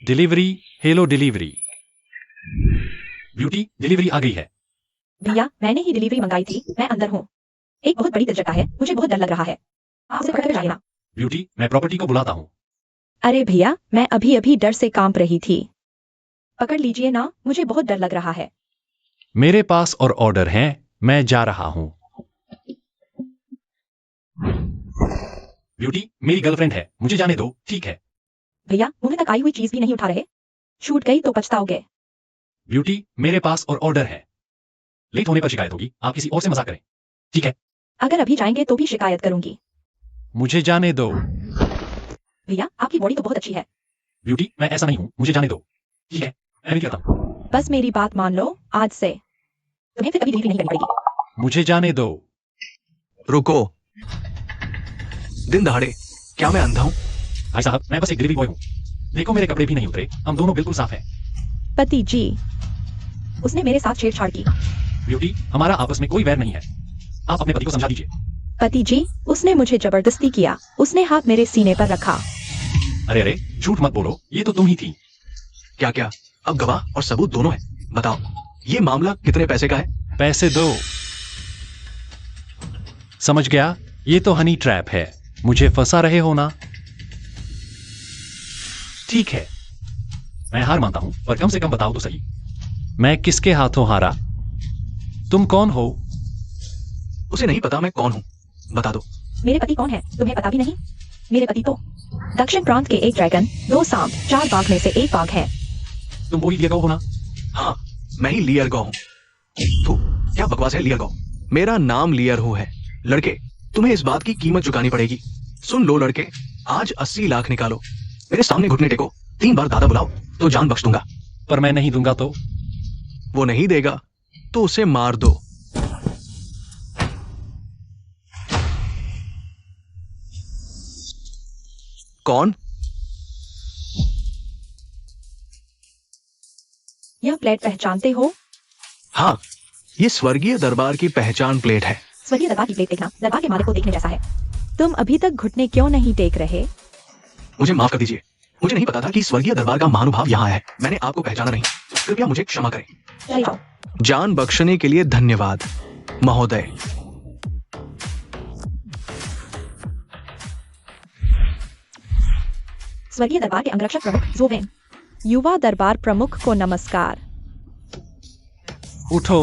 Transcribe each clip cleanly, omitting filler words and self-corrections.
Delivery. Hello delivery. Beauty, delivery आ गई है। भैया, मैंने ही डिलीवरी मंगाई थी, मैं अंदर हूँ। एक बहुत बड़ी तिलचट्टा है, मुझे बहुत डर लग रहा है। आप उसे पकड़ कर जाइए ना। ब्यूटी, मैं प्रॉपर्टी को बुलाता हूँ। अरे भैया, मैं अभी अभी डर से कांप रही थी। पकड़ लीजिए ना, मुझे बहुत डर लग रहा है। मेरे पास और ऑर्डर हैं, मैं जा रहा हूँ। ब्यूटी, मेरी गर्लफ्रेंड है, मुझे जाने दो, ठीक है। भैया, मुंह तक आई हुई चीज भी नहीं उठा रहे। छूट गई तो पछताओगे। ब्यूटी, मेरे पास और ऑर्डर है। लेट होने पर शिकायत होगी, आप किसी और से मजाक करें, ठीक है। अगर अभी जाएंगे तो भी शिकायत करूंगी। मुझे जाने दो। भैया, आपकी बॉडी तो बहुत अच्छी है। ब्यूटी, मैं ऐसा नहीं हूँ, मुझे जाने दो, ठीक है। मैं नहीं करता हूँ। बस मेरी बात मान लो, आज से तुम्हें फिर कभी डिलीवरी नहीं करनी पड़ेगी। मुझे जाने दो। रुको। दिन दहाड़े क्या मैं अंधा हूं? भाई साहब, मैं बस एक डिलीवरी बॉय हूँ। देखो मेरे कपड़े भी नहीं उतरे, हम दोनों बिल्कुल साफ हैं। पति जी, उसने मेरे साथ छेड़छाड़ की। ब्यूटी, हमारा आपस में कोई वैर नहीं है, आप अपने पति को समझा दीजिए। पति जी, उसने मुझे जबरदस्ती किया। उसने हाथ मेरे सीने पर रखा। अरे अरे, झूठ मत बोलो, ये तो तुम ही थी। क्या क्या? अब गवाह और सबूत दोनों है। बताओ, ये मामला कितने पैसे का है? पैसे दो। समझ गया, ये तो हनी ट्रैप है, मुझे फंसा रहे हो ना। ठीक है, मैं हार मानता हूं, पर कम से कम बताओ तो सही, मैं किसके हाथों हारा? तुम कौन हो? उसे नहीं पता मैं कौन हूं, बता दो। मेरे पति कौन है तुम्हें पता भी नहीं? मेरे पति तो दक्षिण प्रांत के एक ड्रैगन, 2 सांप, 4 बाघ में से एक बाघ है। तुम वही लिया हो ना? हाँ, मैं ही लियर गौ हूं। तू क्या बकवास है लियर गौ? मेरा नाम लियर हूं है। लड़के, तुम्हें इस बात की कीमत चुकानी पड़ेगी। सुन लो लड़के, आज 80 लाख निकालो, मेरे सामने घुटने टेको, 3 बार दादा बुलाओ तो जान बख्श दूंगा। पर मैं नहीं दूंगा तो? वो नहीं देगा तो उसे मार दो। कौन? यह प्लेट पहचानते हो? हाँ, ये स्वर्गीय दरबार की पहचान प्लेट है। स्वर्गीय दरबार की प्लेट देखना दरबार के मालिक को देखने जैसा है। तुम अभी तक घुटने क्यों नहीं टेक रहे? मुझे माफ कर दीजिए, मुझे नहीं पता था कि स्वर्गीय दरबार का महानुभाव यहाँ है। मैंने आपको पहचाना नहीं, कृपया मुझे क्षमा करें। चले जाओ। जान बख्शने के लिए धन्यवाद महोदय। स्वर्गीय दरबार के अंगरक्षक प्रमुख जोवेन। युवा दरबार प्रमुख को नमस्कार। उठो।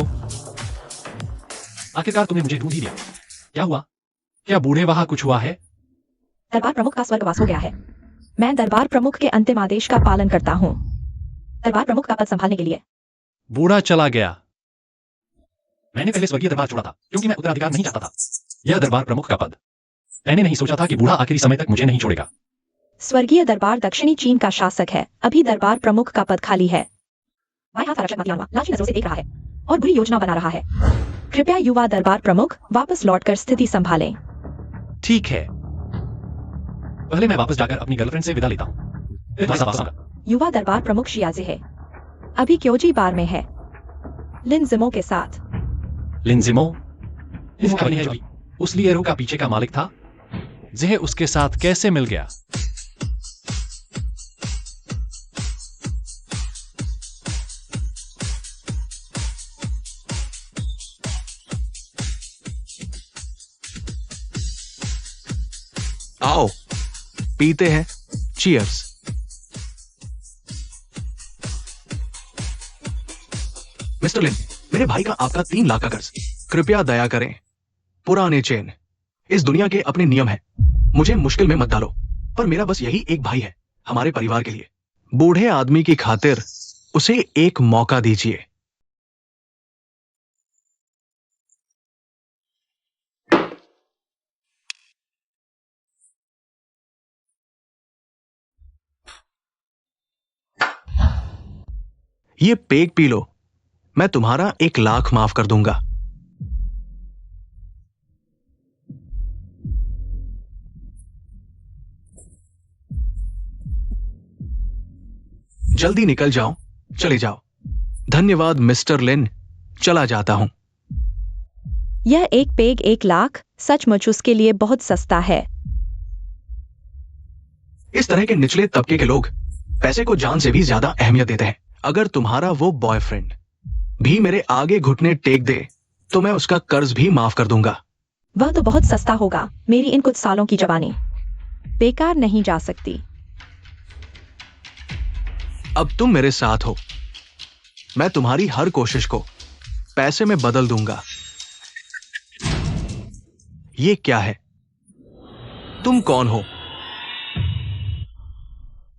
आखिरकार तुमने मुझे ढूंढ ही लिया। क्या हुआ? क्या बूढ़े वहां कुछ हुआ है? दरबार प्रमुख का स्वर्गवास हो गया है। मैं दरबार प्रमुख के अंतिम आदेश का पालन करता हूँ, दरबार प्रमुख का पद संभालने के लिए। बूढ़ा चला गया। मैंने पहले स्वर्गीय दरबार छोड़ा था क्योंकि मैं उत्तराधिकार नहीं चाहता था। यह दरबार प्रमुख का पद। मैंने नहीं सोचा था कि बूढ़ा आखिरी समय तक मुझे नहीं छोड़ेगा। स्वर्गीय दरबार दक्षिणी चीन का शासक है। अभी दरबार प्रमुख का पद खाली है। बाएं हाथ का रक्षक मतियानवा लालची नजरों से देख रहा है और बुरी योजना बना रहा है। कृपया युवा दरबार प्रमुख वापस लौटकर स्थिति संभालें। ठीक है, पहले मैं वापस जाकर अपनी गर्लफ्रेंड से विदा लेता हूँ, फिर तुम्हारे साथ वापस आऊंगा। युवा दरबार प्रमुख शियाजे है, अभी क्योजी बार में है, लिन जिमो के साथ। लिंजिमो? इसका बनी है जो उस लिएरो का पीछे का मालिक था। जेह उसके साथ कैसे मिल गया? आओ पीते हैं, चीयर्स। मिस्टर लिन, मेरे भाई का आपका 3 लाख का कर्ज, कृपया दया करें। पुराने चेन, इस दुनिया के अपने नियम हैं, मुझे मुश्किल में मत डालो। पर मेरा बस यही एक भाई है, हमारे परिवार के लिए। बूढ़े आदमी की खातिर उसे एक मौका दीजिए। ये पेग पी लो, मैं तुम्हारा 1 लाख माफ कर दूंगा। जल्दी निकल जाओ, चले जाओ। धन्यवाद मिस्टर लिन, चला जाता हूं। यह एक पेग 1 लाख सचमुच उसके लिए बहुत सस्ता है। इस तरह के निचले तबके के लोग पैसे को जान से भी ज्यादा अहमियत देते हैं। अगर तुम्हारा वो बॉयफ्रेंड भी मेरे आगे घुटने टेक दे तो मैं उसका कर्ज भी माफ कर दूंगा। वह तो बहुत सस्ता होगा। मेरी इन कुछ सालों की जवानी बेकार नहीं जा सकती। अब तुम मेरे साथ हो, मैं तुम्हारी हर कोशिश को पैसे में बदल दूंगा। ये क्या है? तुम कौन हो?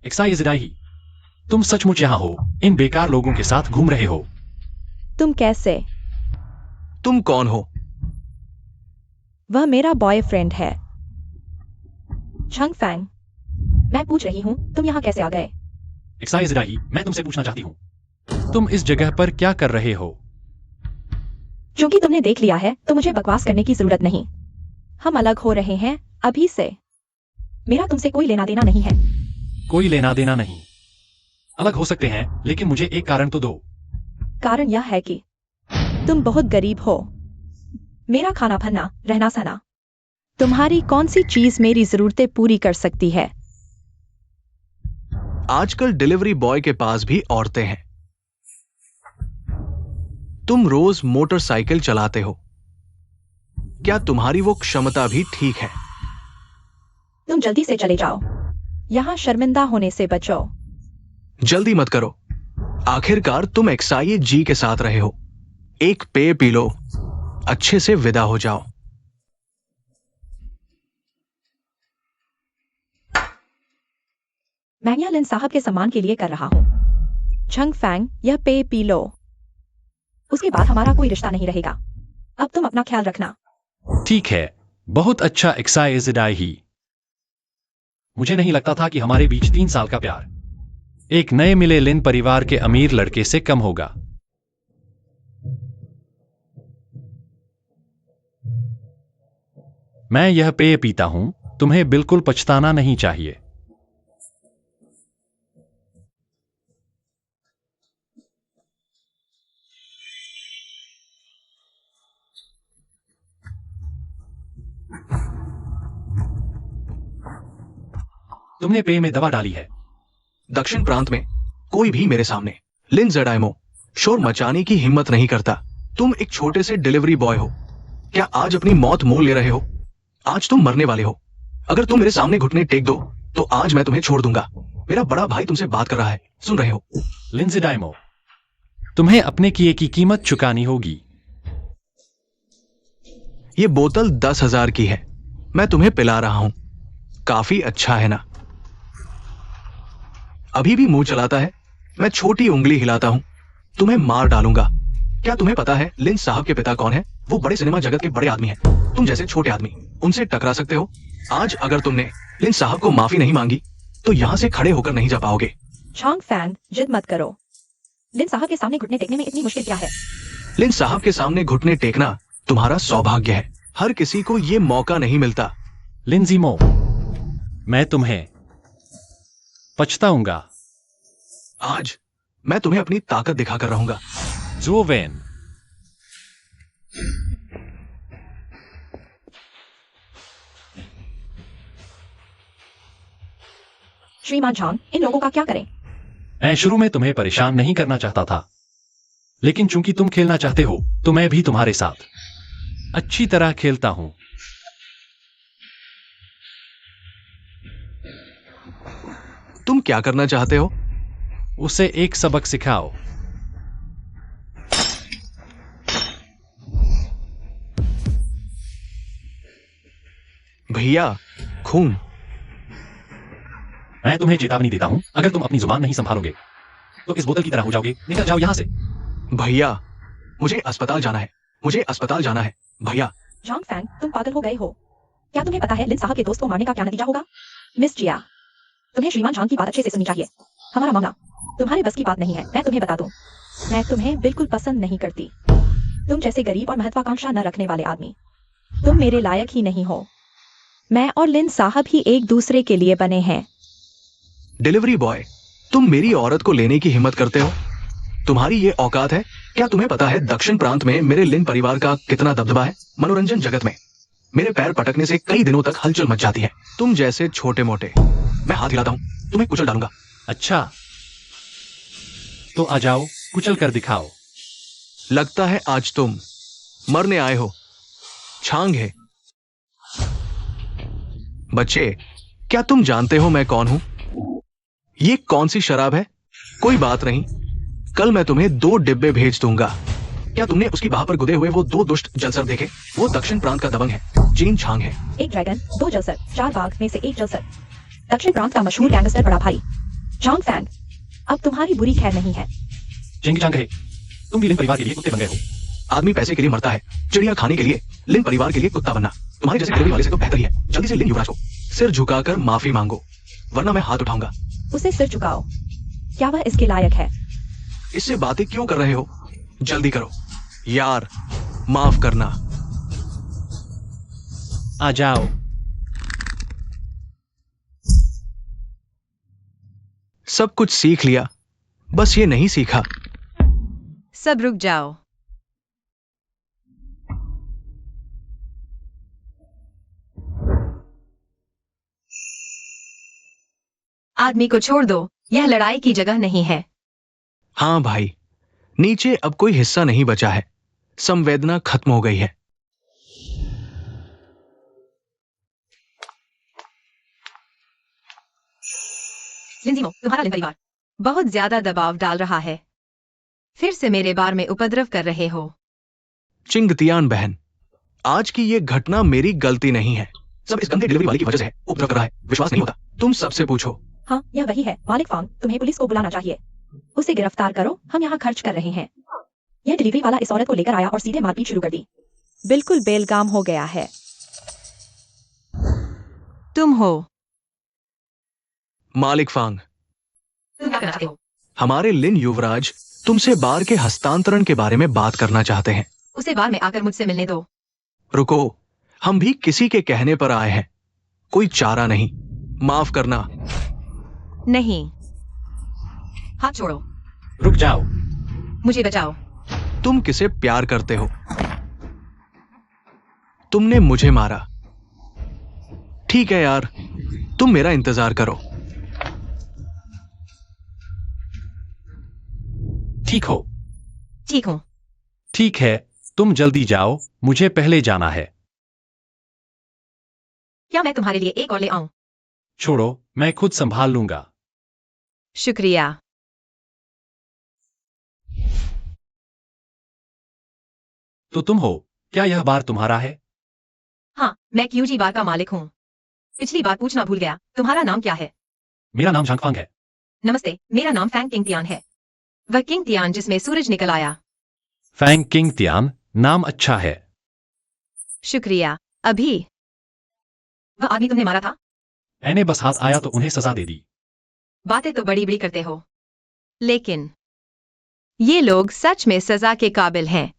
एक्साइज इदाही, तुम सचमुच यहां हो? इन बेकार लोगों के साथ घूम रहे हो? तुम कैसे? तुम कौन हो? वह मेरा बॉयफ्रेंड है, छंग फैंग। मैं पूछ रही हूँ तुम यहाँ कैसे आ गए? एक्साइज इदाही, मैं तुमसे पूछना चाहती हूँ, तुम इस जगह पर क्या कर रहे हो? क्योंकि तुमने देख लिया है तो मुझे बकवास करने की जरूरत नहीं। हम अलग हो रहे हैं अभी से। मेरा तुमसे कोई लेना देना नहीं है। कोई लेना देना नहीं? अलग हो सकते हैं, लेकिन मुझे एक कारण तो दो। कारण यह है कि तुम बहुत गरीब हो। मेरा खाना पीना, रहना सहना, तुम्हारी कौन सी चीज मेरी जरूरतें पूरी कर सकती है? आजकल डिलीवरी बॉय के पास भी औरतें हैं। तुम रोज मोटरसाइकिल चलाते हो, क्या तुम्हारी वो क्षमता भी ठीक है? तुम जल्दी से चले जाओ, यहाँ शर्मिंदा होने से बचो। जल्दी मत करो, आखिरकार तुम एक्साई जी के साथ रहे हो। एक पेय पी लो, अच्छे से विदा हो जाओ। मैं यह लिन साहब के सम्मान के लिए कर रहा हूँ। छंग फैंग, यह पेय पी लो, उसके बाद हमारा कोई रिश्ता नहीं रहेगा। अब तुम अपना ख्याल रखना। ठीक है, बहुत अच्छा एक्साइज इदाही। मुझे नहीं लगता था कि हमारे बीच 3 साल का प्यार एक नए मिले लिन परिवार के अमीर लड़के से कम होगा। मैं यह पेय पीता हूं, तुम्हें बिल्कुल पछताना नहीं चाहिए। तुमने पेय में दवा डाली है। दक्षिण प्रांत में कोई भी मेरे सामने लिन ज़ेडाइमो शोर मचाने की हिम्मत नहीं करता। तुम एक छोटे से डिलीवरी बॉय हो, क्या आज अपनी मौत मोल ले रहे हो? आज तुम मरने वाले हो। अगर तुम मेरे सामने घुटने टेक दो तो आज मैं तुम्हें छोड़ दूंगा। मेरा बड़ा भाई तुमसे बात कर रहा है, सुन रहे हो? लिन ज़ेडाइमो, तुम्हें अपने किए की कीमत चुकानी होगी। ये बोतल 10,000 की है, मैं तुम्हें पिला रहा हूं। काफी अच्छा है ना? अभी भी मुंह चलाता है? मैं छोटी उंगली हिलाता हूं, तुम्हें मार डालूंगा। क्या तुम्हें पता है लिन साहब के पिता कौन है? वो बड़े सिनेमा जगत के बड़े आदमी हैं। तुम जैसे छोटे आदमी उनसे टकरा सकते हो? आज अगर तुमने लिन साहब को माफी नहीं मांगी तो यहां से खड़े होकर नहीं जा पाओगे। छांग फैंग, जिद मत करो। लिन साहब के सामने घुटने टेकने में इतनी मुश्किल क्या है? लिन साहब के सामने घुटने टेकना तुम्हारा सौभाग्य है। हर किसी को ये मौका नहीं मिलता। लिन ज़ीमो, मैं तुम्हें पछताऊंगा। आज मैं तुम्हें अपनी ताकत दिखाकर रहूंगा। ज़ो वेन, श्रीमान छांग, इन लोगों का क्या करें? मैं शुरू में तुम्हें परेशान नहीं करना चाहता था, लेकिन चूंकि तुम खेलना चाहते हो तो मैं भी तुम्हारे साथ अच्छी तरह खेलता हूं। तुम क्या करना चाहते हो? उसे एक सबक सिखाओ। भैया, खून। मैं तुम्हें चेतावनी देता हूं, अगर तुम अपनी जुबान नहीं संभालोगे तो इस बोतल की तरह हो जाओगे। निकल जाओ यहां से। भैया, मुझे अस्पताल जाना है, मुझे अस्पताल जाना है भैया। छांग फैंग, तुम पागल हो गए हो। क्या तुम्हें पता है लिन साहब के दोस्त को मारने का क्या नतीजा होगा? मिस जिया, तुम्हें श्रीमान छांग की बात अच्छे से सुननी चाहिए। हमारा मामला तुम्हारे बस की बात नहीं है। मैं तुम्हें बता दूं, मैं तुम्हें बिल्कुल पसंद नहीं करती। तुम जैसे गरीब और महत्वाकांक्षा न रखने वाले आदमी, तुम मेरे लायक ही नहीं हो। मैं और लिन साहब ही एक दूसरे के लिए बने हैं। डिलीवरी बॉय, तुम मेरी औरत को लेने की हिम्मत करते हो? तुम्हारी ये औकात है? क्या तुम्हें पता है दक्षिण प्रांत में मेरे लिन परिवार का कितना दबदबा है? मनोरंजन जगत में मेरे पैर पटकने से कई दिनों तक हलचल मच जाती है। तुम जैसे छोटे मोटे, मैं हाथ हिलाता हूं, तुम्हें कुचल डालूंगा। अच्छा, तो आ जाओ, कुचल कर दिखाओ। लगता है आज तुम मरने आए हो। छांग है। बच्चे, क्या तुम जानते हो मैं कौन हूं? ये कौन सी शराब है? कोई बात नहीं, कल मैं तुम्हें 2 डिब्बे भेज दूंगा। क्या तुमने उसकी बाह पर गुदे हुए वो 2 दुष्ट जलसर देखे? वो दक्षिण प्रांत का दबंग है, चीन छांग है। एक ड्रैगन, 2 जलसर, 4 बाघ में से 1 जलसर। दक्षिण प्रांत का मशहूर गैंगस्टर बड़ा भाई चांग फैंग। अब तुम्हारी बुरी खैर नहीं है। चिंग चांग है, तुम भी लिन परिवार के लिए कुत्ते बन गए हो। आदमी पैसे के लिए मरता है, चिड़िया खाने के लिए। लिन परिवार के लिए कुत्ता बनना तुम्हारे जैसे डिलीवरी वाले से तो बेहतर ही है। जल्दी से लिन युवराज को सिर झुकाकर माफी मांगो, वरना मैं हाथ उठाऊंगा। उसे सिर झुकाओ। क्या वह इसके लायक है? इससे बातें क्यों कर रहे हो? जल्दी करो यार, माफ करना। आ जाओ। सब कुछ सीख लिया, बस ये नहीं सीखा। सब रुक जाओ। आदमी को छोड़ दो, यह लड़ाई की जगह नहीं है। हाँ भाई, नीचे अब कोई हिस्सा नहीं बचा है, संवेदना खत्म हो गई है। लिंजीमो, तुम्हारा लिन परिवार बहुत ज्यादा दबाव डाल रहा है। फिर से मेरे बार में उपद्रव कर रहे हो। चिंगतियान बहन, आज की ये घटना मेरी गलती नहीं है। सब इस गंदे डिलीवरी वाले की वजह से है। उपद्रव कर रहा है, विश्वास नहीं होता। तुम सबसे पूछो। हाँ, यह वही है। मालिक फांग, तुम्हें पुलिस को बुलाना चाहिए। उसे गिरफ्तार करो, हम यहाँ खर्च कर रहे हैं। यह डिलीवरी वाला इस औरत को लेकर आया और सीधे मारपीट शुरू कर दी। बिल्कुल बेलगाम हो गया है। तुम हो। मालिक फांग, तुम क्या करना चाहते हो? हमारे लिन युवराज तुमसे बार के हस्तांतरण के बारे में बात करना चाहते हैं। उसे बार में आकर मुझसे मिलने दो। रुको, हम भी किसी के कहने पर आए हैं, कोई चारा नहीं। माफ करना। नहीं, हाथ छोड़ो। रुक जाओ। मुझे बचाओ। तुम किसे प्यार करते हो? तुमने मुझे मारा। ठीक है यार, तुम मेरा इंतजार करो। ठीक हो? ठीक हूँ। ठीक है, तुम जल्दी जाओ, मुझे पहले जाना है। क्या मैं तुम्हारे लिए एक और ले आऊं? छोड़ो, मैं खुद संभाल लूंगा। शुक्रिया। तो तुम हो? क्या यह बार तुम्हारा है? हाँ, मैं क्यूजी बार का मालिक हूँ। पिछली बार पूछना भूल गया, तुम्हारा नाम क्या है? मेरा नाम झांगफांग है। नमस्ते, मेरा नाम फैंग किंग तियान है। वह किंग तियान जिसमें सूरज निकल आया। फैंग किंग तियान, नाम अच्छा है। शुक्रिया। अभी वह आदमी तुमने मारा था? मैंने बस हाथ आया तो उन्हें सजा दे दी। बातें तो बड़ी बड़ी करते हो, लेकिन ये लोग सच में सजा के काबिल हैं।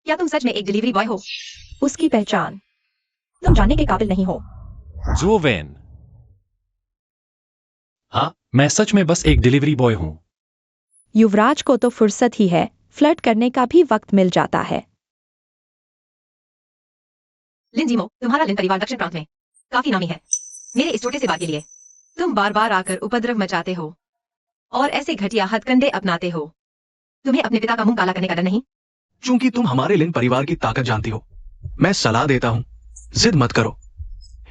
क्या तुम सच में एक डिलीवरी बॉय हो? उसकी पहचान तुम जानने के काबिल नहीं हो। जोवेन। हाँ, मैं सच में बस एक डिलीवरी बॉय हूँ। युवराज को तो फुर्सत ही है, फ्लर्ट करने का भी वक्त मिल जाता है। लिंजीमो, तुम्हारा लिन परिवार दक्षिण प्रांत में काफी नामी है। मेरे इस छोटे से बात के लिए तुम बार बार आकर उपद्रव मचाते हो और ऐसे घटिया हथकंडे अपनाते हो। तुम्हें अपने पिता का मुंह काला करने का डर नहीं? चूंकि तुम हमारे लिन परिवार की ताकत जानती हो, मैं सलाह देता हूं, जिद मत करो।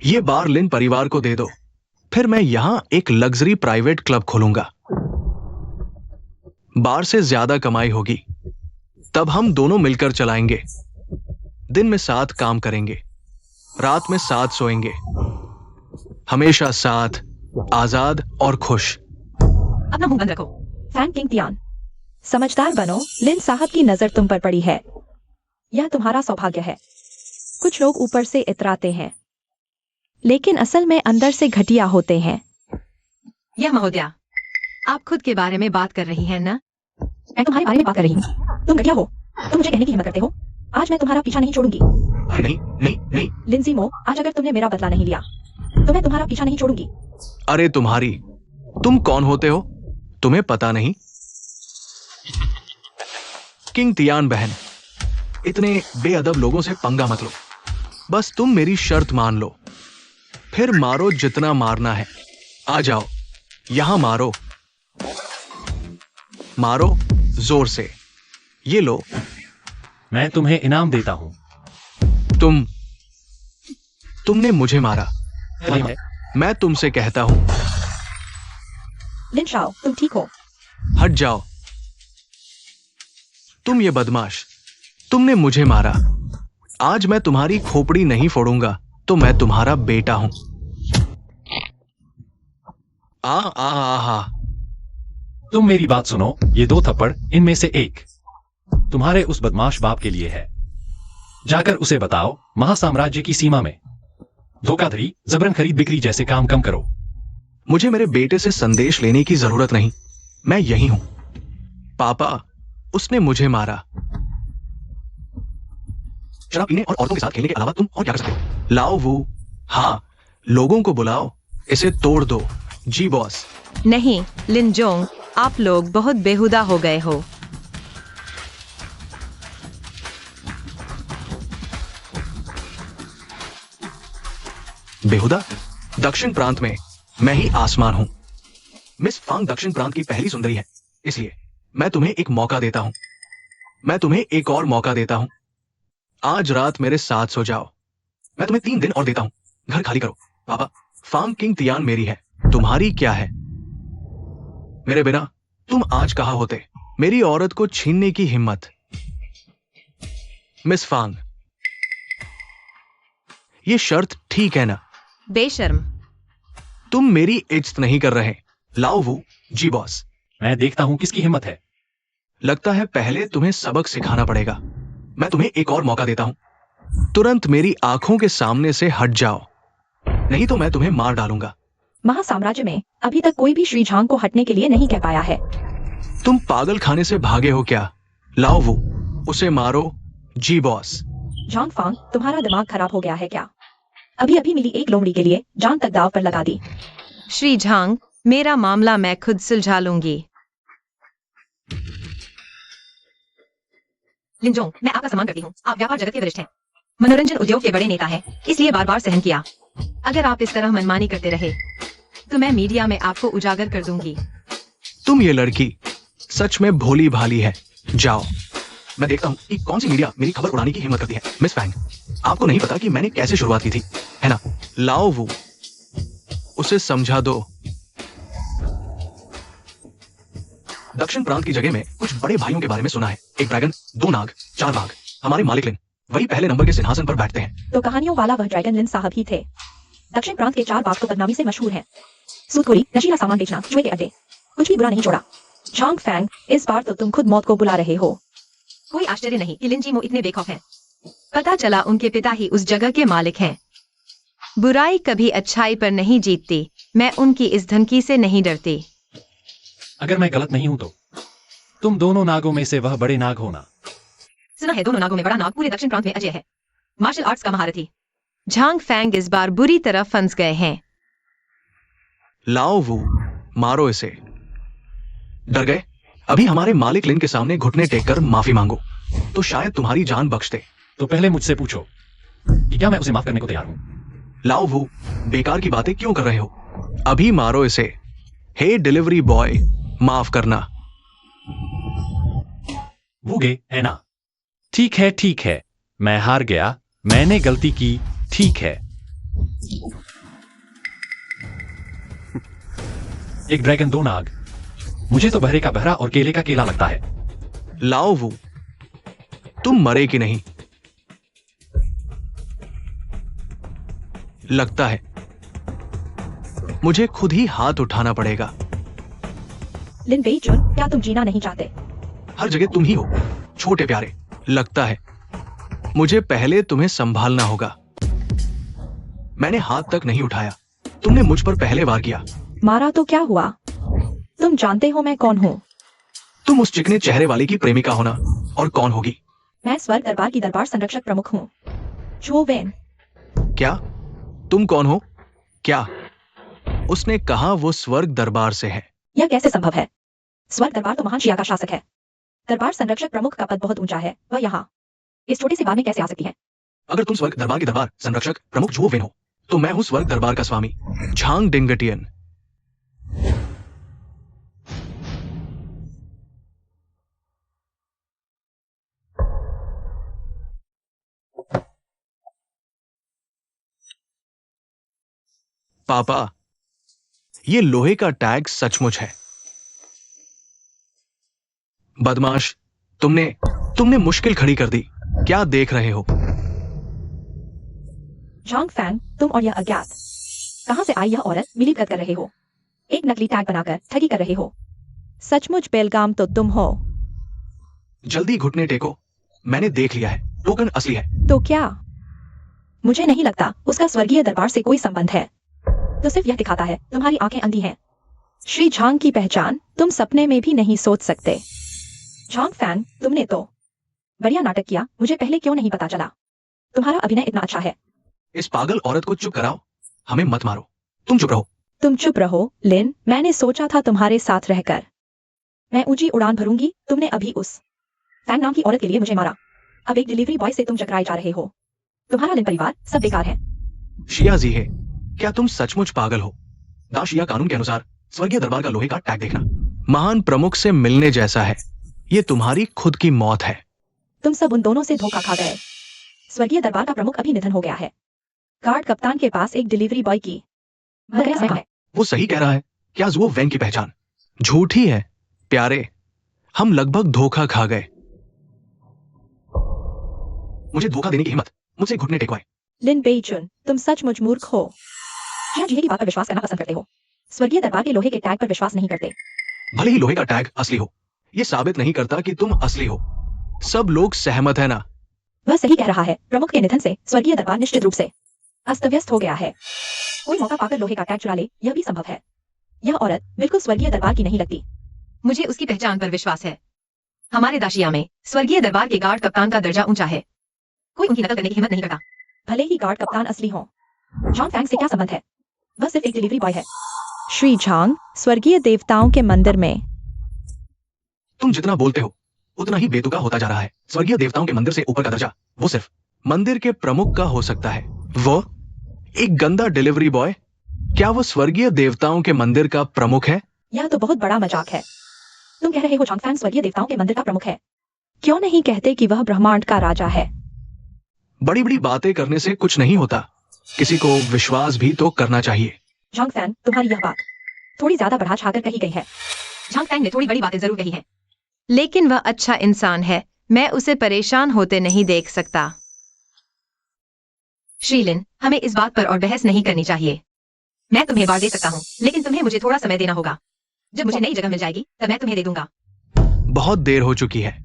ये बार लिन परिवार को दे दो, फिर मैं यहां एक लग्जरी प्राइवेट क्लब खोलूंगा। बार से ज्यादा कमाई होगी, तब हम दोनों मिलकर चलाएंगे। दिन में साथ काम करेंगे, रात में साथ सोएंगे, हमेशा साथ, आजाद और खुश। अपना मुंह बंद रखो। फैंग किंग तियान, समझदार बनो। लिन साहब की नजर तुम पर पड़ी है, यह तुम्हारा सौभाग्य है। कुछ लोग ऊपर से इतराते हैं, लेकिन असल में अंदर से घटिया होते हैं। यह महोदया, आप खुद के बारे में बात कर रही हैं ना? मैं तुम्हारे बारे में बात कर रही हूँ। तुम घटिया हो, तुम मुझे कहने की हिम्मत करते हो। आज मैं तुम्हारा पीछा नहीं छोड़ूंगी। नहीं नहीं नहीं। लिंजीमो, आज अगर तुमने मेरा बदला नहीं लिया तो मैं तुम्हारा पीछा नहीं छोड़ूंगी। अरे तुम कौन होते हो? तुम्हें पता नहीं? किंग तियान बहन, इतने बेअदब लोगों से पंगा मत लो। बस तुम मेरी शर्त मान लो, फिर मारो जितना मारना है। आ जाओ, यहां मारो, मारो जोर से। ये लो। मैं तुम्हें इनाम देता हूं। तुमने मुझे मारा। है। मैं तुमसे कहता हूं, लिन शाओ, तुम ठीक हो? हट जाओ। तुम ये बदमाश, तुमने मुझे मारा। आज मैं तुम्हारी खोपड़ी नहीं फोड़ूंगा तो मैं तुम्हारा बेटा हूं। आ। तुम मेरी बात सुनो, ये 2 थप्पड़ इनमें से एक तुम्हारे उस बदमाश बाप के लिए है। जाकर उसे बताओ महासाम्राज्य की सीमा में धोखाधड़ी, जबरन खरीद बिक्री जैसे काम कम करो। मुझे मेरे बेटे से संदेश लेने की जरूरत नहीं, मैं यही हूं। पापा, उसने मुझे मारा। शराब पीने और औरतों के साथ खेलने के अलावा तुम और क्या कर सकते हो? लाओ वो। हाँ, लोगों को बुलाओ, इसे तोड़ दो। जी बॉस। नहीं लिनजोंग, आप लोग बहुत बेहुदा हो गए हो। बेहुदा? दक्षिण प्रांत में मैं ही आसमान हूं। मिस फांग दक्षिण प्रांत की पहली सुंदरी है, इसलिए मैं तुम्हें एक मौका देता हूं। मैं तुम्हें एक और मौका देता हूं। आज रात मेरे साथ सो जाओ। मैं तुम्हें 3 दिन और देता हूं। घर खाली करो। पापा, फांग किंग तियान मेरी है, तुम्हारी क्या है? मेरे बिना तुम आज कहां होते? मेरी औरत को छीनने की हिम्मत। मिस फांग, ये शर्त ठीक है ना? बेशर्म। तुम मेरी इज्जत नहीं कर रहे। लाओ वो। जी बॉस। मैं देखता हूं किसकी हिम्मत है। लगता है पहले तुम्हें सबक सिखाना पड़ेगा। मैं तुम्हें एक और मौका देता हूं। तुरंत मेरी आंखों के सामने से हट जाओ, नहीं तो मैं तुम्हें मार डालूंगा। महासाम्राज्य में अभी तक कोई भी श्री झांग को हटने के लिए नहीं कह पाया है। तुम पागल खाने से भागे हो क्या? लाओ वो, उसे मारो। जी बॉस। झांग फांग, तुम्हारा दिमाग खराब हो गया है क्या? अभी अभी मिली एक लोमड़ी के लिए जान तक दाव पर लगा दी। श्री झांग, मेरा मामला मैं खुद सुलझा लूंगी। लिनजोंग, मैं आपका सम्मान करती हूँ। आप व्यापार जगत के वरिष्ठ हैं, मनोरंजन उद्योग के बड़े नेता हैं, इसलिए बार बार सहन किया। अगर आप इस तरह मनमानी करते रहे तो मैं मीडिया में आपको उजागर कर दूंगी। तुम ये लड़की सच में भोली भाली है। जाओ, मैं देखता हूं कि कौन सी मीडिया मेरी खबर उड़ाने की हिम्मत करती है। मिस फैंग, आपको नहीं पता कि मैंने कैसे शुरुआत की थी, है ना? लाओ वो, उसे समझा दो। दक्षिण प्रांत की जगह में कुछ बड़े भाइयों के बारे में सुना है। 1 ड्रैगन, 2 नाग, 4 बाघ। हमारे मालिक लिन वही पहले नंबर के सिंहासन पर बैठते हैं। तो कहानियों वाला वह ड्रैगन लिन साहब ही थे। दक्षिण प्रांत के 4 बाघ तो बदनामी से मशहूर हैं। सूदखोरी, नशीला सामान बेचना, जुए के अड्डे, कुछ भी बुरा नहीं छोड़ा। झांग फैंग, इस बार तो तुम खुद मौत को बुला रहे हो। कोई आश्चर्य नहीं कि लिन जीमो इतने बेखौफ हैं। पता चला उनके पिता ही उस जगह के मालिक हैं। बुराई कभी अच्छाई पर नहीं जीतती। मैं उनकी इस धमकी से नहीं डरती। अगर मैं गलत नहीं हूं तो तुम दोनों नागों में से वह बड़े नाग होना। सुना है दोनों नागों में बड़ा नाग पूरे दक्षिण प्रांत में अजय है, मार्शल आर्ट्स का महारथी। झांग फैंग इस बार बुरी तरह फंस गए हैं। लाओ वो, मारो इसे। डर गए? अभी हमारे मालिक लिन के सामने घुटने टेककर माफी मांगो तो शायद तुम्हारी जान बख्श दे। तो पहले मुझसे पूछो कि क्या मैं उसे माफ करने को तैयार हूं। लाओ वो, बेकार की बातें क्यों कर रहे हो? अभी मारो इसे। हे डिलीवरी बॉय, माफ करना। वो गे है ना? ठीक है, मैं हार गया, मैंने गलती की, ठीक है। एक ड्रैगन, 2 नाग, मुझे तो बहरे का बहरा और केले का केला लगता है। लाओ वो, तुम मरे कि नहीं? लगता है मुझे खुद ही हाथ उठाना पड़ेगा। लिन बेईचुन, क्या तुम जीना नहीं चाहते? हर जगह तुम ही हो, छोटे प्यारे। लगता है मुझे पहले तुम्हें संभालना होगा। मैंने हाथ तक नहीं उठाया, तुमने मुझ पर पहले वार किया। मारा तो क्या हुआ? तुम जानते हो मैं कौन हूँ? तुम उस चिकने चेहरे वाले की प्रेमिका होना, और कौन होगी? मैं स्वर्ग दरबार की दरबार संरक्षक प्रमुख हूँ, चो वेन। क्या? तुम कौन हो? क्या? उसने कहा वो स्वर्ग दरबार से है। यह कैसे संभव है? स्वर्ग दरबार तो महान शिया का शासक है। दरबार संरक्षक प्रमुख का पद बहुत ऊंचा है, वह यहाँ इस छोटे से बार में कैसे आ सकती है? अगर तुम स्वर्ग दरबार की दरबार संरक्षक प्रमुख जो वेन हो, तो मैं हूँ स्वर्ग दरबार का स्वामी झांग डिंगटियन। पापा, ये लोहे का टैग सचमुच है। बदमाश, तुमने मुश्किल खड़ी कर दी। क्या देख रहे हो? झांग फैंग, तुम और यह अज्ञात कहां से आई यह औरत मिलीभगत कर रहे हो? एक नकली टैग बनाकर ठगी कर रहे हो। सचमुच बेलगाम तो तुम हो। जल्दी घुटने टेको। मैंने देख लिया है, टोकन असली है। तो क्या? मुझे नहीं लगता उसका स्वर्गीय दरबार से कोई संबंध है। तो सिर्फ यह दिखाता है तुम्हारी आंखें अंधी हैं। श्री झांग की पहचान तुम सपने में भी नहीं सोच सकते। झांग फैंग, तुमने तो बढ़िया नाटक किया। मुझे पहले क्यों नहीं पता चला? तुम्हारा अभिनय इतना अच्छा है। इस पागल औरत को चुप कराओ। हमें मत मारो। तुम चुप रहो। तुम चुप रहो, लिन। मैंने सोचा था तुम्हारे साथ रहकर मैं ऊंची उड़ान भरूंगी। तुमने अभी उस फैंग नाम की औरत के लिए मुझे मारा। अब एक डिलीवरी बॉय से तुम चकराए जा रहे हो। तुम्हारा लिन परिवार सब बेकार है। शिया जी है, क्या तुम सचमुच पागल हो? दाशिया कानून के अनुसार स्वर्गीय दरबार का लोहे का टैग देखना महान प्रमुख से मिलने जैसा है। ये तुम्हारी खुद की मौत है। तुम सब उन दोनों से धोखा खा गए। स्वर्गीय दरबार का प्रमुख अभी निधन हो गया है। गार्ड कप्तान के पास एक डिलीवरी बॉय की बकरा समय है। वो सही कह रहा है। क्या जुओ वैंग की पहचान झूठी है? प्यारे, हम लगभग धोखा खा गए। मुझे धोखा देने की हिम्मत मुझसे घुटने टेकवाए। लिन बेइचुन, तुम सचमुच मूर्ख हो। या जिहे की बात पर विश्वास करना पसंद करते हो। स्वर्गीय दरबार के लोहे के टैग पर विश्वास नहीं करते। भले ही लोहे का टैग असली हो, ये साबित नहीं करता कि तुम असली हो। सब लोग सहमत है ना? वह सही कह रहा है। प्रमुख के निधन से स्वर्गीय दरबार निश्चित रूप से अस्त व्यस्त हो गया है। कोई मौका पाकर लोहे का टैग चुरा ले, यह भी संभव है। यह औरत बिल्कुल स्वर्गीय दरबार की नहीं लगती। मुझे उसकी पहचान पर विश्वास है। हमारे दाशिया में स्वर्गीय दरबार के गार्ड कप्तान का दर्जा ऊंचा है। कोई उनकी नकल करने की हिम्मत नहीं करता। भले ही गार्ड कप्तान असली हो, झांग फैंग से क्या संबंध है? वह सिर्फ एक डिलीवरी बॉय है। श्री झांग, स्वर्गीय देवताओं के मंदिर में तुम जितना बोलते हो उतना ही बेतुका होता जा रहा है। स्वर्गीय देवताओं के मंदिर से ऊपर का दर्जा वो सिर्फ मंदिर के प्रमुख का हो सकता है। वो एक गंदा डिलीवरी बॉय, क्या वो स्वर्गीय देवताओं के मंदिर का प्रमुख है? यह तो बहुत बड़ा मजाक है। तुम कह रहे हो झांग फैंग स्वर्गीय देवताओं के मंदिर का प्रमुख है। क्यों नहीं कहते कि वह ब्रह्मांड का राजा है? बड़ी बड़ी बातें करने से कुछ नहीं होता। किसी को विश्वास भी तो करना चाहिए। झांग फैंग, तुम्हारी यह बात थोड़ी ज्यादा बढ़ा चढ़ाकर कही गई है। झांग फैंग ने थोड़ी बड़ी बातें जरूर कही हैं, लेकिन वह अच्छा इंसान है। मैं उसे परेशान होते नहीं देख सकता। श्रीलिन, हमें इस बात पर और बहस नहीं करनी चाहिए। मैं तुम्हें बार दे सकता हूँ, लेकिन तुम्हें मुझे थोड़ा समय देना होगा। जब मुझे नई जगह मिल जाएगी तब मैं तुम्हें दे दूंगा। बहुत देर हो चुकी है।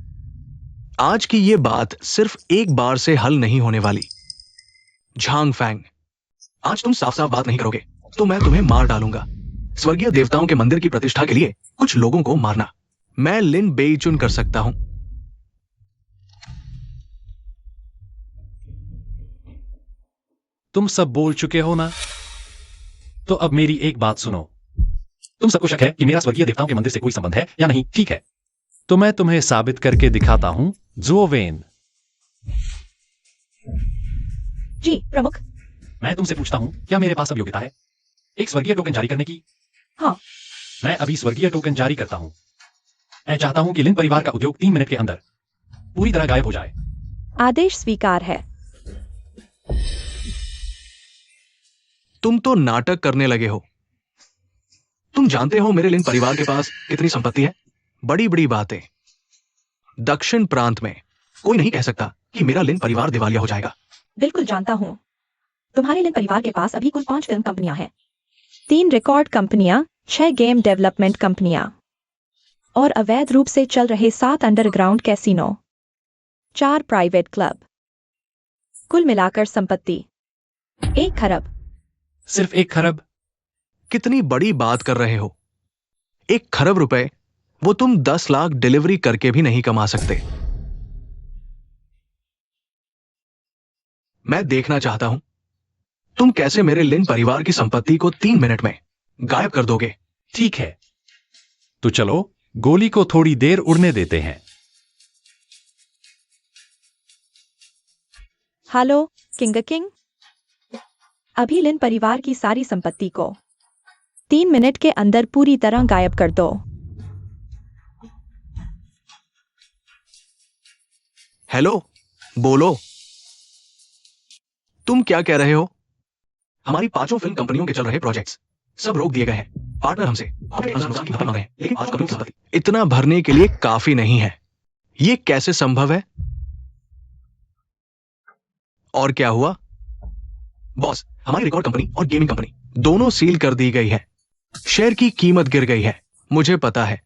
आज की ये बात सिर्फ एक बार से हल नहीं होने वाली। झांग फैंग, आज तुम साफ साफ बात नहीं करोगे तो मैं तुम्हें मार डालूंगा। स्वर्गीय देवताओं के मंदिर की प्रतिष्ठा के लिए कुछ लोगों को मारना मैं लिन बेइचुन कर सकता हूं। तुम सब बोल चुके हो ना? तो अब मेरी एक बात सुनो। तुम सबको शक है कि मेरा स्वर्गीय देवताओं के मंदिर से कोई संबंध है या नहीं, ठीक है? तो मैं तुम्हें साबित करके दिखाता हूं। जुओ वेन, जी प्रमुख। मैं तुमसे पूछता हूं, क्या मेरे पास अब योग्यता है एक स्वर्गीय टोकन जारी करने की? हाँ। मैं अभी स्वर्गीय टोकन जारी करता हूं। मैं चाहता हूं कि लिन परिवार का उद्योग 3 मिनट के अंदर पूरी तरह गायब हो जाए। आदेश स्वीकार है। तुम तो नाटक करने लगे हो। तुम जानते हो मेरे लिन परिवार के पास कितनी संपत्ति है? बड़ी बड़ी बातें। दक्षिण प्रांत में कोई नहीं कह सकता कि मेरा लिन परिवार दिवालिया हो जाएगा। बिल्कुल जानता हूँ। तुम्हारे लिन परिवार के पास अभी कुल 5 फिल्म कंपनियां हैं, 3 रिकॉर्ड कंपनियां, 6 गेम डेवलपमेंट कंपनियां और अवैध रूप से चल रहे 7 अंडरग्राउंड कैसीनो, 4 प्राइवेट क्लब। कुल मिलाकर संपत्ति 1 खरब। सिर्फ 1 खरब? कितनी बड़ी बात कर रहे हो? 1 खरब रुपए वो तुम 10 लाख डिलीवरी करके भी नहीं कमा सकते। मैं देखना चाहता हूं तुम कैसे मेरे लिन परिवार की संपत्ति को 3 मिनट में गायब कर दोगे। ठीक है, तो चलो गोली को थोड़ी देर उड़ने देते हैं। हेलो किंग किंग, अभी लिन परिवार की सारी संपत्ति को 3 मिनट के अंदर पूरी तरह गायब कर दो। हेलो, बोलो। तुम क्या कह रहे हो? हमारी 5 फिल्म कंपनियों के चल रहे प्रोजेक्ट्स सब रोक दिए गए हैं। पार्टनर हमसे अनुसार की भरपाई मांग रहे हैं, लेकिन 5 कंपनियों की संपत्ति इतना भरने के लिए काफी नहीं है। ये कैसे संभव है? और क्या हुआ? बॉस, हमारी रिकॉर्ड कंपनी और गेमिंग कंपनी दोनों सील कर दी गई है। शेयर की कीमत गिर गई है। मुझे पता है।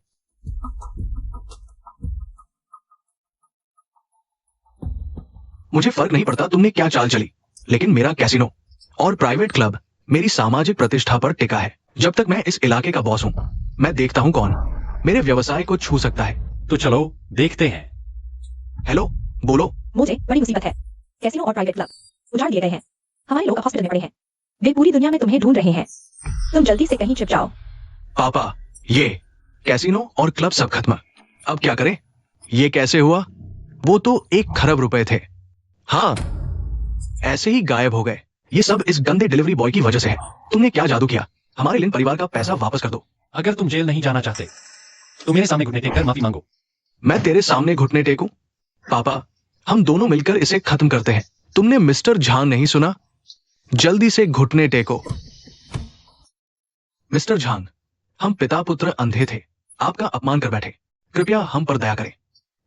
मुझे फर्क नहीं पड़ता तुमने क्या चाल चली, लेकिन मेरा कैसीनो और प्राइवेट क्लब मेरी सामाजिक प्रतिष्ठा पर टिका है। जब तक मैं इस इलाके का बॉस हूं, मैं देखता हूं कौन मेरे व्यवसाय को छू सकता है। तो चलो देखते हैं। हेलो, बोलो। मुझे बड़ी मुसीबत है। कैसीनो और प्राइवेट क्लब उजाड़ दिए गए हैं। हमारे लोग अब हॉस्पिटल में पड़े हैं। वे पूरी दुनिया में तुम्हें ढूंढ रहे हैं। तुम जल्दी से कहीं छिप जाओ। पापा, ये कैसीनो और क्लब सब खत्म। अब क्या करें? ये कैसे हुआ? वो तो 1 खरब रुपए थे। हाँ, ऐसे ही गायब हो गए। ये सब इस गंदे डिलीवरी बॉय की वजह से है। तुमने क्या जादू किया? हमारे लिन परिवार का पैसा वापस कर दो। अगर तुम जेल नहीं जाना चाहते तो मेरे सामने घुटने टेक कर माफी मांगो। मैं तेरे सामने घुटने टेकूं? पापा, हम दोनों मिलकर इसे खत्म करते हैं। तुमने मिस्टर झांग नहीं सुना? जल्दी से घुटने टेको। मिस्टर झांग, हम पिता पुत्र अंधे थे। आपका अपमान कर बैठे। कृपया हम पर दया करें।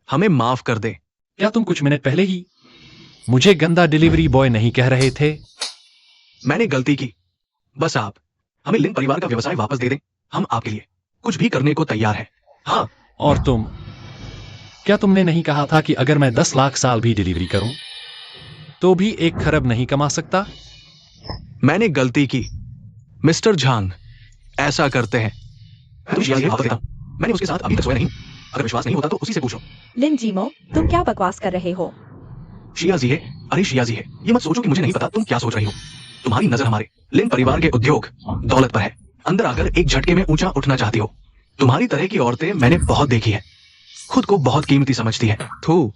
हमें माफ कर दे। क्या तुम कुछ मिनट पहले ही मुझे गंदा डिलीवरी बॉय नहीं कह रहे थे? मैंने गलती की। बस आप हमें लिन परिवार का व्यवसाय वापस दे दें। हम आपके लिए कुछ भी करने को तैयार हैं। हाँ। और तुम, क्या तुमने नहीं कहा था कि अगर मैं 10 लाख साल भी डिलीवरी करूं तो भी 1 खरब नहीं कमा सकता? मैंने गलती की। मिस्टर झांग, ऐसा करते हैं। मैंने उसके साथ अभी तक सोया नहीं। अगर विश्वास नहीं होता तो उसी से पूछो। लिन जीमो, तुम क्या बकवास कर रहे हो? शियाजी है। अरे शियाजी है। ये मत सोचो कि मुझे नहीं पता तुम क्या सोच रही हो। तुम्हारी नजर हमारे लिन परिवार के उद्योग दौलत पर है। अंदर आकर एक झटके में ऊंचा उठना चाहती हो। तुम्हारी तरह की औरतें मैंने बहुत देखी है। खुद को बहुत कीमती समझती है। थू,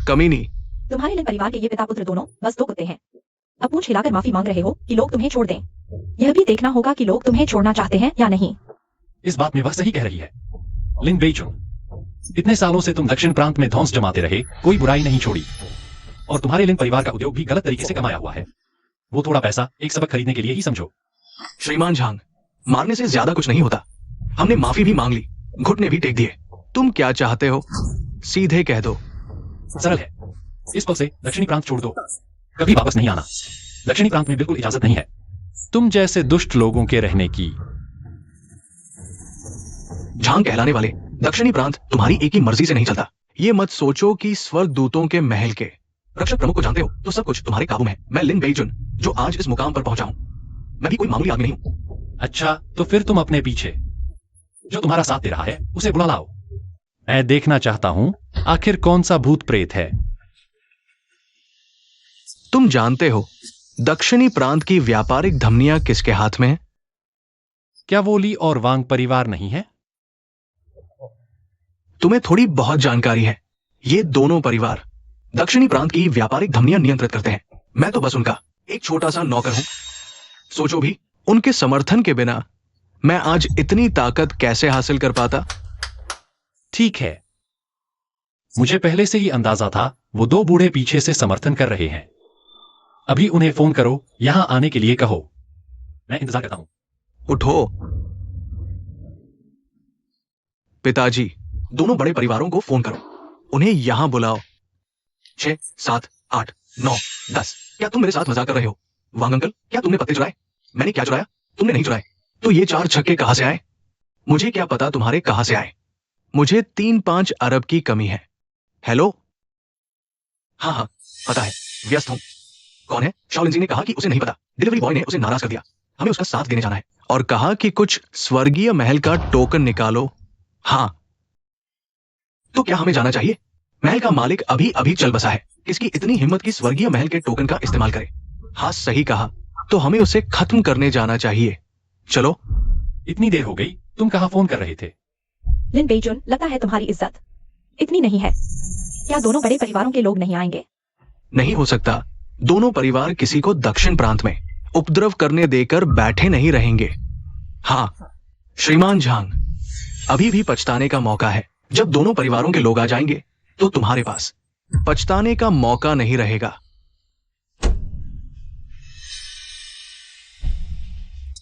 कमीनी। तुम्हारे लिन परिवार के ये पिता पुत्र दोनों बस 2 कुत्ते हैं। अब पूंछ हिलाकर माफी मांग रहे हो कि लोग तुम्हें छोड़ दें। यह भी देखना होगा कि लोग तुम्हें छोड़ना चाहते हैं या नहीं। इस बात में वह सही कह रही है। लिन बेइचुन, इतने सालों से तुम दक्षिण प्रांत में ध्वंस जमाते रहे, कोई बुराई नहीं छोड़ी। और तुम्हारे लिन परिवार का उद्योग भी गलत तरीके से कमाया हुआ है। वो थोड़ा पैसा एक सबक खरीदने के लिए ही समझो। श्रीमान झांग, मारने से ज्यादा कुछ नहीं होता। हमने माफी भी मांग ली, घुटने भी टेक दिए। तुम क्या चाहते हो? सीधे कह दो। सरल है। इस पल से दक्षिणी प्रांत छोड़ दो। कभी वापस नहीं आना। दक्षिणी प्रांत में बिल्कुल इजाजत नहीं है तुम जैसे दुष्ट लोगों के रहने की। झांग कहलाने वाले दक्षिणी प्रांत तुम्हारी एक ही मर्जी से नहीं चलता। ये मत सोचो कि स्वर्ग दूतों के महल के रक्षक प्रमुख को जानते हो तो सब कुछ तुम्हारे काबू में है। मैं लिन बेइजुन, जो आज इस मुकाम पर पहुंचा हूं, मैं भी कोई मामूली आदमी नहीं हूं। अच्छा, तो फिर तुम अपने पीछे जो तुम्हारा साथ दे रहा है उसे बुला लाओ। मैं देखना चाहता हूं आखिर कौन सा भूत प्रेत है। तुम जानते हो दक्षिणी प्रांत की व्यापारिक धमनियां किसके हाथ में है? क्या वो ली और वांग परिवार नहीं है? तुम्हें थोड़ी बहुत जानकारी है। ये दोनों परिवार दक्षिणी प्रांत की व्यापारिक धमनियां नियंत्रित करते हैं। मैं तो बस उनका एक छोटा सा नौकर हूं। सोचो भी, उनके समर्थन के बिना मैं आज इतनी ताकत कैसे हासिल कर पाता। ठीक है, मुझे पहले से ही अंदाजा था वो 2 बूढ़े पीछे से समर्थन कर रहे हैं। अभी उन्हें फोन करो, यहां आने के लिए कहो। मैं इंतजार करता हूं। उठो। पिताजी, दोनों बड़े परिवारों को फोन करो। उन्हें यहां बुलाओ। 6, 7, 8, 9, 10। क्या तुम मेरे साथ मजाक कर रहे हो? वांग अंकल, क्या तुमने पत्ते चुराए? मैंने क्या चुराया? तुमने नहीं चुराए। तो ये 4 छक्के कहां से आए? मुझे क्या पता तुम्हारे कहां से आए। मुझे 3-5 अरब की कमी है। हेलो? हाँ, पता है, व्यस्त हूं। कौन है? शाओलिन जी ने कहा कि उसे नहीं पता। डिलीवरी बॉय ने उसे नाराज कर दिया। हमें उसका साथ देने जाना है और कहा कि कुछ स्वर्गीय महल का टोकन निकालो। हाँ, तो क्या हमें जाना चाहिए? महल का मालिक अभी अभी चल बसा है। किसकी इतनी हिम्मत की स्वर्गीय महल के टोकन का इस्तेमाल करे? हाँ, सही कहा। तो हमें उसे खत्म करने जाना चाहिए। चलो। इतनी देर हो गई, तुम कहां फोन कर रहे थे? लिन बेइजुन, लगता है तुम्हारी इज्जत इतनी नहीं है। क्या दोनों बड़े परिवारों के लोग नहीं आएंगे? नहीं हो सकता। दोनों परिवार किसी को दक्षिण प्रांत में उपद्रव करने देकर बैठे नहीं रहेंगे। हाँ, श्रीमान झांग, अभी भी पछताने का मौका है। जब दोनों परिवारों के लोग आ जाएंगे तो तुम्हारे पास पछताने का मौका नहीं रहेगा।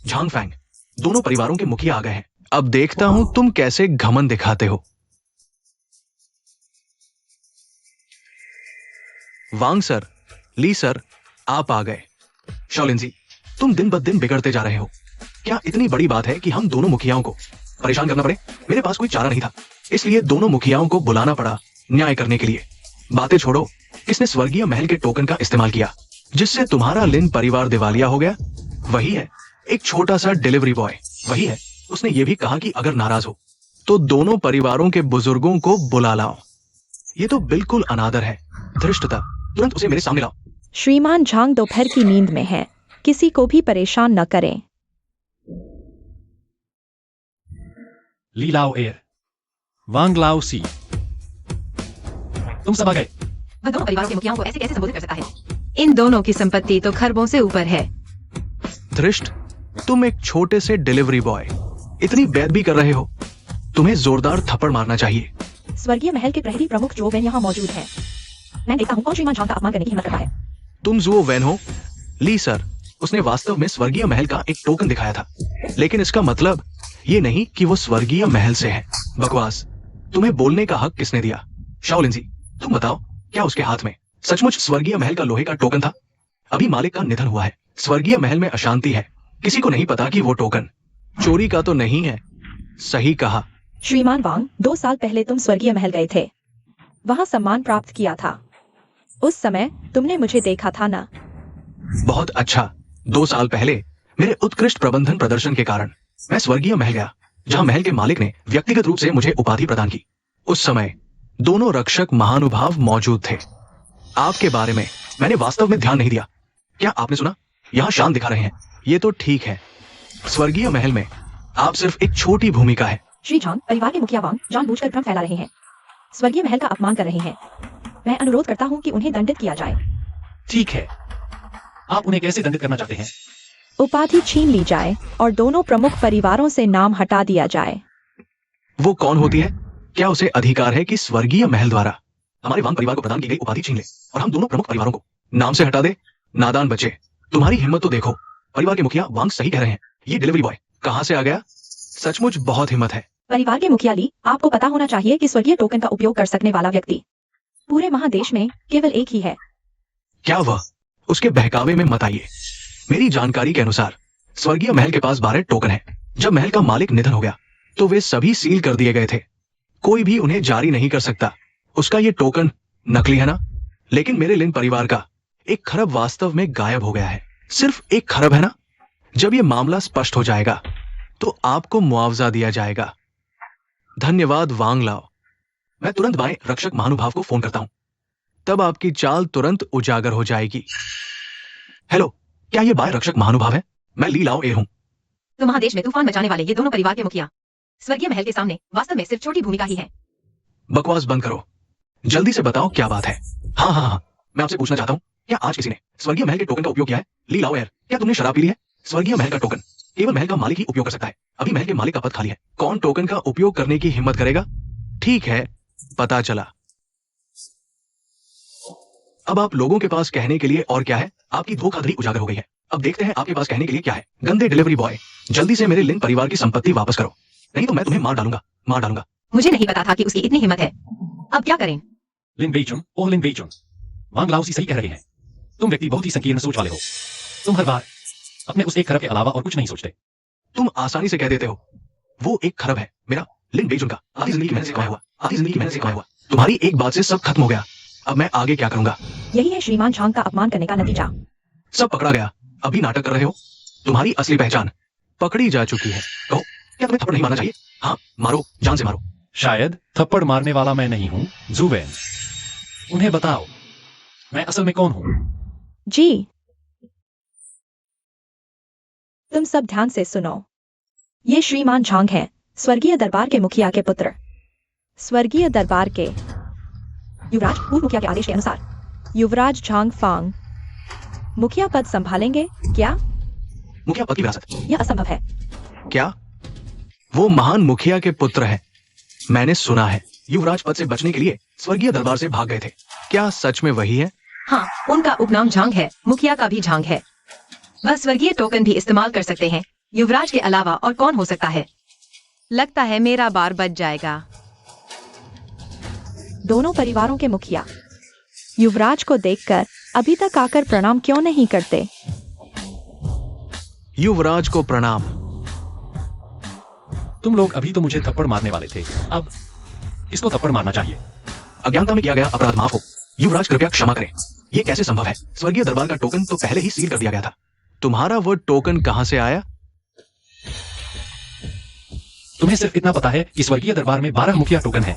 झांग फैंग, दोनों परिवारों के मुखिया आ गए हैं। अब देखता हूं तुम कैसे घमंड दिखाते हो। वांग सर, ली सर, आप आ गए। शाओलिन, तुम दिन ब दिन बिगड़ते जा रहे हो। क्या इतनी बड़ी बात है कि हम दोनों मुखियाओं को परेशान करना पड़े? मेरे पास कोई चारा नहीं था, इसलिए दोनों मुखियाओं को बुलाना पड़ा न्याय करने के लिए। बातें छोड़ो, किसने स्वर्गीय महल के टोकन का इस्तेमाल किया जिससे तुम्हारा लिन परिवार दिवालिया हो गया? वही है, एक छोटा सा डिलीवरी बॉय। वही है, उसने ये भी कहा कि अगर नाराज हो तो दोनों परिवारों के बुजुर्गों को बुला लाओ। ये तो बिल्कुल अनादर है, धृष्टता। तुरंत उसे मेरे सामने लाओ। श्रीमान झांग दोपहर की नींद में है, किसी को भी परेशान न करें। ली लाओ एयर, वांग लाओ सी, तुम सब आ गए। वह दोनों परिवारों के मुखियाओं को ऐसे कैसे संबोधित कर सकता है? इन दोनों की संपत्ति तो खरबों से ऊपर है। धृष्ट, तुम एक छोटे से डिलीवरी बॉय इतनी बेअदबी कर रहे हो, तुम्हें जोरदार थप्पड़ मारना चाहिए। स्वर्गीय महल के प्रहरी प्रमुख जो वैन यहाँ मौजूद है। मैं देखता हूँ कौन श्रीमान झांग का अपमान करने की हिम्मत करता है। तुम जुओ वैन हो? ली सर, उसने वास्तव में स्वर्गीय महल का एक टोकन दिखाया था, लेकिन इसका मतलब ये नहीं कि वो स्वर्गीय महल से है। बकवास। तुम्हें बोलने का हक किसने दिया? शाओलिन, तुम बताओ, क्या उसके हाथ में सचमुच स्वर्गीय महल का लोहे का टोकन था? अभी मालिक का निधन हुआ है, स्वर्गीय महल में अशांति है, किसी को नहीं पता कि वो टोकन चोरी का तो नहीं है। सही कहा। श्रीमान वांग, 2 साल पहले तुम स्वर्गीय महल गए थे, वहाँ सम्मान प्राप्त किया था। उस समय तुमने मुझे देखा था ना? बहुत अच्छा। 2 साल पहले मेरे उत्कृष्ट प्रबंधन प्रदर्शन के कारण मैं स्वर्गीय महल गया, जहां महल के मालिक ने व्यक्तिगत रूप से मुझे उपाधि प्रदान की। उस समय दोनों रक्षक महानुभाव मौजूद थे। आपके बारे में मैंने वास्तव में ध्यान नहीं दिया। क्या आपने सुना? यहाँ शान दिखा रहे हैं। ये तो ठीक है, स्वर्गीय महल में आप सिर्फ एक छोटी भूमिका है। श्री झांग, परिवार के मुखिया वांग जानबूझकर भ्रम फैला रहे हैं, स्वर्गीय महल का अपमान कर रहे हैं। मैं अनुरोध करता हूँ कि उन्हें दंडित किया जाए। ठीक है, आप उन्हें कैसे दंडित करना चाहते हैं? उपाधि छीन ली जाए और दोनों प्रमुख परिवारों से नाम हटा दिया जाए। वो कौन होती है? क्या उसे अधिकार है कि स्वर्गीय महल द्वारा हमारे वांग परिवार को प्रदान की गई उपाधि छीन ले और हम दोनों प्रमुख परिवारों को नाम से हटा दे? नादान बच्चे, तुम्हारी हिम्मत तो देखो। परिवार के मुखिया वांग सही कह रहे हैं, ये डिलीवरी बॉय कहाँ से आ गया? सचमुच बहुत हिम्मत है। परिवार के मुखिया ली, आपको पता होना चाहिए कि स्वर्गीय टोकन का उपयोग कर सकने वाला व्यक्ति पूरे महादेश में केवल एक ही है। क्या वह? उसके बहकावे में मत आइए। मेरी जानकारी के अनुसार स्वर्गीय महल के पास 12 टोकन है। जब महल का मालिक निधन हो गया तो वे सभी सील कर दिए गए थे, कोई भी उन्हें जारी नहीं कर सकता। उसका ये टोकन नकली है ना? लेकिन मेरे लिन परिवार का 1 खरब वास्तव में गायब हो गया है। सिर्फ 1 खरब है ना? जब ये मामला स्पष्ट हो जाएगा तो आपको मुआवजा दिया जाएगा। धन्यवाद वांग लाओ। मैं तुरंत बाएं रक्षक महानुभाव को फोन करता हूं, तब आपकी चाल तुरंत उजागर हो जाएगी। हेलो, क्या ये बाएं रक्षक महानुभाव है? मैं ली लाओ ए हूं। तो महादेश में तूफान मचाने वाले ये दोनों परिवार के मुखिया स्वर्गीय महल के सामने वास्तव में सिर्फ छोटी भूमिका ही है। बकवास बंद करो, जल्दी से बताओ क्या बात है। हाँ, मैं आपसे पूछना चाहता हूँ, क्या आज किसी ने स्वर्गीय महल के टोकन का उपयोग किया है? ली लाओ एयर, क्या तुमने शराब पी ली है? स्वर्गीय महल का टोकन केवल महल का मालिक ही उपयोग कर सकता है। अभी महल के मालिक का पद खाली है, कौन टोकन का उपयोग करने की हिम्मत करेगा? ठीक है, पता चला। अब आप लोगों के पास कहने के लिए और क्या है? आपकी धोखाधड़ी उजागर हो गई है। अब देखते हैं आपके पास कहने के लिए क्या है। गंदे डिलीवरी बॉय, जल्दी से मेरे लिन परिवार की संपत्ति वापस करो, नहीं तो मैं तुम्हें मार डालूंगा। मुझे नहीं पता था कि उसकी इतनी हिम्मत है। अब क्या करें? लिन बेइचुन, ओह लिन बेइचुन, वांग लाओसी सही कह रहे हैं। तुम व्यक्ति बहुत ही संकीर्ण सोच वाले हो। तुम हर बार अपने उस 1 खरब के अलावा और कुछ नहीं सोचते। तुम आसानी से कह देते हो वो 1 खरब है मेरा, लिन बेइचुन का, आधी जिंदगी की मेहनत से कमाया हुआ। तुम्हारी एक बात से सब खत्म हो गया। अब मैं आगे क्या करूंगा? यही है श्रीमान झांग का अपमान करने का नतीजा। सब पकड़ा गया, अभी नाटक कर रहे हो। तुम्हारी असली पहचान पकड़ी जा चुकी है। कहो, क्या तुम्हें थप्पड़ नहीं मारना चाहिए? हाँ, मारो, जान से मारो। शायद थप्पड़ मारने वाला मैं नहीं हूं, जुवेन। उन्हें बताओ मैं असल में कौन हूं। जी, तुम सब ध्यान से सुनो। ये श्रीमान झांग हैं, स्वर्गीय दरबार के मुखिया के पुत्र। स्वर्गीय दरबार के युवराज पूर्व मुखिया के आदेश के अनुसार युवराज झांग फांग मुखिया पद संभालेंगे। क्या मुखिया पद की विरासत? यह असंभव है। क्या? वो महान मुखिया के पुत्र हैं। मैंने सुना है युवराज पद से बचने के लिए स्वर्गीय दरबार से भाग गए थे। क्या सच में वही है? हाँ, उनका उपनाम झांग है, मुखिया का भी झांग है। वह स्वर्गीय टोकन भी इस्तेमाल कर सकते हैं, युवराज के अलावा और कौन हो सकता है? लगता है मेरा बार बच जाएगा। दोनों परिवारों के मुखिया युवराज को देखकर अभी तक आकर प्रणाम क्यों नहीं करते? युवराज को प्रणाम। तुम लोग अभी तो मुझे थप्पड़ मारने वाले थे, अब इसको थप्पड़ मारना चाहिए। अज्ञानता में किया गया अपराध माफ हो। युवराज कृपया क्षमा करें। ये कैसे संभव है? स्वर्गीय दरबार का टोकन तो पहले ही सील कर दिया गया था। तुम्हारा वो टोकन कहां से आया? तुम्हें सिर्फ इतना पता है कि स्वर्गीय दरबार में 12 मुखिया टोकन है,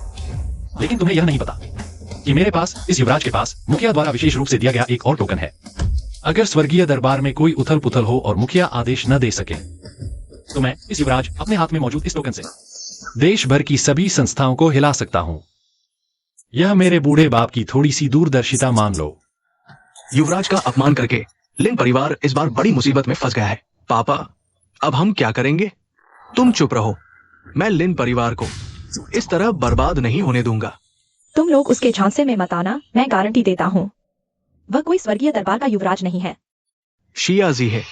लेकिन तुम्हें यह नहीं पता कि मेरे पास, इस युवराज के पास, मुखिया द्वारा विशेष रूप से दिया गया एक और टोकन है। अगर स्वर्गीय दरबार में कोई उथल पुथल हो और मुखिया आदेश न दे सके, तो मैं, इस युवराज, अपने हाथ में मौजूद इस टोकन से देश भर की सभी संस्थाओं को हिला सकता हूं। यह मेरे बूढ़े बाप की थोड़ी सी दूरदर्शिता मान लो। युवराज का अपमान करके लिन परिवार इस बार बड़ी मुसीबत में फंस गया है। पापा, अब हम क्या करेंगे? तुम चुप रहो। मैं लिन परिवार को इस तरह बर्बाद नहीं होने दूंगा। तुम लोग उसके झांसे में मत आना, मैं गारंटी देता हूँ वह कोई स्वर्गीय दरबार का युवराज नहीं है। शियाजी है।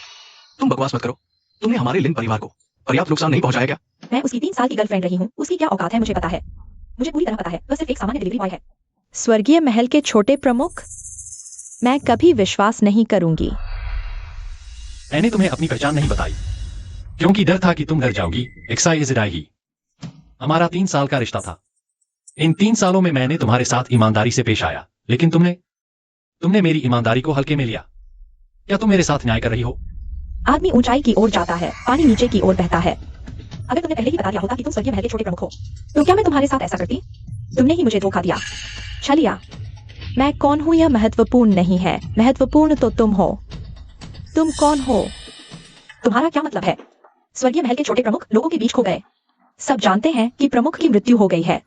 तुम बकवास मत करो। तुमने हमारे लिन परिवार को पर्याप्त नुकसान नहीं पहुंचाया क्या? मैं उसकी 3 साल की गर्लफ्रेंड रही हूँ, उसकी क्या औकात है मुझे पता है। मुझे पूरी तरह पता है, वह सिर्फ एक सामान्य डिलीवरी बॉय है। स्वर्गीय महल के छोटे प्रमुख, मैं कभी विश्वास नहीं करूंगी। मैंने तुम्हें अपनी पहचान नहीं बताई, क्योंकि डर था कि तुम डर जाओगी। एक्साइजराही, हमारा 3 साल का रिश्ता था। इन 3 सालों में मैंने तुम्हारे साथ ईमानदारी से पेश आया, लेकिन तुमने मेरी ईमानदारी को हल्के में लिया। क्या तुम मेरे साथ न्याय कर रही हो? आदमी ऊंचाई की ओर जाता है, पानी नीचे की ओर बहता है। अगर तुमने पहले ही बता दिया होता कि तुम स्वर्गीय महल के छोटे प्रमुख हो, तो क्या मैं तुम्हारे साथ ऐसा करती? तुमने ही मुझे धोखा दिया, छलिया। मैं कौन हूं यह महत्वपूर्ण नहीं है, महत्वपूर्ण तो तुम हो। तुम कौन हो? तुम्हारा क्या मतलब है? स्वर्गीय महल के छोटे प्रमुख लोगों के बीच खो गए। सब जानते हैं कि प्रमुख की मृत्यु हो गई है।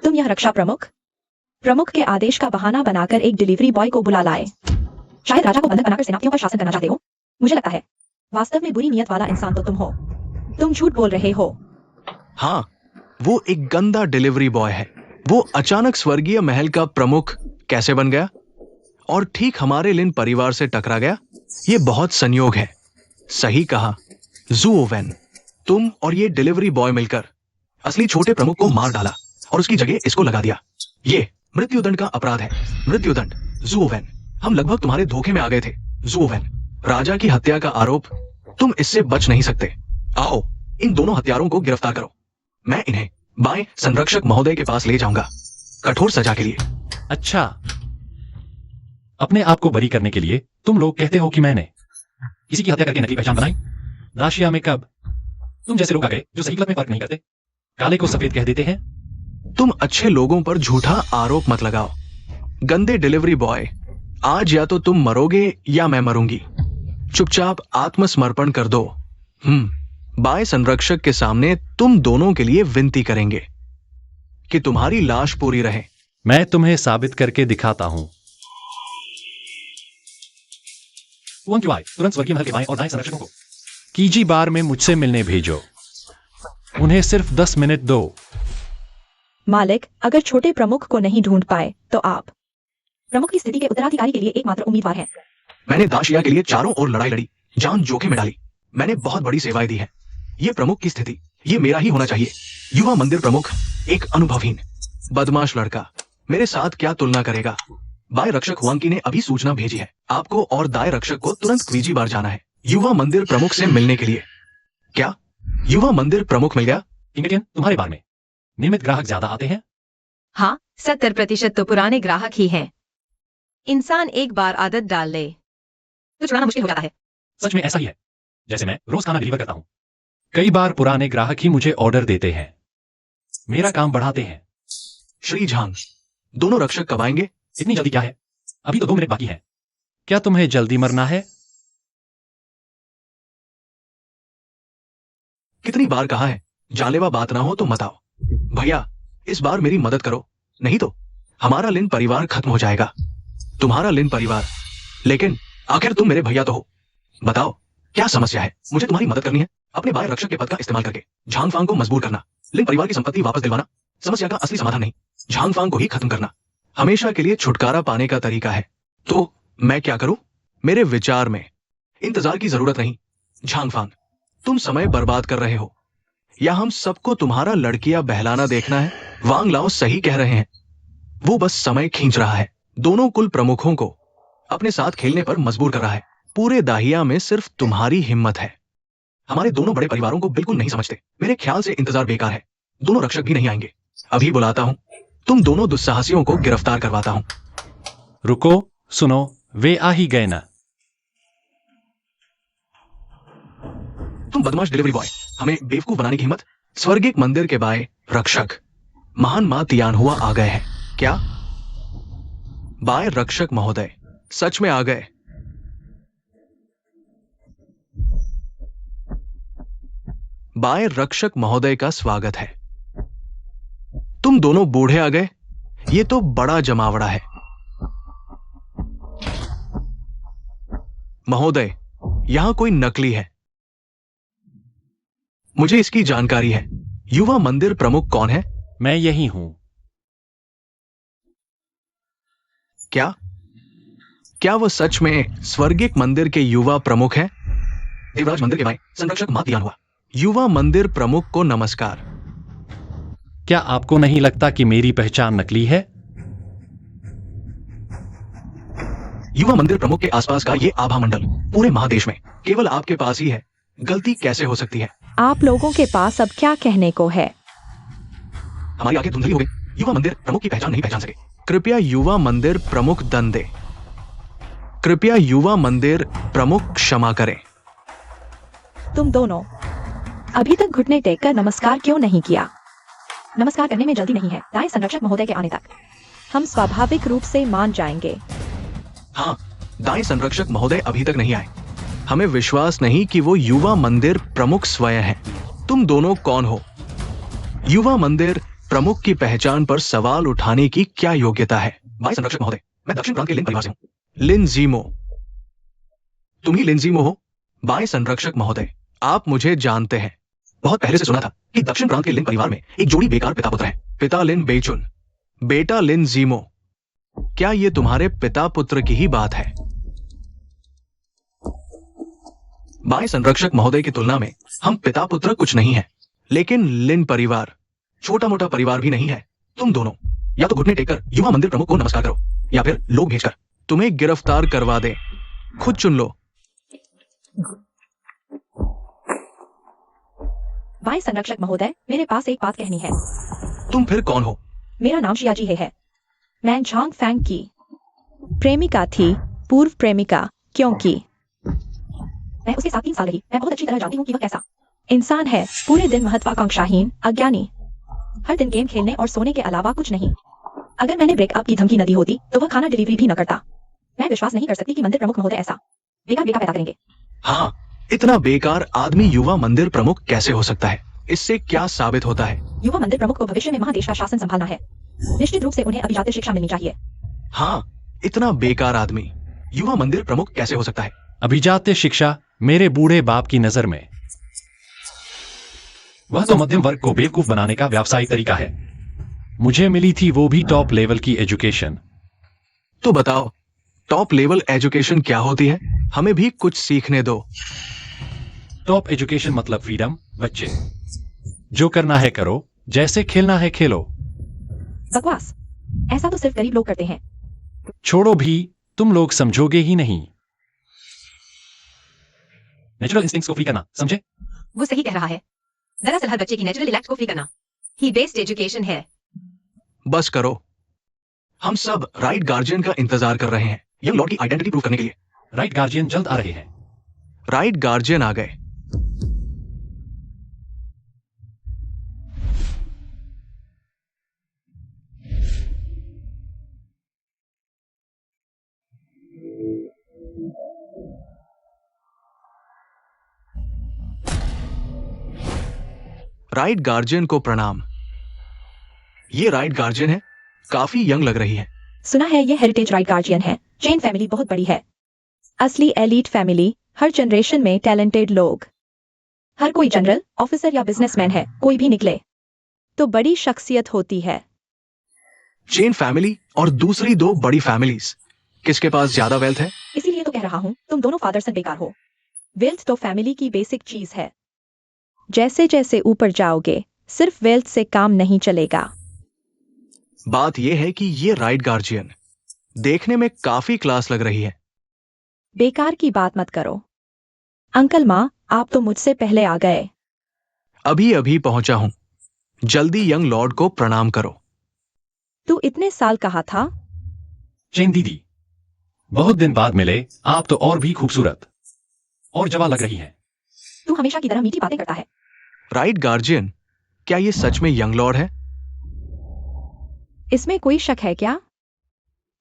तुम यह रक्षा प्रमुख के आदेश का बहाना बनाकर एक डिलीवरी बॉय को बुला लाए। शायद राजा को बंधक बनाकर सेनापतियों का शासन करना चाहते हो। मुझे लगता है वास्तव में बुरी नियत वाला इंसान तो तुम हो। तुम झूठ बोल रहे हो। हाँ, वो एक गंदा डिलीवरी बॉय है। वो अचानक स्वर्गीय महल का प्रमुख कैसे बन गया और ठीक हमारे लिन परिवार से टकरा गया? ये बहुत संयोग है। सही कहा ज़ुओवेन, तुम और ये डिलीवरी बॉय मिलकर असली छोटे प्रमुख को मार डाला और उसकी जगह इसको लगा दिया। ये मृत्युदंड का अपराध है। मृत्युदंड। ज़ुओवेन, हम लगभग तुम्हारे धोखे में आ गए थे। ज़ुओवेन, राजा की हत्या का आरोप, तुम इससे बच नहीं सकते। आओ, इन दोनों हत्यारों को गिरफ्तार करो। मैं इन्हें बाएं संरक्षक महोदय के पास ले जाऊंगा, कठोर सजा के लिए। अच्छा, अपने आप को बरी करने के लिए तुम लोग कहते हो कि मैंने किसी की हत्या करके नकली पहचान बनाई? राशिया में कब? तुम जैसे लोग आ गए जो सही गलत में फर्क नहीं करते, काले को सफेद कह देते हैं। तुम अच्छे लोगों पर झूठा आरोप मत लगाओ। गंदे डिलीवरी बॉय, आज या तो तुम मरोगे या मैं मरूंगी। चुपचाप आत्मसमर्पण कर दो। बाएं संरक्षक के सामने तुम दोनों के लिए विनती करेंगे कि तुम्हारी लाश पूरी रहे। मैं तुम्हें साबित करके दिखाता हूं। तुरंत स्वर्गीय महल के बाएं और दाएं संरक्षकों को कीजी बार में मुझसे मिलने भेजो। उन्हें सिर्फ 10 मिनट दो। मालिक, अगर छोटे प्रमुख को नहीं ढूंढ पाए तो आप प्रमुख की स्थिति के उत्तराधिकारी के लिए एकमात्र उम्मीदवार हैं। मैंने दाशिया के लिए चारों ओर लड़ाई लड़ी, जान जोखिम में डाली। मैंने बहुत बड़ी सेवाएं दी है। ये प्रमुख की स्थिति, ये मेरा ही होना चाहिए। युवा मंदिर प्रमुख, एक अनुभवहीन बदमाश लड़का, मेरे साथ क्या तुलना करेगा? बाएं रक्षक हुआंकी ने अभी सूचना भेजी है। आपको और दाएं रक्षक को तुरंत क्वीजी बार जाना है, युवा मंदिर प्रमुख से मिलने के लिए। क्या युवा मंदिर प्रमुख मिल गया? इंगेटियन, तुम्हारे बार में नियमित ग्राहक ज्यादा आते हैं? हाँ, 70% तो पुराने ग्राहक ही हैं। इंसान एक बार आदत डाल ले तो छुड़ाना मुश्किल हो जाता है। सच में ऐसा ही है। जैसे मैं रोज खाना डिलीवर करता हूं, कई बार पुराने ग्राहक ही मुझे ऑर्डर देते हैं, मेरा काम बढ़ाते हैं। श्री झांग, दोनों रक्षक कब आएंगे? इतनी जल्दी क्या है? अभी तो 2 मिनट बाकी है। क्या तुम्हें जल्दी मरना है? कितनी बार कहा है, जानलेवा बात ना हो तो मत आओ। भैया, इस बार मेरी मदद करो, नहीं तो हमारा लिन परिवार खत्म हो जाएगा। तुम्हारा लिन परिवार, लेकिन आखिर तुम मेरे भैया तो हो। बताओ क्या समस्या है? मुझे तुम्हारी मदद करनी है, अपने बाएं रक्षक के पद का इस्तेमाल करके झांग फांग को मजबूर करना, लिन परिवार की संपत्ति वापस दिलवाना। समस्या का असली समाधान नहीं, झांग फांग को ही खत्म करना हमेशा के लिए छुटकारा पाने का तरीका है। तो मैं क्या करूं? मेरे विचार में इंतजार की जरूरत नहीं। झांग फांग, तुम समय बर्बाद कर रहे हो, या हम सबको तुम्हारा लड़कियां बहलाना देखना है? वांग लाओ सही कह रहे हैं, वो बस समय खींच रहा है। दोनों कुल प्रमुखों को अपने साथ खेलने पर मजबूर कर रहा है। पूरे दाहिया में सिर्फ तुम्हारी हिम्मत है। हमारे दोनों बड़े परिवारों को बिल्कुल नहीं समझते। मेरे ख्याल से इंतजार बेकार है। दोनों रक्षक भी नहीं आएंगे। अभी बुलाता हूं, तुम दोनों दुस्साहसियों को गिरफ्तार करवाता हूं। रुको, सुनो, वे आ ही गए ना। तुम बदमाश डिलीवरी बॉय, हमें बेवकूफ बनाने की हिम्मत? स्वर्गिक मंदिर के बाय रक्षक महान मां तियानहुआ आ गए हैं क्या? बाय रक्षक महोदय, सच में आ गए। बाय रक्षक महोदय का स्वागत है। तुम दोनों बूढ़े आ गए, ये तो बड़ा जमावड़ा है। महोदय, यहां कोई नकली है, मुझे इसकी जानकारी है। युवा मंदिर प्रमुख कौन है? मैं यही हूं। क्या वो सच में स्वर्गिक मंदिर के युवा प्रमुख हैं? देवराज मंदिर के भाई संरक्षक मां तियानहुआ। युवा मंदिर प्रमुख को नमस्कार। क्या आपको नहीं लगता कि मेरी पहचान नकली है? युवा मंदिर प्रमुख के आसपास का ये आभा मंडल पूरे महादेश में केवल आपके पास ही है। गलती कैसे हो सकती है? आप लोगों के पास अब क्या कहने को है? हमारी आंखें धुंधली हो गई। युवा मंदिर प्रमुख की पहचान नहीं पहचान सके। कृपया युवा मंदिर प्रमुख दंड दे। कृपया युवा मंदिर प्रमुख क्षमा करें। तुम दोनों अभी तक घुटने टेक कर नमस्कार क्यों नहीं किया? नमस्कार करने में जल्दी नहीं है। दाएं संरक्षक महोदय के आने तक हम स्वाभाविक रूप से मान जाएंगे। हाँ, दाएं संरक्षक महोदय अभी तक नहीं आए। हमें विश्वास नहीं कि वो युवा मंदिर प्रमुख स्वयं हैं। तुम दोनों कौन हो? युवा मंदिर प्रमुख की पहचान पर सवाल उठाने की क्या योग्यता है? बाएं संरक्षक महोदय, मैं दक्षिण प्रांत के लिन परिवार से हूं। लिन जीमो, तुम ही लिन जीमो हो? बाएं संरक्षक महोदय, आप मुझे जानते हैं। बहुत पहले से सुना था कि दक्षिण प्रांत के लिन परिवार में एक जोड़ी बेकार पिता पुत्र है। पिता लिन बेचुन, बेटा लिन जीमो। क्या ये तुम्हारे पिता पुत्र की ही बात है? बाएं संरक्षक महोदय की तुलना में हम पिता पुत्र कुछ नहीं है, लेकिन लिन परिवार छोटा मोटा परिवार भी नहीं है। तुम दोनों या तो घुटने टेककर युवा मंदिर प्रमुख को नमस्कार करो, या फिर लोग भेजकर तुम्हें गिरफ्तार करवा दे। खुद चुन लो। बाएं संरक्षक महोदय, मेरे पास एक बात कहनी है। तुम फिर कौन हो? मेरा नाम शियाजी है। मैं झांग फैंग की प्रेमिका थी, पूर्व प्रेमिका, क्योंकि मैं उसके साथ 3 साल रही। मैं बहुत अच्छी तरह जानती हूँ कि वह कैसा इंसान है। पूरे दिन महत्वाकांक्षाहीन, अज्ञानी, हर दिन गेम खेलने और सोने के अलावा कुछ नहीं। अगर मैंने ब्रेकअप की धमकी न दी होती तो वह खाना डिलीवरी भी न करता। मैं विश्वास नहीं कर सकती कि मंदिर प्रमुख महोदय ऐसा बेकार बेटा पैदा करेंगे। हाँ, इतना बेकार आदमी युवा मंदिर प्रमुख कैसे हो सकता है? इससे क्या साबित होता है? युवा मंदिर प्रमुख को भविष्य में महादेश का शासन संभालना है। निश्चित रूप से उन्हें अभिजात शिक्षा मिलनी चाहिए। हाँ, इतना बेकार आदमी युवा मंदिर प्रमुख कैसे हो सकता है? अभिजात्य शिक्षा मेरे बूढ़े बाप की नजर में वह तो मध्यम वर्ग को बेवकूफ बनाने का व्यावसायिक तरीका है। मुझे मिली थी वो भी टॉप लेवल की एजुकेशन। तो बताओ, टॉप लेवल एजुकेशन क्या होती है? हमें भी कुछ सीखने दो। टॉप एजुकेशन मतलब फ्रीडम। बच्चे, जो करना है करो, जैसे खेलना है खेलो। बकवास, ऐसा तो सिर्फ गरीब लोग करते हैं। छोड़ो भी, तुम लोग समझोगे ही नहीं। नेचुरल इंस्टिंक्ट्स को फ्री करना, समझे? वो सही कह रहा है। दरअसल हर बच्चे की नेचुरल इलेक्ट को फ्री करना ही बेस्ड एजुकेशन है। बस करो, हम सब राइट गार्जियन का इंतजार कर रहे हैं यंग लॉर्ड की आइडेंटिटी प्रूव करने के लिए। राइट गार्जियन जल्द आ रहे हैं। राइट गार्जियन आ गए। राइट गार्जियन को प्रणाम। ये राइट गार्जियन है, काफी यंग लग रही है। सुना है ये हेरिटेज राइट गार्जियन है। चेन फैमिली बहुत बड़ी है, असली एलीट फैमिली। हर जनरेशन में टैलेंटेड लोग, हर कोई जनरल, ऑफिसर या बिजनेसमैन है। कोई भी निकले तो बड़ी शख्सियत होती है। चेन फैमिली और दूसरी 2 बड़ी फैमिलीज, किसके पास ज्यादा वेल्थ है? इसीलिए तो कह रहा हूँ, तुम दोनों फादर सन बेकार हो। वेल्थ तो फैमिली की बेसिक चीज है। जैसे जैसे ऊपर जाओगे सिर्फ वेल्थ से काम नहीं चलेगा। बात यह है कि ये राइट गार्जियन देखने में काफी क्लास लग रही है। बेकार की बात मत करो। अंकल माँ, आप तो मुझसे पहले आ गए। अभी अभी पहुंचा हूं। जल्दी यंग लॉर्ड को प्रणाम करो। तू इतने साल कहा था? चेन दीदी, बहुत दिन बाद मिले। आप तो और भी खूबसूरत और जवा लग रही हैं। तू हमेशा की तरह मीठी बातें करता है। राइट गार्जियन, क्या ये सच में यंग लॉर्ड है? इसमें कोई शक है क्या?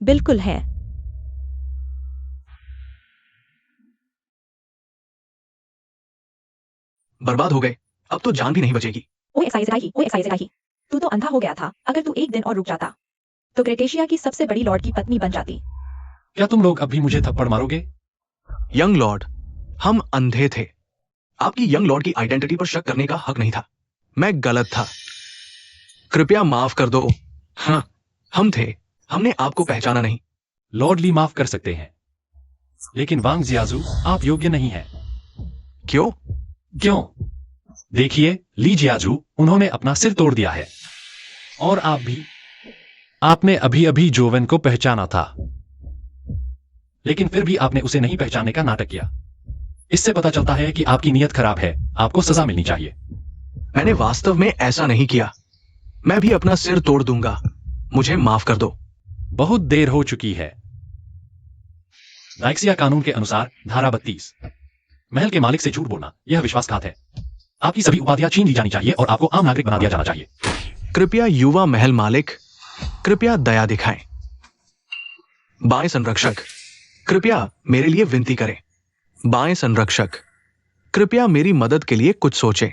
बिल्कुल है। बर्बाद हो गए, अब तो जान भी नहीं बचेगी। ओए तू तो अंधा हो गया था। अगर तू एक दिन और रुक जाता तो क्रेटेशिया की सबसे बड़ी लॉर्ड की पत्नी बन जाती। क्या तुम लोग अभी मुझे थप्पड़ मारोगे? यंग लॉर्ड, हम अंधे थे। आपकी यंग लॉर्ड की आइडेंटिटी पर शक करने का हक नहीं था। मैं गलत था, कृपया माफ कर दो। हाँ, हम थे, हमने आपको पहचाना नहीं। लॉर्ड ली माफ कर सकते हैं, लेकिन वांग जियाजू आप योग्य नहीं हैं। क्यों? क्यों? देखिए ली जियाजू, उन्होंने अपना सिर तोड़ दिया है और आप भी। आपने अभी अभी जोवेन को पहचाना था, लेकिन फिर भी आपने उसे नहीं पहचानने का नाटक किया। इससे पता चलता है कि आपकी नीयत खराब है। आपको सजा मिलनी चाहिए। मैंने वास्तव में ऐसा नहीं किया। मैं भी अपना सिर तोड़ दूंगा। मुझे माफ कर दो। बहुत देर हो चुकी है। डाइक्सिया कानून के अनुसार धारा 32, महल के मालिक से झूठ बोलना यह विश्वासघात है। आपकी सभी उपाधियां छीन ली जानी चाहिए और आपको आम नागरिक बना दिया जाना चाहिए। कृपया युवा महल मालिक, कृपया दया दिखाएं। बाएं संरक्षक, कृपया मेरे लिए विनती करें। बाएं संरक्षक, कृपया मेरी मदद के लिए कुछ सोचें।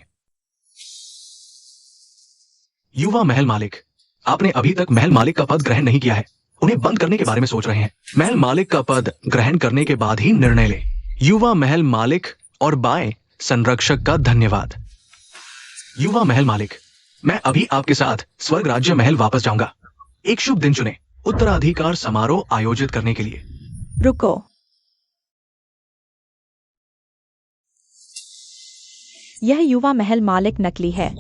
युवा महल मालिक, आपने अभी तक महल मालिक का पद ग्रहण नहीं किया है। उन्हें बंद करने के बारे में सोच रहे हैं। महल मालिक का पद ग्रहण करने के बाद ही निर्णय लें। युवा महल मालिक और बाएं संरक्षक का धन्यवाद। युवा महल मालिक, मैं अभी आपके साथ स्वर्ग राज्य महल वापस जाऊंगा। एक शुभ दिन चुने उत्तराधिकार समारोह आयोजित करने के लिए। रुको। यह युवा महल मालिक नकली है।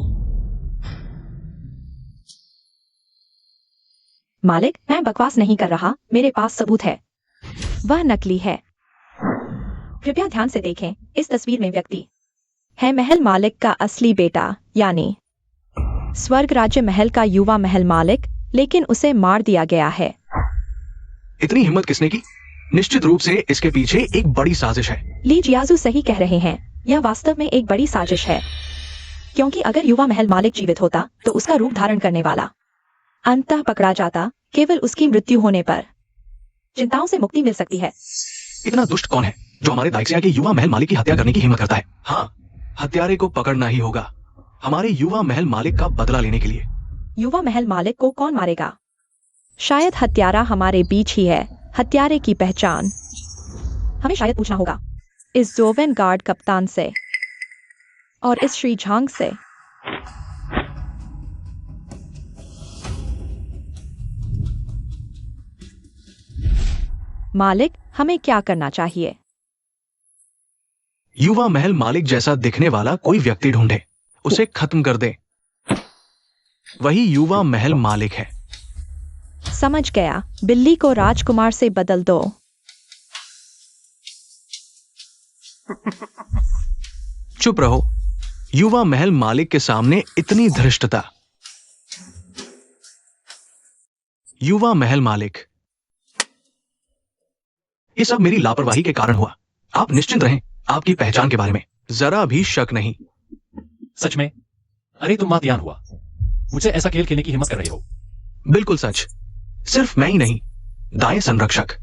मालिक, मैं बकवास नहीं कर रहा, मेरे पास सबूत है। वह नकली है। कृपया ध्यान से देखें, इस तस्वीर में व्यक्ति है महल मालिक का असली बेटा, यानी स्वर्ग राज्य महल का युवा महल मालिक, लेकिन उसे मार दिया गया है। इतनी हिम्मत किसने की? निश्चित रूप से इसके पीछे एक बड़ी साजिश है। ली जियाजू सही कह रहे हैं, यह वास्तव में एक बड़ी साजिश है। क्योंकि अगर युवा महल मालिक जीवित होता तो उसका रूप धारण करने वाला अंततः पकड़ा जाता। केवल उसकी मृत्यु होने पर चिंताओं से मुक्ति मिल सकती है। इतना दुष्ट कौन है जो हमारे दाइक्सिया के युवा महल मालिक की हत्या करने की हिम्मत करता है? हाँ, हत्यारे को पकड़ना ही होगा, हमारे युवा महल मालिक का बदला लेने के लिए। युवा महल मालिक को कौन मारेगा? शायद हत्यारा हमारे बीच ही है। हत्यारे की पहचान हमें शायद पूछना होगा इस जोवेन गार्ड कप्तान से और इस श्री झांग से। मालिक, हमें क्या करना चाहिए? युवा महल मालिक जैसा दिखने वाला कोई व्यक्ति ढूंढे, उसे खत्म कर दे। वही युवा महल मालिक है। समझ गया। बिल्ली को राजकुमार से बदल दो। चुप रहो। युवा महल मालिक के सामने इतनी धृष्टता। युवा महल मालिक, ये सब मेरी लापरवाही के कारण हुआ। आप निश्चिंत रहें, आपकी पहचान के बारे में जरा भी शक नहीं। सच में? अरे तुम मातयान हुआ, मुझसे ऐसा खेल खेलने की हिम्मत कर रहे हो? बिल्कुल सच। सिर्फ मैं ही नहीं, दाएं संरक्षक,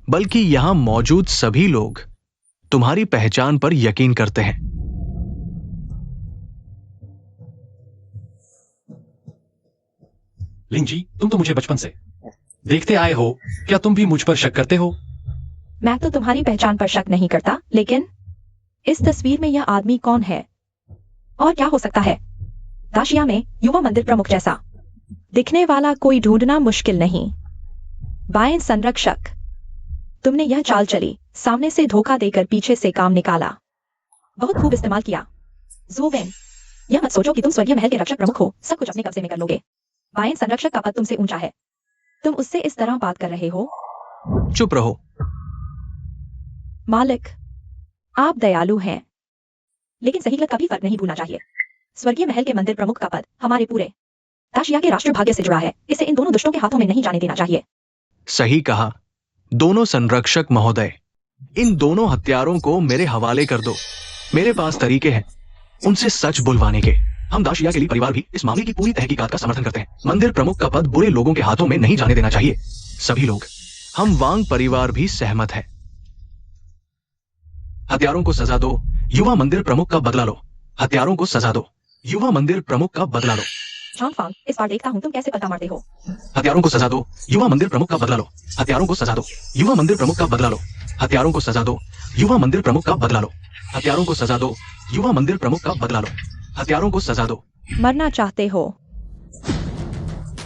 बल्कि यहां मौजूद सभी लोग तुम्हारी पहचान पर यकीन करते हैं। लिंजी, तुम तो मुझे बचपन से देखते आए हो। क्या तुम भी मुझ पर शक करते हो? मैं तो तुम्हारी पहचान पर शक नहीं करता, लेकिन इस तस्वीर में यह आदमी कौन है और क्या हो सकता है? दाशिया में युवा मंदिर प्रमुख जैसा दिखने वाला कोई ढूंढना मुश्किल नहीं। बाएं संरक्षक, तुमने यह चाल चली, सामने से धोखा देकर पीछे से काम निकाला। बहुत खूब इस्तेमाल किया। जोवेन, यह मत सोचो कि तुम स्वर्गीय महल के रक्षक प्रमुख हो, सब कुछ अपने कब्जे में कर लोगे। बायन संरक्षक का पद तुमसे ऊंचा है, तुम उससे इस तरह बात कर रहे हो। चुप रहो। मालिक, आप दयालु हैं, लेकिन सही गलत का भी फर्क नहीं भूलना चाहिए। स्वर्गीय महल के मंदिर प्रमुख का पद हमारे पूरे दाशिया के राष्ट्र भाग्य से जुड़ा है, इसे इन दोनों दुष्टों के हाथों में नहीं जाने देना चाहिए। सही कहा। दोनों संरक्षक महोदय, इन दोनों हत्यारों को मेरे हवाले कर दो। मेरे पास तरीके हैं उनसे सच बुलवाने के। हम दाशिया के लिए परिवार भी इस मामले की पूरी तहकीकात का समर्थन करते हैं। मंदिर प्रमुख का पद बुरे लोगों के हाथों में नहीं जाने देना चाहिए। सभी लोग, हम वांग परिवार भी सहमत है। हत्यारों को सजा दो, युवा मंदिर प्रमुख का बदला लो। हत्यारों को सजा दो, युवा मंदिर प्रमुख का बदला लो। झांग फांग, इस बार देखता हूँ तुम कैसे पलटा मारते हो। हत्यारों को सजा दो, युवा मंदिर प्रमुख का बदला लो। हत्यारों को सजा दो, युवा मंदिर प्रमुख का बदला लो। हत्यारों को सजा दो, युवा मंदिर प्रमुख का बदला लो। हत्यारों को सजा दो, युवा मंदिर प्रमुख का बदला लो। हत्यारों को सजा दो। मरना चाहते हो?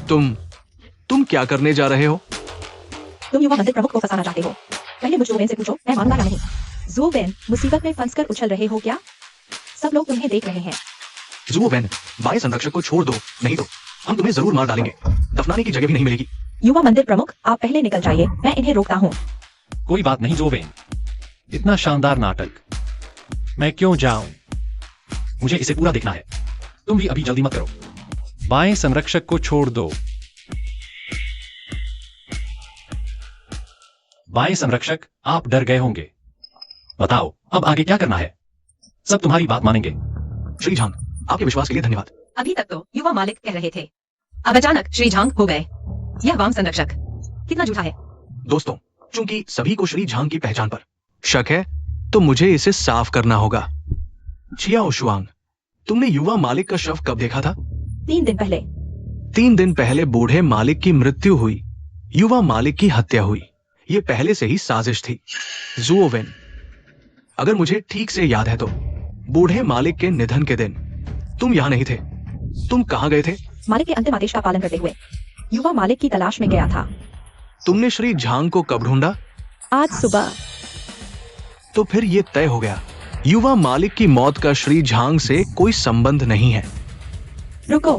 तुम क्या करने जा रहे हो? तुम युवा मंदिर प्रमुख को फंसाना चाहते हो। पहले मुझ ज़ुओवेन से पूछो, मैं मानूंगा या नहीं। ज़ुओवेन, मुसीबत में फंसकर उछल रहे हो क्या? सब लोग तुम्हें देख रहे हैं। ज़ुओवेन, बाय संरक्षक को छोड़ दो, नहीं तो हम तुम्हें जरूर मार डालेंगे। दफनाने की जगह भी नहीं मिलेगी। युवा मंदिर प्रमुख, आप पहले निकल जाइए, मैं इन्हें रोकता हूँ। कोई बात नहीं ज़ुओवेन, इतना शानदार नाटक मैं क्यों जाऊं? मुझे इसे पूरा देखना है। तुम भी अभी जल्दी मत करो। बाएं संरक्षक को छोड़ दो। बाएं संरक्षक, आप डर गए होंगे। बताओ अब आगे क्या करना है? सब तुम्हारी बात मानेंगे। श्री झांग, आपके विश्वास के लिए धन्यवाद। अभी तक तो युवा मालिक कह रहे थे, अब अचानक श्री झांग हो गए। यह वांग संरक्षक कितना झूठा है। दोस्तों, चूंकि सभी को श्री झांग की पहचान पर शक है, तो मुझे इसे साफ करना होगा। चियाओ शुआंग, तुमने युवा मालिक का शव कब देखा था? 3 दिन पहले। 3 दिन पहले बूढ़े मालिक की मृत्यु हुई, युवा मालिक की हत्या हुई। ये पहले से ही साजिश थी। ज़ुओवेन, अगर मुझे ठीक से याद है तो बूढ़े मालिक के निधन के दिन तुम यहां नहीं थे। तुम कहां गए थे? मालिक के अंतिम आदेश का पालन करते हुए युवा मालिक की तलाश में गया था। तुमने श्री झांग को कब ढूंढा? आज सुबह। तो फिर ये तय हो गया, युवा मालिक की मौत का श्री झांग से कोई संबंध नहीं है। रुको,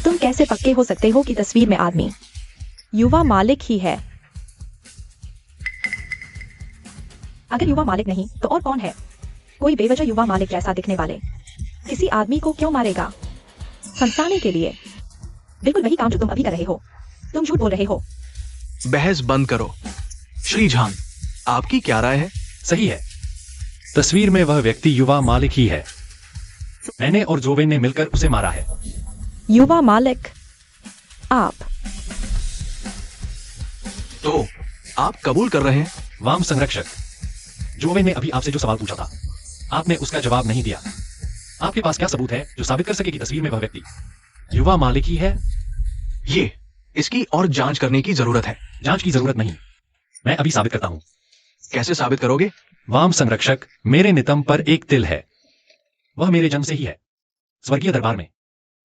तुम कैसे पक्के हो सकते हो कि तस्वीर में आदमी युवा मालिक ही है? अगर युवा मालिक नहीं तो और कौन है? कोई बेवजह युवा मालिक जैसा दिखने वाले किसी आदमी को क्यों मारेगा? फंसाने के लिए। बिल्कुल वही काम जो तुम अभी कर रहे हो। तुम झूठ बोल रहे हो। बहस बंद करो। श्री झांग, आपकी क्या राय है? सही है, तस्वीर में वह व्यक्ति युवा मालिक ही है। मैंने और ज़ुओवेन ने मिलकर उसे मारा है। युवा मालिक, आप? तो आप कबूल कर रहे हैं? वाम संरक्षक, ज़ुओवेन ने अभी आपसे जो सवाल पूछा था, आपने उसका जवाब नहीं दिया। आपके पास क्या सबूत है जो साबित कर सके कि तस्वीर में वह व्यक्ति युवा मालिक ही है? इसकी और जांच करने की जरूरत है। जांच की जरूरत नहीं, मैं अभी साबित करता हूं। कैसे साबित करोगे? वाम संरक्षक, मेरे नितंब पर एक तिल है, वह मेरे जन्म से ही है। स्वर्गीय दरबार में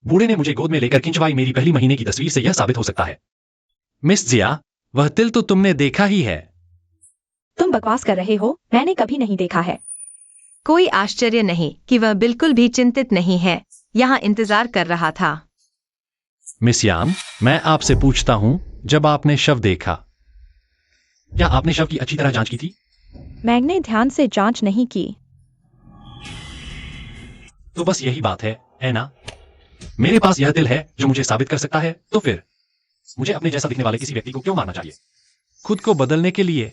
बूढ़े ने मुझे गोद में लेकर खिंचवाई मेरी पहली महीने की तस्वीर से यह साबित हो सकता है। मिस जिया, वह तिल तो तुमने देखा ही है। तुम बकवास कर रहे हो, मैंने कभी नहीं देखा है। कोई आश्चर्य नहीं कि वह बिल्कुल भी चिंतित नहीं है, यहाँ इंतजार कर रहा था। मिस याम, मैं आपसे पूछता हूं, जब आपने शव देखा, क्या आपने शव की अच्छी तरह जांच की थी? मैंने ध्यान से जांच नहीं की। तो बस यही बात है ना? मेरे पास यह तिल है जो मुझे साबित कर सकता है, तो फिर मुझे अपने जैसा दिखने वाले किसी व्यक्ति को क्यों मारना चाहिए? खुद को बदलने के लिए।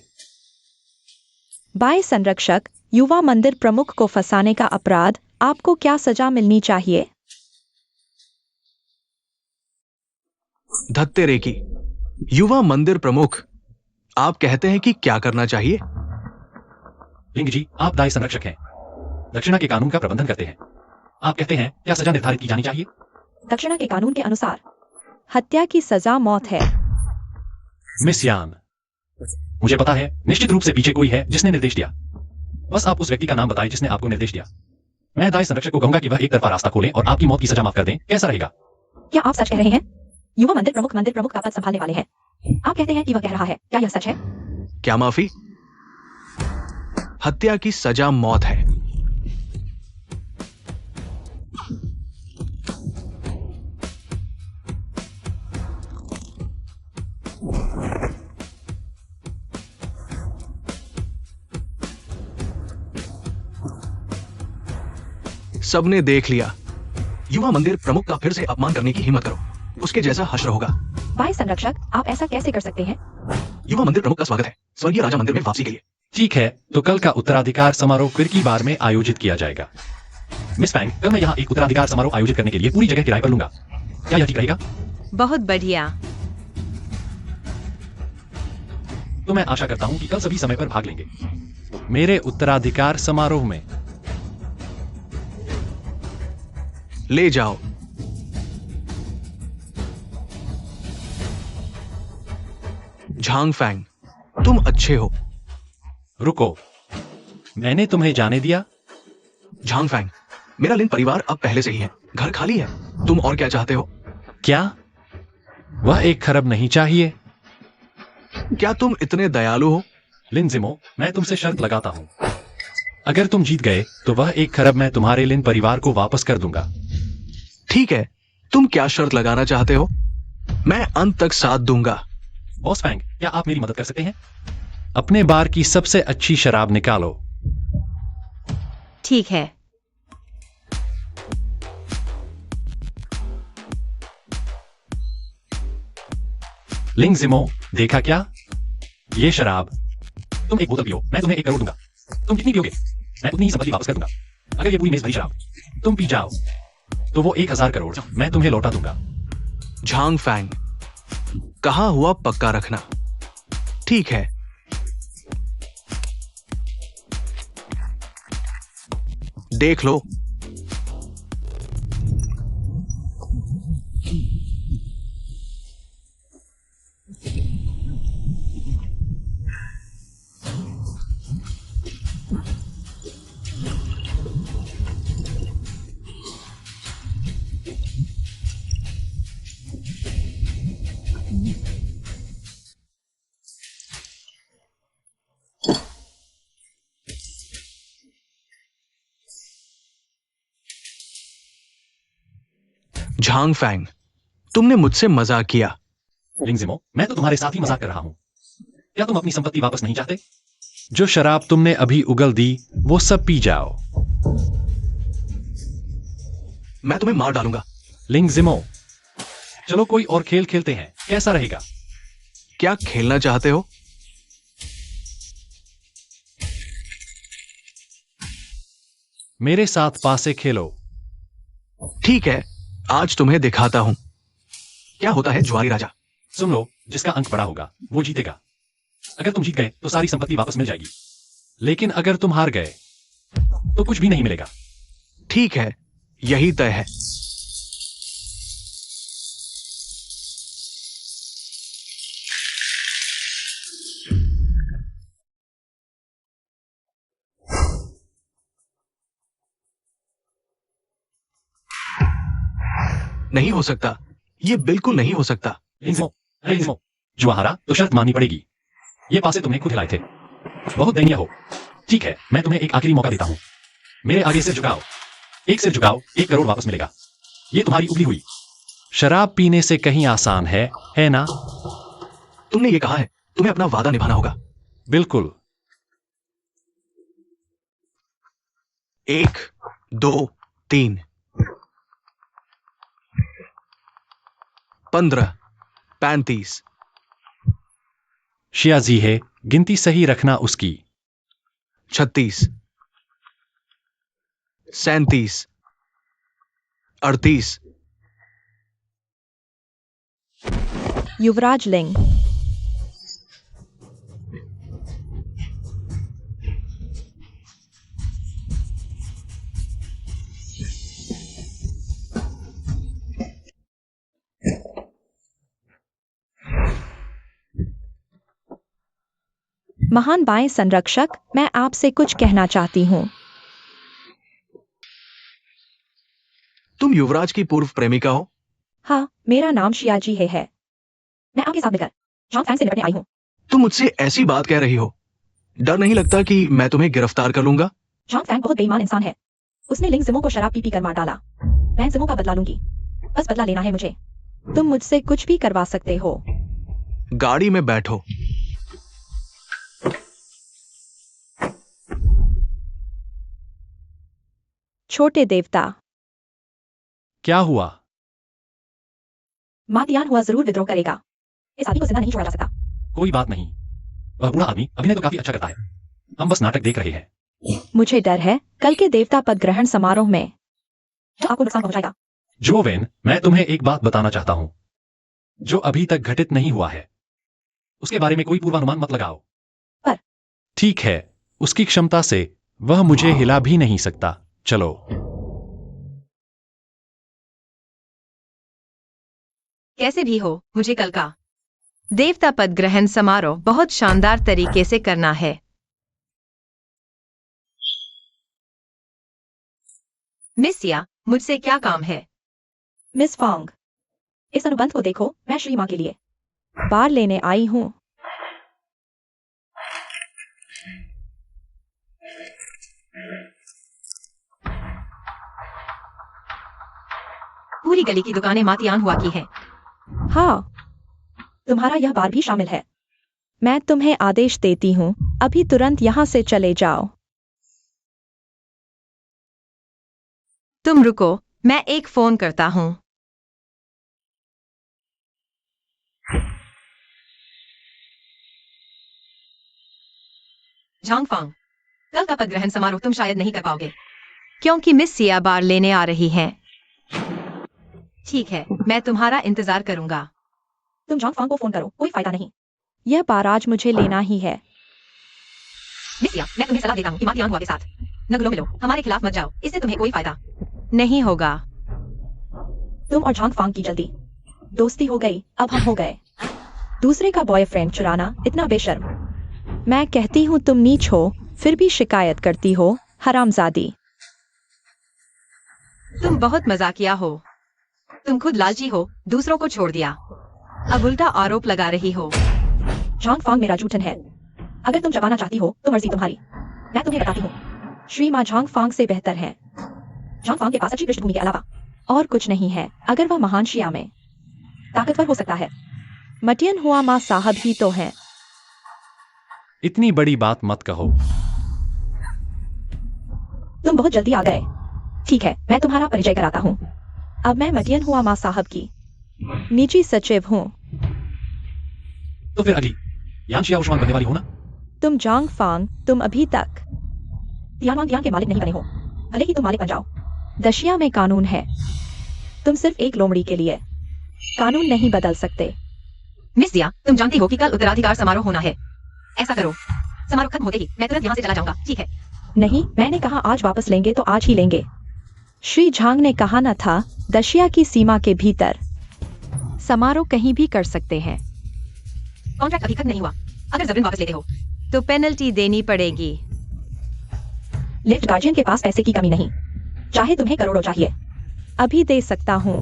बाय संरक्षक, युवा मंदिर प्रमुख को फंसाने का अपराध, आपको क्या सजा मिलनी चाहिए? धत्तेरे की। युवा मंदिर प्रमुख, आप कहते हैं कि क्या करना चाहिए? लिंग जी, आप दाय संरक्षक हैं, दक्षिणा के कानून का प्रबंधन करते हैं। आप कहते हैं क्या सजा निर्धारित की जानी चाहिए? दक्षिणा के कानून के अनुसार हत्या की सजा मौत है। मिस यान, मुझे पता है निश्चित रूप से पीछे कोई है जिसने निर्देश दिया। बस आप उस व्यक्ति का नाम बताएं जिसने आपको निर्देश दिया। मैं दाय संरक्षक को कहूंगा कि वह एक तरफा रास्ता खोलें और आपकी मौत की सजा माफ कर दें। कैसा रहेगा? क्या आप सच कह रहे हैं? युवा मंदिर प्रमुख का पद संभालने वाले हैं। आप कहते हैं कि वह कह रहा है, क्या यह सच है? क्या माफी? हत्या की सजा मौत है। सबने देख लिया। युवा मंदिर प्रमुख का फिर से अपमान करने की हिम्मत करो, उसके जैसा हश्र होगा। भाई संरक्षक, आप ऐसा कैसे कर सकते हैं? युवा मंदिर प्रमुख का स्वागत है स्वर्गीय राजा मंदिर में वापसी के लिए। ठीक है, तो कल का उत्तराधिकार समारोह फिर की बार में आयोजित किया जाएगा। मिस फैंग, कल मैं यहाँ एक उत्तराधिकार समारोह आयोजित करने के लिए पूरी जगह किराए पर लूंगा। क्या यह ठीक रहेगा? बहुत बढ़िया। तो मैं आशा करता हूँ कि कल सभी समय पर भाग लेंगे मेरे उत्तराधिकार समारोह में। ले जाओ। झांग फैंग, तुम अच्छे हो। रुको, मैंने तुम्हें जाने दिया? झांग फैंग, मेरा लिन परिवार अब पहले से ही है, घर खाली है। तुम और क्या चाहते हो? क्या वह 1 खरब नहीं चाहिए? क्या तुम इतने दयालु हो? लिन जिमो, मैं तुमसे शर्त लगाता हूँ, अगर तुम जीत गए तो वह 1 खरब मैं तुम्हारे लिन परिवार को वापस कर दूंगा। ठीक है, तुम क्या शर्त लगाना चाहते हो? मैं अंत तक साथ दूंगा। बॉस फैंग, क्या आप मेरी मदद कर सकते हैं? अपने बार की सबसे अच्छी शराब निकालो। ठीक है। लिंग जिमो, देखा क्या? ये शराब। तुम 1 बोतल पियो, मैं तुम्हें 1 करोड़ दूंगा। तुम कितनी पियोगे? मैं उतनी ही संपत्ति वापस कर दूंगा। अगर ये पूरी मेज भरी शराब तुम पी जाओ तो वो 1000 करोड़ मैं तुम्हें लौटा दूंगा। झांग फैंग, कहा हुआ पक्का रखना। ठीक है। देख लो। झांग फैंग, तुमने मुझसे मजाक किया। लिंग जिमो, मैं तो तुम्हारे साथ ही मजाक कर रहा हूं। क्या तुम अपनी संपत्ति वापस नहीं चाहते? जो शराब तुमने अभी उगल दी वो सब पी जाओ। मैं तुम्हें मार डालूंगा। लिंग जिमो, चलो कोई और खेल खेलते हैं, कैसा रहेगा? क्या खेलना चाहते हो? मेरे साथ पासे खेलो। ठीक है, आज तुम्हें दिखाता हूं क्या होता है जुआरी राजा। सुन लो, जिसका अंक बड़ा होगा वो जीतेगा। अगर तुम जीत गए तो सारी संपत्ति वापस मिल जाएगी, लेकिन अगर तुम हार गए तो कुछ भी नहीं मिलेगा। ठीक है, यही तय है। नहीं हो सकता, ये बिल्कुल नहीं हो सकता। लिंग जिमो, जुआ हारा तो शर्त माननी पड़ेगी। ये पासे तुमने खुद हिलाए थे, बहुत दयनीय हो। ठीक है, मैं तुम्हें एक आखिरी मौका देता हूं, मेरे आगे सिर झुकाओ। एक सिर झुकाओ, 1 करोड़ वापस मिलेगा। ये तुम्हारी उबली हुई शराब पीने से कहीं आसान है ना? तुमने ये कहा है, तुम्हें अपना वादा निभाना होगा। बिल्कुल। 1 2 3 15 35 शियाजी है, गिनती सही रखना उसकी। 36 37 38 युवराज लिंग, महान बाएं संरक्षक, मैं आपसे कुछ कहना चाहती हूँ। तुम युवराज की पूर्व प्रेमिका हो? हाँ, मेरा नाम शियाजी है। मैं आपके साथ मिलकर झांग फैंग से निपटने आई हूँ। तुम मुझसे ऐसी बात कह रही हो? डर नहीं लगता कि मैं तुम्हें गिरफ्तार कर लूंगा? झांग फैंग बहुत बेईमान इंसान है। उसने लिंग जिमो को शराब पी कर मार डाला। मैं जिमो का बदला लूंगी, बस बदला लेना है मुझे। तुम मुझसे कुछ भी करवा सकते हो। गाड़ी में बैठो। छोटे देवता। क्या हुआ? मातियान हुआ जरूर विद्रोह करेगा। इस आदमी को जिंदा नहीं छोड़ा जा सकता। कोई बात नहीं, वह बूढ़ा आदमी अभिनय तो काफी अच्छा करता है। हम बस नाटक देख रहे हैं। मुझे डर है कल के देवता पद ग्रहण समारोह में जो आपको नुकसान पहुंचाएगा। जो वेन, मैं तुम्हें एक बात बताना चाहता हूं जो अभी तक घटित नहीं हुआ है। उसके बारे में कोई पूर्वानुमान मत लगाओ। पर ठीक है, उसकी क्षमता से वह मुझे हिला भी नहीं सकता। चलो। कैसे भी हो, मुझे कल का देवता पद ग्रहण समारोह बहुत शानदार तरीके से करना है। मिस सिया, मुझसे क्या काम है? मिस फांग, इस अनुबंध को देखो। मैं श्री मां के लिए बार लेने आई हूँ। पूरी गली की दुकानें मातियान हुआ की हैं। हाँ, तुम्हारा यह बार भी शामिल है। मैं तुम्हें आदेश देती हूँ, अभी तुरंत यहाँ से चले जाओ। तुम रुको, मैं एक फोन करता हूँ। झांगफांग, कल का पद ग्रहण समारोह तुम शायद नहीं कर पाओगे क्योंकि मिस सिया बार लेने आ रही हैं। ठीक है, मैं तुम्हारा इंतजार करूंगा। तुम जॉन्ग फांग को फोन करो, कोई फायदा नहीं। यह बार आज मुझे लेना ही है। मिस सिया, मैं तुम्हें सलाह देता हूँ कि मातियान हुआ के साथ न घुलो मिलो, हमारे खिलाफ मत जाओ, इससे तुम्हें कोई फायदा नहीं होगा। तुम और जॉन्ग फांग की जल्दी दोस्ती हो गई, अब हम हो गए। दूसरे का बॉयफ्रेंड चुराना इतना बेशर्म। मैं कहती हूँ तुम नीच हो, फिर भी शिकायत करती हो, हरामजादी। तुम बहुत मजाकिया हो। तुम खुद लालची हो, दूसरों को छोड़ दिया, अब उल्टा आरोप लगा रही हो। जॉन्ग फांग मेरा जूठन है। अगर तुम चबाना चाहती हो तो मर्जी तुम्हारी। मैं तुम्हें बताती हूँ, श्री माँ जॉन्ग फांग से बेहतर है। जॉन्ग फांग के पास अच्छी पृष्ठभूमि के अलावा और कुछ नहीं है। अगर वह महान शिया में ताकतवर हो सकता है, मटियन हुआ माँ साहब ही तो हैं। इतनी बड़ी बात मत कहो। तुम बहुत जल्दी आ गए। ठीक है, मैं तुम्हारा परिचय कराता हूँ। अब मैं मटियन हुआ माँ साहब की निजी सचिव हूँ। तो फिर अगली यान शियाओशुआंग बनने वाली हो ना? तुम जॉन्ग फांग, तुम अभी तक तियानवांग के मालिक नहीं बने हो, भले ही तुम मालिक बन जाओ। दशिया में कानून है, तुम सिर्फ एक लोमड़ी के लिए कानून नहीं बदल सकते। मिस दिया, तुम जानती हो कि कल उत्तराधिकार समारोह होना है। ऐसा करो, समारोह खत्म होते ही मैं तुरंत यहाँ से चला जाऊंगा, ठीक है? नहीं, मैंने कहा आज वापस लेंगे तो आज ही लेंगे। श्री झांग ने कहा न था दशिया की सीमा के भीतर समारोह कहीं भी कर सकते हैं। कॉन्ट्रैक्ट अभी खत्म नहीं हुआ। अगर जबरन वापस लेते हो तो पेनल्टी देनी पड़ेगी। लिफ्ट गार्जियन के पास पैसे की कमी नहीं, चाहे तुम्हें करोड़ों चाहिए, अभी दे सकता हूँ।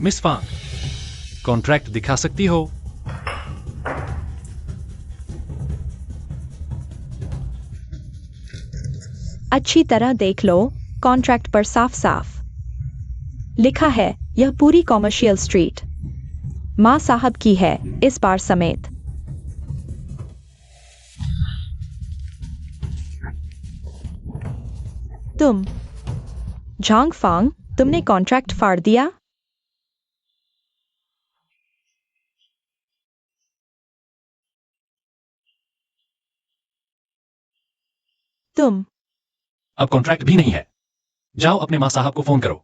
मिस फांग, कॉन्ट्रैक्ट दिखा सकती हो? अच्छी तरह देख लो, कॉन्ट्रैक्ट पर साफ साफ लिखा है यह पूरी कॉमर्शियल स्ट्रीट माँ साहब की है, इस बार समेत। तुम झांग फांग, तुमने कॉन्ट्रैक्ट फाड़ दिया। तुम अब कॉन्ट्रैक्ट भी नहीं है। जाओ अपने माँ साहब को फोन करो,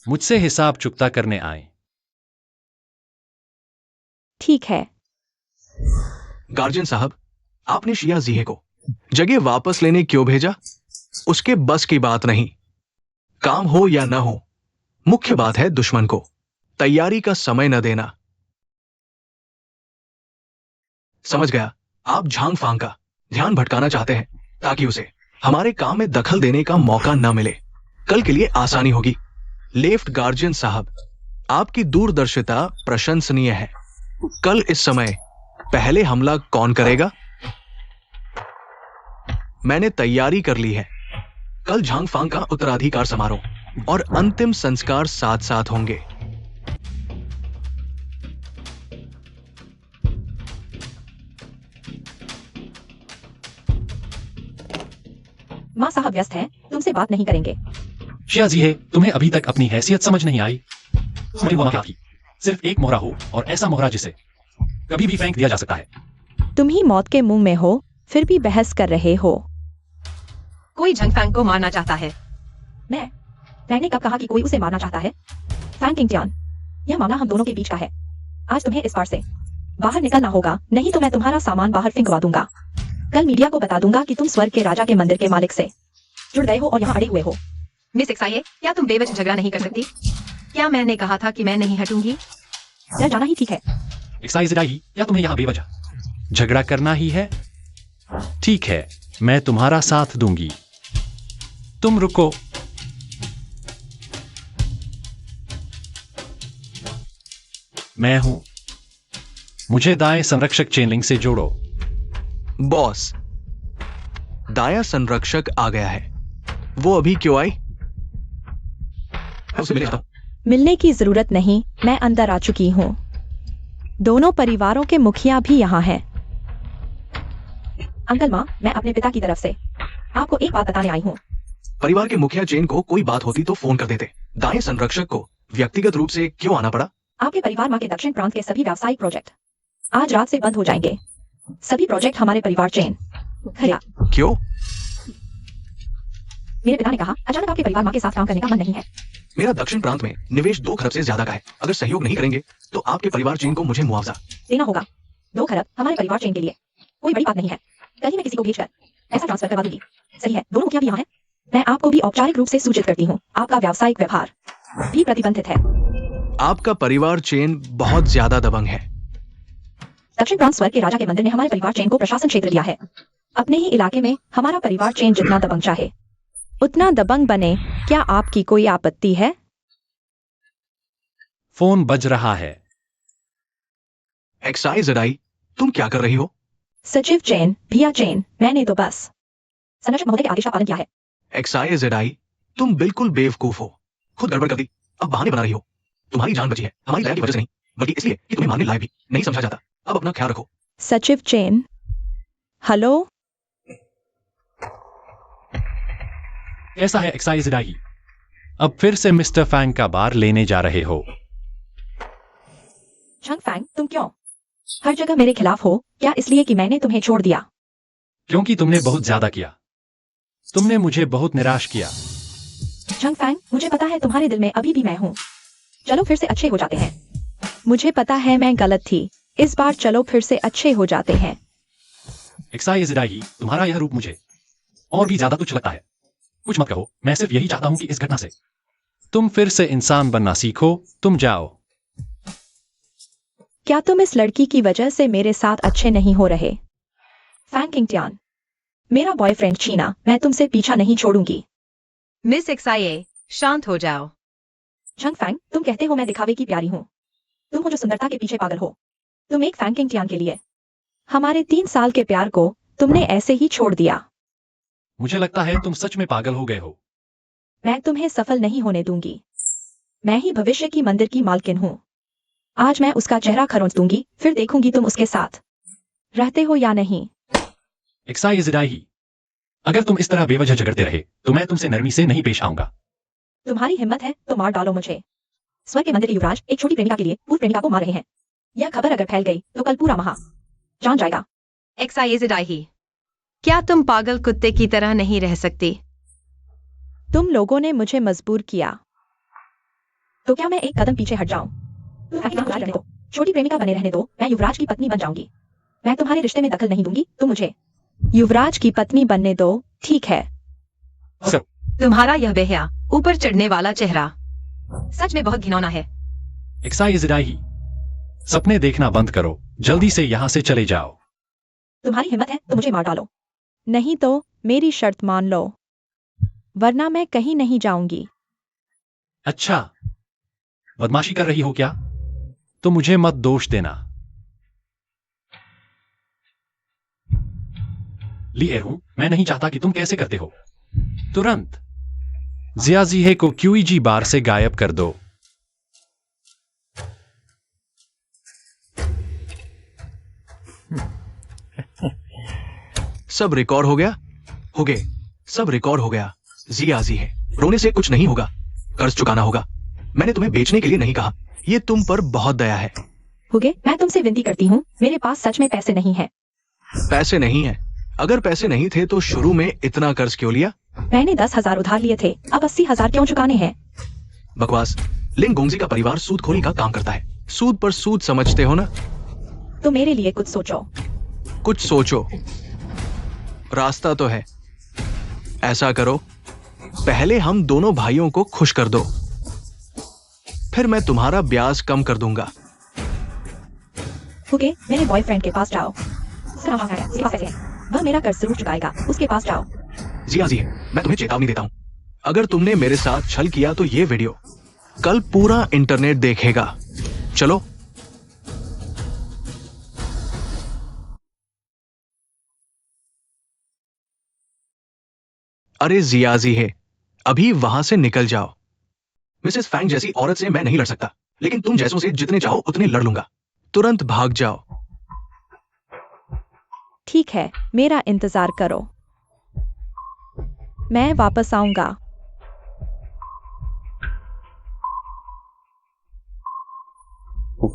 मुझसे हिसाब चुकता करने आए। ठीक है। गार्जियन साहब, आपने शिया जीहे को जगह वापस लेने क्यों भेजा? उसके बस की बात नहीं। काम हो या ना हो, मुख्य बात है दुश्मन को तैयारी का समय न देना। समझ गया। आप झांग फांग का ध्यान भटकाना चाहते हैं ताकि उसे हमारे काम में दखल देने का मौका न मिले। कल के लिए आसानी होगी। लेफ्ट गार्जियन साहब, आपकी दूरदर्शिता प्रशंसनीय है। कल इस समय पहले हमला कौन करेगा? मैंने तैयारी कर ली है। कल झांग फांग का उत्तराधिकार समारोह और अंतिम संस्कार साथ साथ होंगे। माँ साहब व्यस्त हैं, तुमसे बात नहीं करेंगे। शियाजी है, तुम्हें अभी तक अपनी हैसियत समझ नहीं आई। तुम्हारी वहाँ क्या थी? सिर्फ एक मोहरा हो, और ऐसा मोहरा जिसे कभी भी फेंक दिया जा सकता है। तुम ही मौत के मुंह में हो, फिर भी बहस कर रहे हो। कोई झंगफैंग को मारना चाहता है। मैंने कब कहा कि कोई उसे मारना चाहता है? फैंग किंगटियान, यह मामला हम दोनों के बीच का है। आज तुम्हें इस बार से बाहर निकलना होगा, नहीं तो मैं तुम्हारा सामान बाहर फेंकवा दूंगा। कल मीडिया को बता दूंगा कि तुम स्वर्ग के राजा के मंदिर के मालिक से जुड़ गए हो और यहाँ अड़े हुए हो। मिस एक्साइए, क्या तुम बेवजह झगड़ा नहीं कर सकती? क्या मैंने कहा था कि मैं नहीं हटूंगी? डर जाना ही ठीक है। एक्साइजराई, या तुम्हें यहाँ बेवजह झगड़ा करना ही है? ठीक है, मैं तुम्हारा साथ दूंगी। तुम रुको। मैं हूं। मुझे दाएं संरक्षक चेन लिंक से जोड़ो। बॉस, दाया संरक्षक आ गया है। वो अभी क्यों आई? उसे मिले था। मिलने की जरूरत नहीं, मैं अंदर आ चुकी हूँ। दोनों परिवारों के मुखिया भी यहाँ हैं। अंकल माँ, मैं अपने पिता की तरफ से आपको एक बात बताने आई हूँ। परिवार के मुखिया चेन को कोई बात होती तो फोन कर देते। दाएं संरक्षक को व्यक्तिगत रूप से क्यों आना पड़ा? आपके परिवार माँ के दक्षिण प्रांत के सभी व्यावसायिक प्रोजेक्ट आज रात से बंद हो जाएंगे। सभी प्रोजेक्ट हमारे परिवार चेन खया। क्यों? मेरे पिता ने कहा अचानक आपके परिवार माँ के साथ काम करने का मन नहीं है। मेरा दक्षिण प्रांत में निवेश 2 खरब से ज्यादा का है। अगर सहयोग नहीं करेंगे तो आपके परिवार चेन को मुझे मुआवजा देना होगा। 2 खरब हमारे परिवार चेन के लिए कोई बड़ी बात नहीं है। कल ही मैं किसी को भेजकर ऐसा ट्रांसफर करवा दूंगी। सही है, दोनों मुखिया भी यहाँ हैं। मैं आपको भी औपचारिक रूप से सूचित करती हूँ, आपका व्यावसायिक व्यवहार भी प्रतिबंधित है। आपका परिवार चेन बहुत ज्यादा दबंग है। दक्षिण प्रांत स्वर्ग के राजा के मंदिर ने हमारे परिवार चेन को प्रशासन क्षेत्र दिया है। अपने ही इलाके में हमारा परिवार चेन जितना दबंग चाहे उतना दबंग बने। क्या आपकी कोई आपत्ति है? फोन बज रहा है। एक्साइजराई, तुम क्या कर रही हो? सचिव चेन, भिया चेन, मैंने तो बस संरक्षक महोदय के आदेश का पालन किया है। एक्साइजराई, तुम बिल्कुल बेवकूफ हो। खुद गड़बड़ कर दी, अब बहाने बना रही हो। तुम्हारी जान बची है हमारी दया की वजह से नहीं, बल्कि इसलिए कि तुम्हें मारने लायक भी नहीं समझा जाता। अब अपना ख्याल रखो। सचिव चेन, हेलो। कैसा है एक्साइजराई? अब फिर से मिस्टर फैंग का बार लेने जा रहे हो? झंग फैंग, तुम क्यों हर जगह मेरे खिलाफ हो? क्या इसलिए कि मैंने तुम्हें छोड़ दिया? क्योंकि तुमने बहुत ज्यादा किया। तुमने मुझे बहुत निराश किया। झंग फैंग, मुझे पता है तुम्हारे दिल में अभी भी मैं हूँ। चलो फिर से अच्छे हो जाते हैं। मुझे पता है मैं गलत थी, इस बार चलो फिर से अच्छे हो जाते हैं। एक्साइजराई, तुम्हारा यह रूप मुझे और भी ज्यादा तुच्छ लगता है। कुछ मत कहो, मैं सिर्फ यही चाहता हूं कि इस घटना से तुम फिर से इंसान बनना सीखो। तुम जाओ। क्या तुम इस लड़की की वजह से मेरे साथ अच्छे नहीं हो रहे? फैंग किंगटियान, मेरा बॉयफ्रेंड चीना, मैं तुमसे पीछा नहीं छोड़ूंगी। मिस एक्साइए, शांत हो जाओ। झंग फैंग, तुम कहते हो मैं दिखावे की प्यारी हूँ। तुम हो जो सुंदरता के पीछे पागल हो। तुम एक फैंग किंगटियान के लिए हमारे 3 साल के प्यार को तुमने ऐसे ही छोड़ दिया। मुझे लगता है तुम सच में पागल हो गए हो। मैं तुम्हें सफल नहीं होने दूंगी। मैं ही भविष्य की मंदिर की मालकिन हूँ। आज मैं उसका चेहरा खरोंच दूंगी, फिर देखूंगी तुम उसके साथ रहते हो या नहीं। एक्साइजराई, अगर तुम इस तरह बेवजह झगड़ते रहे तो मैं तुमसे नरमी से नहीं पेश आऊंगा। तुम्हारी हिम्मत है तो मार डालो मुझे। स्वर्ग के मंदिर के युवराज एक छोटी प्रेमिका के लिए पूर्व प्रेमिका को मार रहे हैं। यह खबर अगर फैल गई तो कल पूरा महा जान जाएगा। एक्साइजराई, क्या तुम पागल कुत्ते की तरह नहीं रह सकती? तुम लोगों ने मुझे मजबूर किया, तो क्या मैं एक कदम पीछे हट जाऊं? तुम अपना राज रहने दो, छोटी प्रेमिका बने रहने दो, मैं युवराज की पत्नी बन जाऊंगी। मैं तुम्हारे रिश्ते में दखल नहीं दूंगी, तुम मुझे युवराज की पत्नी बनने दो, ठीक है? तुम्हारा यह बेहया ऊपर चढ़ने वाला चेहरा सच में बहुत घिनौना है। एक्साइजराई, सपने देखना बंद करो, जल्दी से यहां से चले जाओ। तुम्हारी हिम्मत है तो मुझे मार डालो, नहीं तो मेरी शर्त मान लो, वरना मैं कहीं नहीं जाऊंगी। अच्छा, बदमाशी कर रही हो क्या? तो मुझे मत दोष देना। लिए हूं, मैं नहीं चाहता कि तुम कैसे करते हो। तुरंत जियाजीहे को क्यूईजी बार से गायब कर दो। सब रिकॉर्ड हो गया? हो गए। सब रिकॉर्ड हो गया। जियाजी है, रोने से कुछ नहीं होगा, कर्ज चुकाना होगा। मैंने तुम्हें बेचने के लिए नहीं कहा, ये तुम पर बहुत दया है। हुगे, मैं तुमसे विनती करती हूँ, मेरे पास सच में पैसे नहीं है। पैसे नहीं है? अगर पैसे नहीं थे तो शुरू में इतना कर्ज क्यों लिया? मैंने 10,000 उधार लिए थे, अब 80,000 क्यों चुकाने हैं? बकवास। लिंग गोंगजी का परिवार सूदखोरी का काम करता है। सूद पर सूद समझते हो ना? तो मेरे लिए कुछ सोचो। कुछ सोचो, रास्ता तो है। ऐसा करो, पहले हम दोनों भाइयों को खुश कर दो, फिर मैं तुम्हारा ब्याज कम कर दूंगा। हुगे, मेरे बॉयफ्रेंड के पास जाओ, उसका नाम है, उसके पास पैसे हैं। वह मेरा कर्ज जरूर चुकाएगा, उसके पास जाओ। जियाजी, मैं तुम्हें चेतावनी देता हूं, अगर तुमने मेरे साथ छल किया तो ये वीडियो कल पूरा इंटरनेट देखेगा। चलो। अरे जियाजी है, अभी वहां से निकल जाओ। मिसेस फैंग जैसी औरत से मैं नहीं लड़ सकता, लेकिन तुम जैसों से जितने चाहो उतने लड़ लूंगा। तुरंत भाग जाओ। ठीक है, मेरा इंतजार करो, मैं वापस आऊंगा।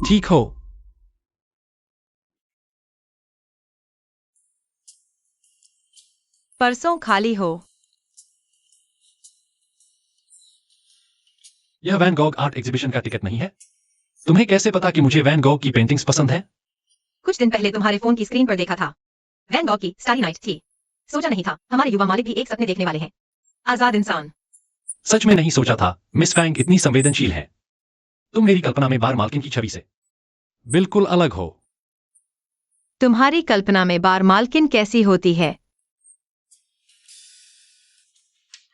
ठीक हो। परसों खाली हो। यह वैन गॉग आर्ट एग्जीबिशन का टिकट नहीं है। तुम्हें कैसे पता कि मुझे वैन गॉग की पेंटिंग्स पसंद है? कुछ दिन पहले तुम्हारे फोन की स्क्रीन पर देखा था। वैन गॉग की स्टारी नाइट थी। सोचा नहीं था हमारे युवा मालिक भी एक सपने देखने वाले हैं। आजाद इंसान। सच में नहीं सोचा था मिस फैंग इतनी संवेदनशील है। तुम मेरी कल्पना में बार मालकिन की छवि से बिल्कुल अलग हो। तुम्हारी कल्पना में बार मालकिन कैसी होती है?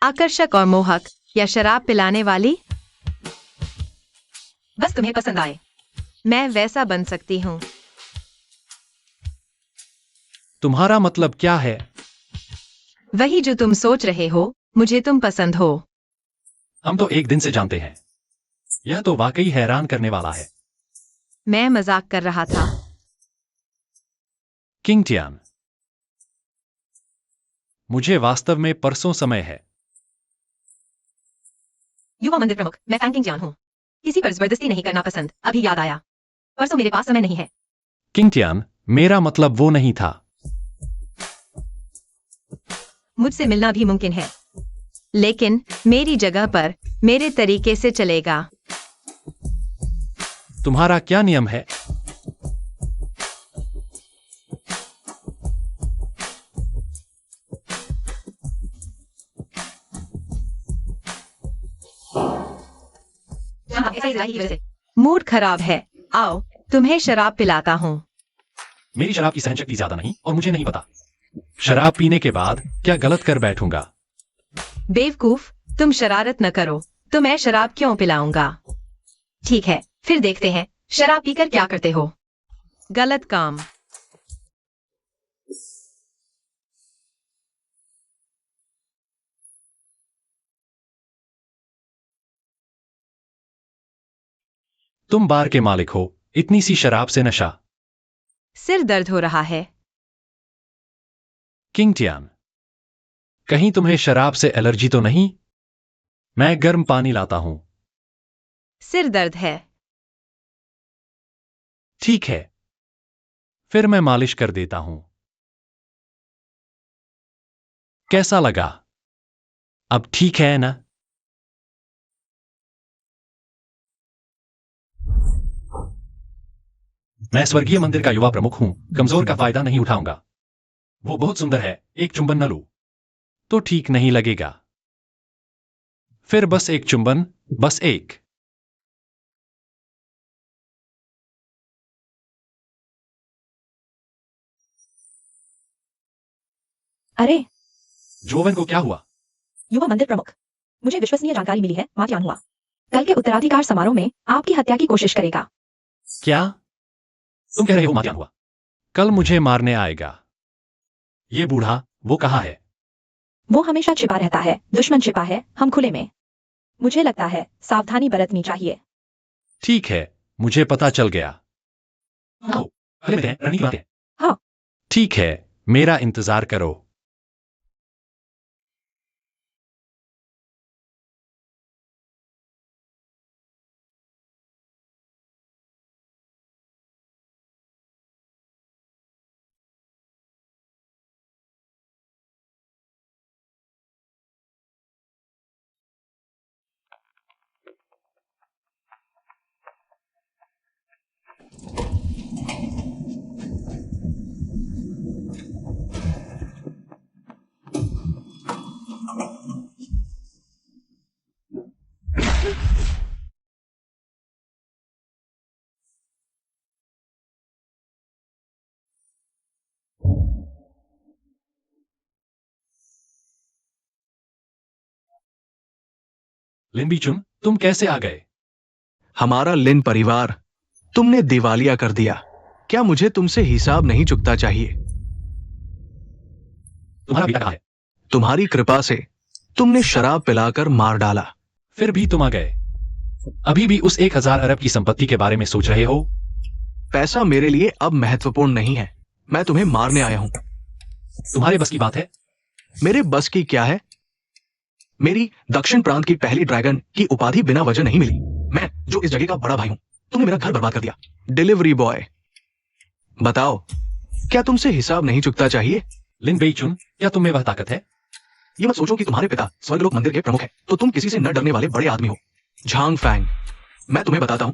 आकर्षक और मोहक, या शराब पिलाने वाली? बस तुम्हें पसंद आए। मैं वैसा बन सकती हूँ। तुम्हारा मतलब क्या है? वही जो तुम सोच रहे हो, मुझे तुम पसंद हो। हम तो एक दिन से जानते हैं। यह तो वाकई हैरान करने वाला है। मैं मजाक कर रहा था। किंग टियान, मुझे वास्तव में परसों समय है। युवा मंदिर प्रमुख, मैं फैंग किंग जियान हूँ। किसी पर जबरदस्ती नहीं करना पसंद, अभी याद आया। परसों मेरे पास समय नहीं है। किंग टियान, मेरा मतलब वो नहीं था। मुझसे मिलना भी मुमकिन है, लेकिन मेरी जगह पर मेरे तरीके से चलेगा। तुम्हारा क्या नियम है? मूड खराब है, आओ तुम्हें शराब पिलाता हूँ। मेरी शराब की सहनशक्ति ज्यादा नहीं और मुझे नहीं पता। शराब पीने के बाद क्या गलत कर बैठूंगा। बेवकूफ, तुम शरारत न करो, तो मैं शराब क्यों पिलाऊंगा? ठीक है, फिर देखते हैं शराब पीकर क्या करते हो। गलत काम। तुम बार के मालिक हो, इतनी सी शराब से नशा। सिर दर्द हो रहा है। किंग टियान, कहीं तुम्हें शराब से एलर्जी तो नहीं? मैं गर्म पानी लाता हूं। सिर दर्द है। ठीक है, फिर मैं मालिश कर देता हूं। कैसा लगा? अब ठीक है ना? मैं स्वर्गीय मंदिर का युवा प्रमुख हूं, कमजोर का फायदा नहीं उठाऊंगा। वो बहुत सुंदर है, एक चुंबन न लूं तो ठीक नहीं लगेगा। फिर बस एक चुंबन, बस एक। अरे, जोवन को क्या हुआ? युवा मंदिर प्रमुख, मुझे विश्वसनीय जानकारी मिली है, मार्टियान हुआ कल के उत्तराधिकार समारोह में आपकी हत्या की कोशिश करेगा। क्या तुम कह रहे हो मार्टियान हुआ कल मुझे मारने आएगा? ये बूढ़ा वो कहाँ है? वो हमेशा छिपा रहता है, दुश्मन छिपा है, हम खुले में। मुझे लगता है सावधानी बरतनी चाहिए। ठीक है, मुझे पता चल गया। आओ, अगले मिलते हैं, रणनीति बनाते हैं। हाँ। ठीक है, मेरा इंतजार करो। लिन बीचुन, तुम कैसे आ गए? हमारा लिन परिवार तुमने दिवालिया कर दिया। क्या मुझे तुमसे हिसाब नहीं चुकता चाहिए? तुम्हारा बेटा कहाँ है? तुम्हारी कृपा से तुमने शराब पिलाकर मार डाला। फिर भी तुम आ गए। अभी भी उस 1000 अरब की संपत्ति के बारे में सोच रहे हो? पैसा मेरे लिए अब महत्वपूर्ण नहीं है। मैं तुम्हें मारने आया हूं। तुम्हारे बस की बात है? मेरे बस की क्या है? मेरी दक्षिण प्रांत की पहली ड्रैगन की उपाधि बिना वजह नहीं मिली। मैं जो इस जगह का बड़ा भाई हूं, तुमने मेरा घर बर्बाद कर दिया। डिलीवरी बॉय, बताओ, क्या तुमसे हिसाब नहीं चुकता चाहिए? लिन बेइचुन, क्या तुम में वह ताकत है? ये मत सोचो कि तुम्हारे पिता स्वर्गलोक मंदिर के प्रमुख हैं, तो तुम किसी से न डरने वाले बड़े आदमी हो। झांग फैंग, मैं तुम्हें बताता हूं,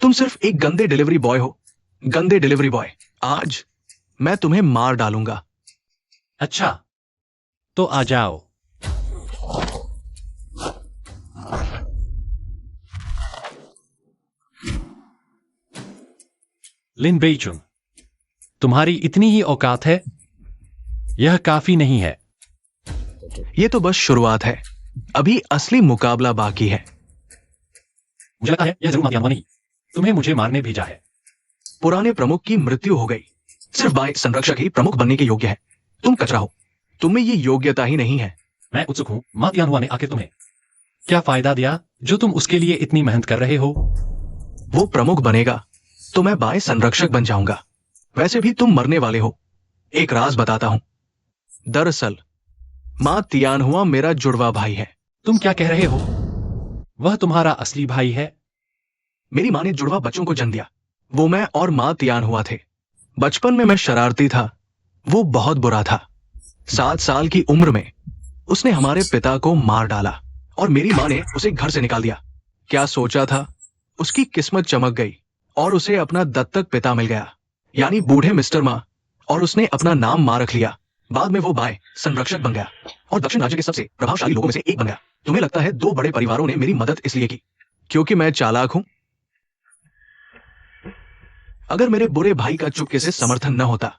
तुम सिर्फ एक गंदे डिलीवरी बॉय हो। गंदे डिलीवरी बॉय। आज मैं तुम्हें मार डालूंगा। अच्छा, तो आ जाओ। लिन बेइचुन, तुम्हारी इतनी ही औकात है? यह काफी नहीं है। ये तो बस शुरुआत है, अभी असली मुकाबला बाकी है। मुझे लगता है यह जरूर मातियानवा नहीं, तुम्हें मुझे मारने भेजा है। पुराने प्रमुख की मृत्यु हो गई। सिर्फ बाय संरक्षक ही प्रमुख बनने के योग्य है। तुम कचरा हो, तुम्हें ये योग्यता ही नहीं है। मैं उत्सुक हूं, मातियानवा ने आखिर तुम्हें क्या फायदा दिया जो तुम उसके लिए इतनी मेहनत कर रहे हो? वो प्रमुख बनेगा तो मैं बाय संरक्षक बन जाऊंगा। वैसे भी तुम मरने वाले हो। एक राज बताता हूं, दरअसल मां तियानहुआ मेरा जुड़वा भाई है। तुम क्या कह रहे हो? वह तुम्हारा असली भाई है? मेरी मां ने जुड़वा बच्चों को जन्म दिया। वो मैं और मां तियानहुआ थे। बचपन में मैं शरारती था, वो बहुत बुरा था। 7 साल की उम्र में उसने हमारे पिता को मार डाला और मेरी मां ने उसे घर से निकाल दिया। क्या सोचा था? उसकी किस्मत चमक गई और उसे अपना दत्तक पिता मिल गया, यानी बूढ़े मिस्टर मां, और उसने अपना नाम मां रख लिया। बाद में वो बाय संरक्षक बन गया और दक्षिण राज्य के सबसे प्रभावशाली लोगों में से एक बन गया। तुम्हें लगता है 2 बड़े परिवारों ने मेरी मदद इसलिए की क्योंकि मैं चालाक हूं? अगर मेरे बुरे भाई का चुपके से समर्थन न होता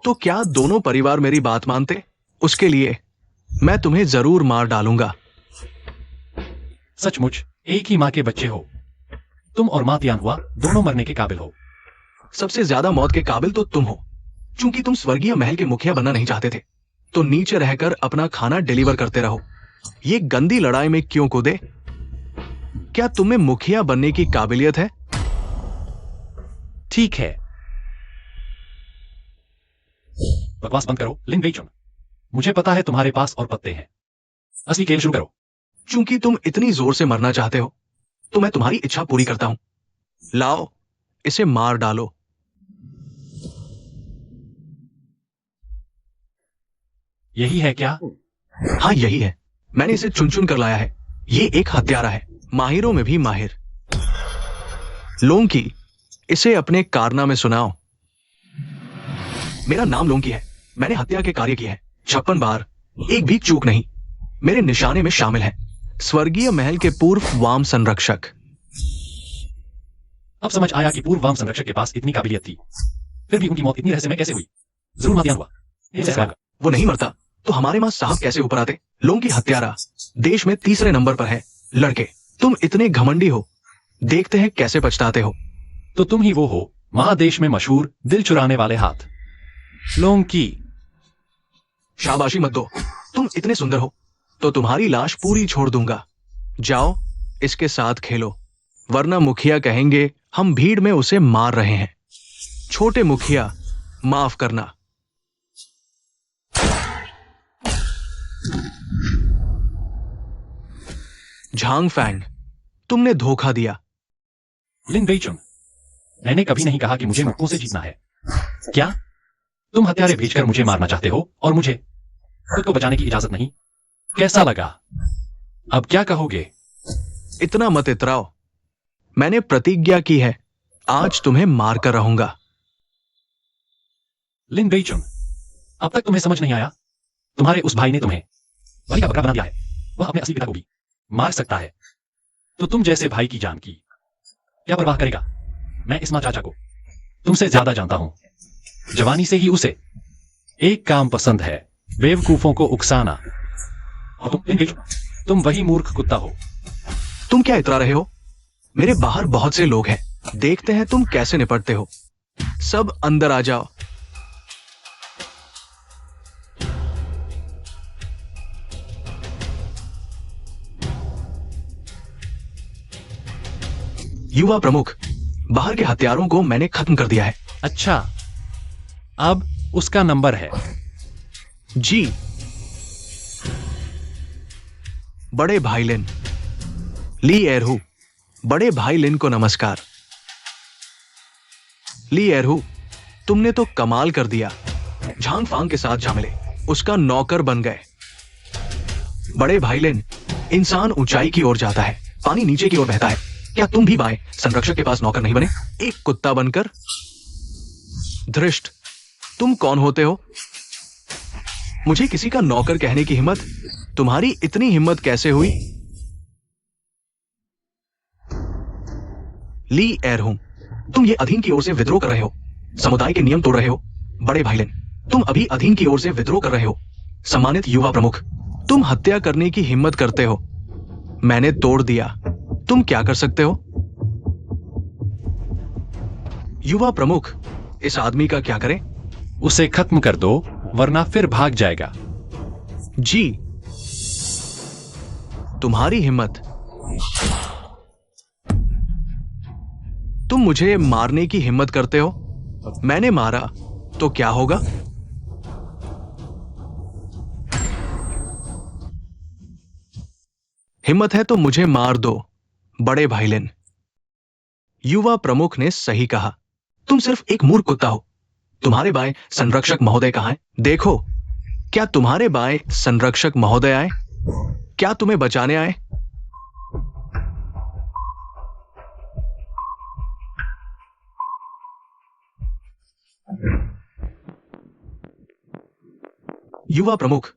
तो क्या दोनों परिवार मेरी बात मानते? उसके लिए मैं तुम्हें जरूर मार डालूंगा। सचमुच एक ही मां के बच्चे हो। तुम और मां तियानहुआ दोनों मरने के काबिल हो। सबसे ज्यादा मौत के काबिल तो तुम हो। चूंकि तुम स्वर्गीय महल के मुखिया बनना नहीं चाहते थे, तो नीचे रहकर अपना खाना डिलीवर करते रहो। ये गंदी लड़ाई में क्यों कूदे? क्या तुम्हें मुखिया बनने की काबिलियत है? ठीक है, बकवास बंद करो लिन बेइचुन। मुझे पता है तुम्हारे पास और पत्ते हैं। असली खेल शुरू करो। चूंकि तुम इतनी जोर से मरना चाहते हो, तो मैं तुम्हारी इच्छा पूरी करता हूं। लाओ, इसे मार डालो। यही है क्या? हाँ, यही है। मैंने इसे चुन चुन कर लाया है। ये एक हत्यारा है, माहिरों में भी माहिर। लोंकी, इसे अपने कारनामे सुनाओ। मेरा नाम लोंकी है। मैंने हत्या के कार्य किए हैं 56 बार, एक भी चूक नहीं। मेरे निशाने में शामिल है स्वर्गीय महल के पूर्व वाम संरक्षक। अब समझ आया कि पूर्व वाम संरक्षक के पास इतनी काबिलियत थी, फिर भी उनकी मौत इतनी रहस्यमय कैसे हुई? जरूर मातियानहुआ। वो नहीं मरता तो हमारे मां साहब कैसे ऊपर आते? लोंकी हत्यारा देश में 3रे नंबर पर है। लड़के, तुम इतने घमंडी हो, देखते हैं कैसे पछताते हो। तो तुम ही वो हो, महादेश में मशहूर दिल चुराने वाले हाथ लोंकी। शाबाशी मत दो। तुम इतने सुंदर हो तो तुम्हारी लाश पूरी छोड़ दूंगा। जाओ, इसके साथ खेलो, वरना मुखिया कहेंगे हम भीड़ में उसे मार रहे हैं। छोटे मुखिया, माफ करना। झांग फैंग, तुमने धोखा दिया। लिन बेइचुन, मैंने कभी नहीं कहा कि मुझे मुक्कों से जीतना है। क्या तुम हत्यारे भेजकर मुझे मारना चाहते हो और मुझे खुद को बचाने की इजाजत नहीं? कैसा लगा? अब क्या कहोगे? इतना मत इतराओ। मैंने प्रतिज्ञा की है, आज तुम्हें मारकर रहूंगा। लिन बेइचुन, अब तक तुम्हें समझ नहीं आया? तुम्हारे उस भाई ने तुम्हें बलि का बकरा बना दिया है, वह अपने असली पिता को भी मार सकता है। तो तुम जैसे भाई की जान की क्या परवाह करेगा? मैं इस्मा चाचा को तुमसे ज्यादा जानता हूं। जवानी से ही उसे एक काम पसंद है, बेवकूफों को उकसाना। और तुम वही मूर्ख कुत्ता हो। तुम क्या इतरा रहे हो? मेरे बाहर बहुत से लोग हैं, देखते हैं तुम कैसे निपटते हो। सब अंदर आ जाओ। युवा प्रमुख, बाहर के हथियारों को मैंने खत्म कर दिया है। अच्छा, अब उसका नंबर है। जी। बड़े भाई लिन, ली एरहू, बड़े भाई लिन को नमस्कार। ली एरहू, तुमने तो कमाल कर दिया। झांग फांग के साथ जा मिले, उसका नौकर बन गए। बड़े भाई लिन, इंसान ऊंचाई की ओर जाता है, पानी नीचे की ओर बहता है। क्या तुम भी बाएं संरक्षक के पास नौकर नहीं बने, एक कुत्ता बनकर? धृष्ट, तुम कौन होते हो? मुझे किसी का नौकर कहने की हिम्मत? तुम्हारी इतनी हिम्मत कैसे हुई? ली एरहू, तुम ये अधीन की ओर से विद्रोह कर रहे हो, समुदाय के नियम तोड़ रहे हो। बड़े भाई लिन, तुम अभी अधीन की ओर से विद्रोह कर रहे हो। सम्मानित युवा प्रमुख, तुम हत्या करने की हिम्मत करते हो, मैंने तोड़ दिया, तुम क्या कर सकते हो? युवा प्रमुख, इस आदमी का क्या करें? उसे खत्म कर दो, वरना फिर भाग जाएगा। जी। तुम्हारी हिम्मत। तुम मुझे मारने की हिम्मत करते हो? मैंने मारा तो क्या होगा? हिम्मत है तो मुझे मार दो, बड़े भाई लिन। युवा प्रमुख ने सही कहा, तुम सिर्फ एक मूर्ख कुत्ता हो। तुम्हारे बाएं संरक्षक महोदय कहां हैं? देखो, क्या तुम्हारे बाएं संरक्षक महोदय आए? क्या तुम्हें बचाने आए? युवा प्रमुख,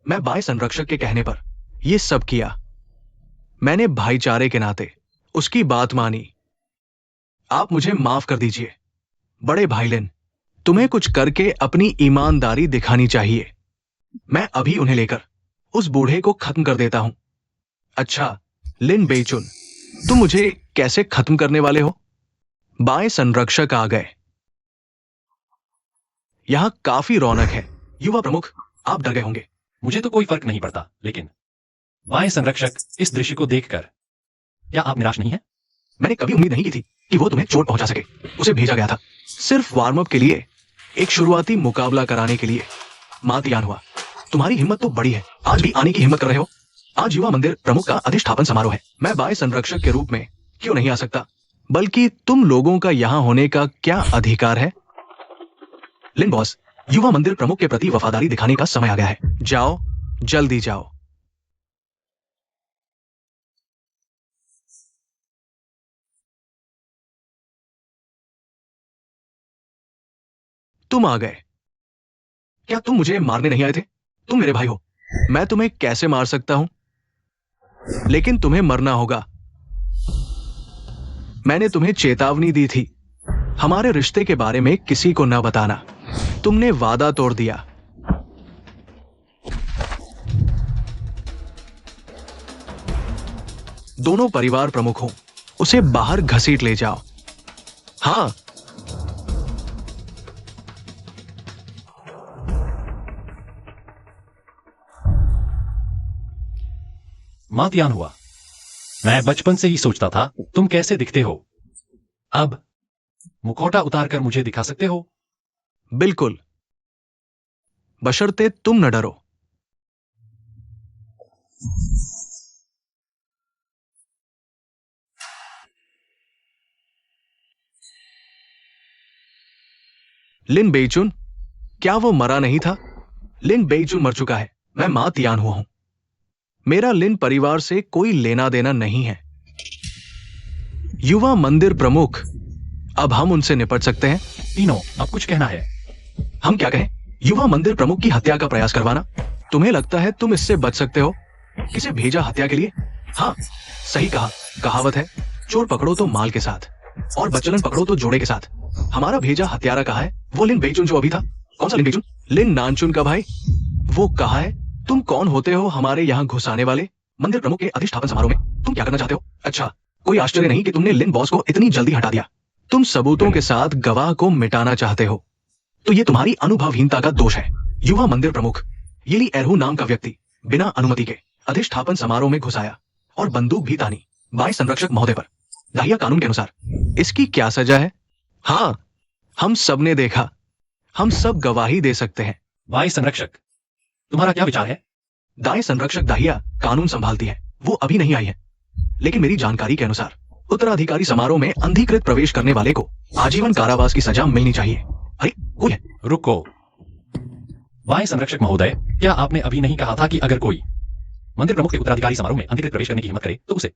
मैं बाएं संरक्षक के कहने पर यह सब किया। मैंने भाईचारे के नाते उसकी बात मानी। आप मुझे माफ कर दीजिए। बड़े भाई लिन, तुम्हें कुछ करके अपनी ईमानदारी दिखानी चाहिए। मैं अभी उन्हें लेकर उस बूढ़े को खत्म कर देता हूं। अच्छा, लिन बेचुन, तुम मुझे कैसे खत्म करने वाले हो? बाएं संरक्षक आ गए। यहां काफी रौनक है। युवा प्रमुख, आप डर गए होंगे। मुझे तो कोई फर्क नहीं पड़ता, लेकिन बाएं संरक्षक इस दृश्य को देखकर क्या आप निराश नहीं है? मैंने कभी उम्मीद नहीं की थी कि वो तुम्हें चोट पहुंचा सके। उसे भेजा गया था सिर्फ वार्म अप के लिए, एक शुरुआती मुकाबला कराने के लिए। मातयान हुआ। तुम्हारी हिम्मत तो बड़ी है, आज भी आने की हिम्मत कर रहे हो। आज युवा मंदिर प्रमुख का अधिष्ठापन समारोह है। मैं बाएं संरक्षक के रूप में क्यों नहीं आ सकता? बल्कि तुम लोगों का यहां होने का क्या अधिकार है? लिन बॉस, युवा मंदिर प्रमुख के प्रति वफादारी दिखाने का समय आ गया है। जाओ, जल्दी जाओ। तुम आ गए। क्या तुम मुझे मारने नहीं आए थे? तुम मेरे भाई हो, मैं तुम्हें कैसे मार सकता हूं? लेकिन तुम्हें मरना होगा। मैंने तुम्हें चेतावनी दी थी, हमारे रिश्ते के बारे में किसी को ना बताना। तुमने वादा तोड़ दिया। दोनों परिवार प्रमुख हो, उसे बाहर घसीट ले जाओ। हां। मातयान हुआ। मैं बचपन से ही सोचता था तुम कैसे दिखते हो। अब मुखौटा उतारकर मुझे दिखा सकते हो? बिल्कुल, बशर्ते तुम न डरो। लिन बेइचुन, क्या वो मरा नहीं था? लिन बेइचुन मर चुका है। मैं मातयान हुआ हूं। मेरा लिन परिवार से कोई लेना देना नहीं है। युवा मंदिर प्रमुख, अब हम उनसे निपट सकते हैं। तीनों, अब कुछ कहना है? हम क्या कहें? युवा मंदिर प्रमुख की हत्या का प्रयास करवाना, तुम्हें लगता है तुम इससे बच सकते हो? किसे भेजा हत्या के लिए? हाँ, सही कहा। कहावत है, चोर पकड़ो तो माल के साथ और बच्चलन पकड़ो तो जोड़े के साथ। हमारा भेजा हत्यारा कहाँ है? वो लिन बेचुन जो अभी था। कौन सा लिन बेचुन? लिन नानचुन का भाई। वो कहाँ है? तुम कौन होते हो हमारे यहाँ घुस आने वाले? मंदिर प्रमुख के अधिष्ठापन समारोह में तुम क्या करना चाहते हो? अच्छा, कोई आश्चर्य नहीं कि तुमने लिन बॉस को इतनी जल्दी हटा दिया। तुम सबूतों के साथ गवाह को मिटाना चाहते हो, तो ये तुम्हारी अनुभवहीनता का दोष है। युवा मंदिर प्रमुख येली एरहू नाम का व्यक्ति बिना अनुमति के अधिष्ठापन समारोह में घुस आया और बंदूक भी तानी बाय संरक्षक महोदय पर। दाहिया कानून के अनुसार इसकी क्या सजा है? हाँ, हम सब ने देखा। हम सब गवाही दे सकते हैं। वाई संरक्षक, तुम्हारा क्या विचार है? दाएं संरक्षक दाहिया कानून संभालती है। वो अभी नहीं आई है, लेकिन मेरी जानकारी के अनुसार उत्तराधिकारी समारोह में अनधिकृत प्रवेश करने वाले को आजीवन कारावास की सजा मिलनी चाहिए। अरे कोई है? रुको, वाई संरक्षक महोदय, क्या आपने अभी नहीं कहा था कि अगर कोई मंदिर प्रमुख के उत्तराधिकारी समारोह में अनधिकृत प्रवेश करने की हिम्मत करे तो उसे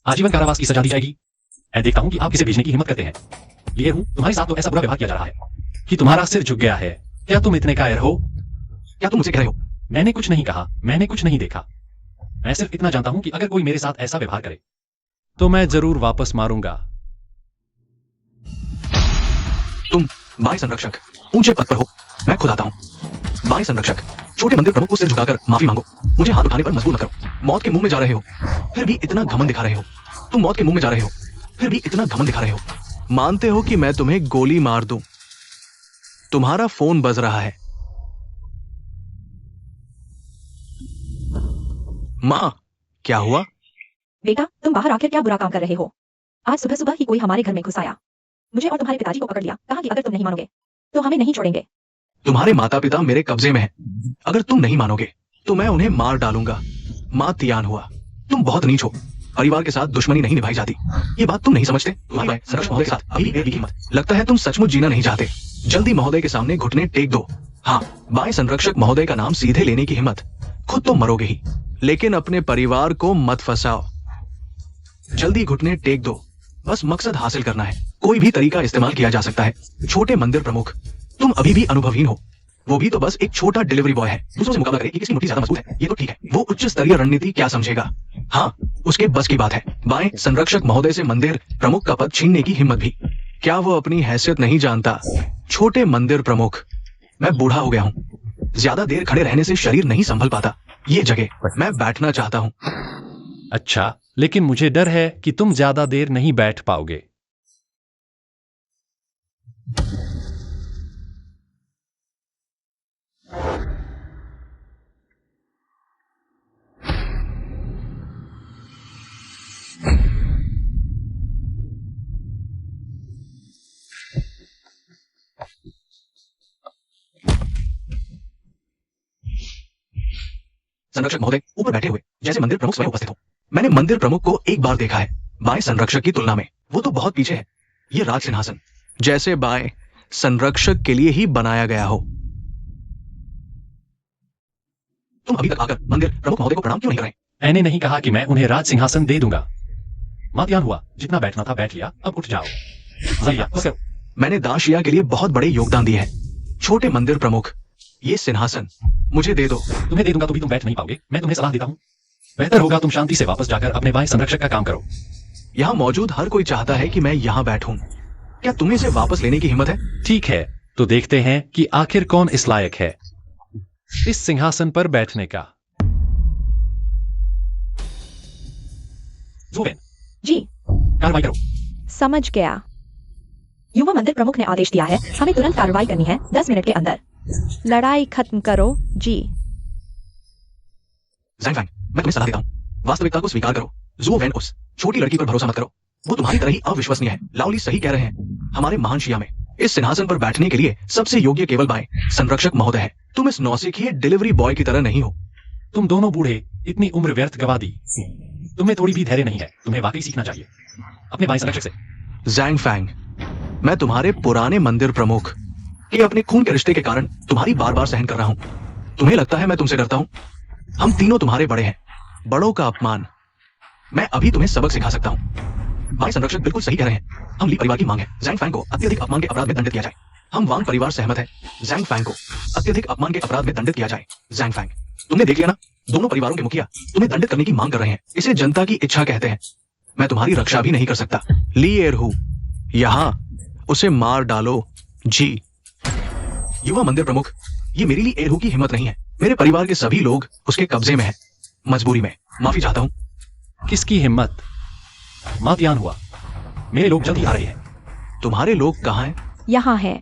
आजीवन कारावास की सजा दी जाएगी? मैं देखता हूं कि आप किसे भेजने की हिम्मत करते हैं। लिए हूं, तुम्हारे साथ तो ऐसा बुरा व्यवहार किया जा रहा है कि तुम्हारा सिर झुक गया है। क्या तुम इतने कायर हो? क्या तुम मुझे कह रहे हो? मैंने कुछ नहीं कहा, मैंने कुछ नहीं देखा। मैं सिर्फ इतना जानता हूं कि अगर कोई मेरे साथ ऐसा व्यवहार करे तो मैं जरूर वापस मारूंगा। तुम बाय संरक्षक ऊंचे पद पर हो, मैं खुद आता हूं। बाय संरक्षक, छोटे मंदिर प्रमुख को सिर झुकाकर माफी मांगो। मुझे हाथ उठाने पर मजबूर न करो। मौत के मुंह में जा रहे हो, फिर भी इतना घमंड दिखा रहे हो। तुम मौत के मुंह में जा रहे हो, फिर भी इतना घमंड दिखा रहे हो। मानते हो कि मैं तुम्हें गोली मार दूं? तुम्हारा फोन बज रहा है। मां, क्या हुआ? बेटा, तुम बाहर आकर क्या बुरा काम कर रहे हो? आज सुबह सुबह ही कोई हमारे घर में घुस आया, मुझे और तुम्हारे पिताजी को पकड़ लिया, कहा कि अगर तुम नहीं मानोगे तो हमें नहीं छोड़ेंगे। तुम्हारे माता पिता मेरे कब्जे में हैं। अगर तुम नहीं मानोगे तो मैं उन्हें मार डालूंगा। मां तियान हुआ, तुम बहुत नीच हो। परिवार के साथ दुश्मनी नहीं निभाई जाती। ये बात तुम नहीं समझते। तुम्हारे संरक्षक महोदय के साथ अभी भी हिम्मत। लगता है तुम सचमुच जीना नहीं चाहते। जल्दी महोदय के सामने घुटने टेक दो। हाँ, बाय संरक्षक महोदय का नाम सीधे लेने की हिम्मत। खुद तो मरोगे ही, लेकिन अपने परिवार को मत फंसाओ। जल्दी घुटने टेक दो। बस मकसद हासिल करना है। कोई भी तरीका इस्तेमाल किया जा सकता है। छोटे मंदिर प्रमुख, तुम अभी भी अनुभवहीन हो। वो भी तो बस एक छोटा डिलीवरी बॉय है। दूसरों से मुकाबला करे कि किसकी मुट्ठी ज्यादा मजबूत है, ये तो ठीक है। वो उच्च स्तरीय रणनीति क्या समझेगा? हाँ, उसके बस की बात है। बाएं संरक्षक महोदय से मंदिर प्रमुख का पद छीनने की हिम्मत भी। क्या वो अपनी हैसियत नहीं जानता? छोटे मंदिर प्रमुख, मैं बूढ़ा हो गया हूँ। ज्यादा देर खड़े रहने से शरीर नहीं संभल पाता। ये जगह मैं बैठना चाहता हूँ। अच्छा, लेकिन मुझे डर है कि तुम ज्यादा देर नहीं बैठ पाओगे। संरक्षक महोदय ऊपर बैठे हुए जैसे मंदिर प्रमुख स्वयं उपस्थित हो। मैंने मंदिर प्रमुख को एक बार देखा है, बाएं संरक्षक की तुलना में वो तो बहुत पीछे है। ये राज सिंहासन जैसे बाएं संरक्षक के लिए ही बनाया गया हो। तुम अभी तक आकर मंदिर प्रमुख महोदय को प्रणाम क्यों नहीं कर रहे? मैंने नहीं कहा कि मैं उन्हें राज सिंहासन दे दूंगा। माध्यान हुआ, जितना बैठना था बैठ लिया, अब उठ जाओ। जरिया, बस करो। मैंने दाशिया के लिए बहुत बड़े योगदान दिए हैं। छोटे मंदिर प्रमुख, ये सिंहासन मुझे दे दो। तुम्हें दे दूंगा तो भी तुम बैठ नहीं पाओगे। मैं तुम्हें सलाह देता हूँ, बेहतर होगा तुम शांति से वापस जाकर अपने बाएं संरक्षक का काम करो। यहाँ मौजूद हर कोई चाहता है कि मैं यहाँ बैठूं। क्या तुम्हें इसे वापस लेने की हिम्मत है? ठीक है, तो देखते हैं कि आखिर कौन इस लायक है इस सिंहासन पर बैठने का। जोवेन, जी, कार्रवाई करो। समझ गया। युवा मंदिर प्रमुख ने आदेश दिया है, हमें तुरंत कार्रवाई करनी है 10 मिनट के अंदर। लड़ाई खत्म करो। जी। ज़ैंग, मैं तुम्हें सलाह देता हूँ, वास्तविकता को स्वीकार करो। ज़ुओ वैन, उस छोटी लड़की पर भरोसा मत करो। वो तुम्हारी तरह ही अविश्वसनीय है। लाओली सही कह रहे हैं। हमारे महान शिया में इस सिंहासन पर बैठने के लिए सबसे योग्य केवल बाएं संरक्षक महोदय है। तुम इस नौसिखिए डिलीवरी बॉय की तरह नहीं हो। तुम दोनों बूढ़े इतनी उम्र व्यर्थ गवा दी। तुम्हें थोड़ी भी धैर्य नहीं है। तुम्हें वाकई सीखना चाहिए अपने बाएं संरक्षक से। ज़ैंग फैंग, मैं तुम्हारे पुराने मंदिर प्रमुख के अपने खून के रिश्ते के कारण तुम्हारी बार बार सहन कर रहा हूं। तुम्हें लगता है मैं तुमसे डरता हूं? हम तीनों तुम्हारे बड़े हैं। बड़ों का अपमान। मैं अभी तुम्हें सबक सिखा सकता हूं। बाएं संरक्षक बिल्कुल सही कह रहे हैं। हम ली परिवार की मांग है, ज़ैंग फैंग को अत्यधिक अपमान के अपराध में दंडित किया जाए। हम वांग परिवार सहमत है, ज़ैंग फैंग को अत्यधिक अपमान के अपराध में दंडित किया जाए। ज़ैंग फैंग, तुमने देख लिया ना, दोनों परिवारों के मुखिया तुम्हें दंडित करने की मांग कर रहे हैं। इसे जनता की इच्छा कहते हैं। मैं तुम्हारी रक्षा भी नहीं कर सकता। ली एरहू, यहाँ उसे मार डालो जी। युवा मंदिर प्रमुख, ये मेरे लिए एरहू की हिम्मत नहीं है। मेरे परिवार के सभी लोग उसके कब्जे में हैं। मजबूरी में माफी चाहता हूं। किसकी हिम्मत? मातियान हुआ, मेरे लोग जल्दी आ रहे हैं। तुम्हारे लोग कहाँ हैं? यहाँ है।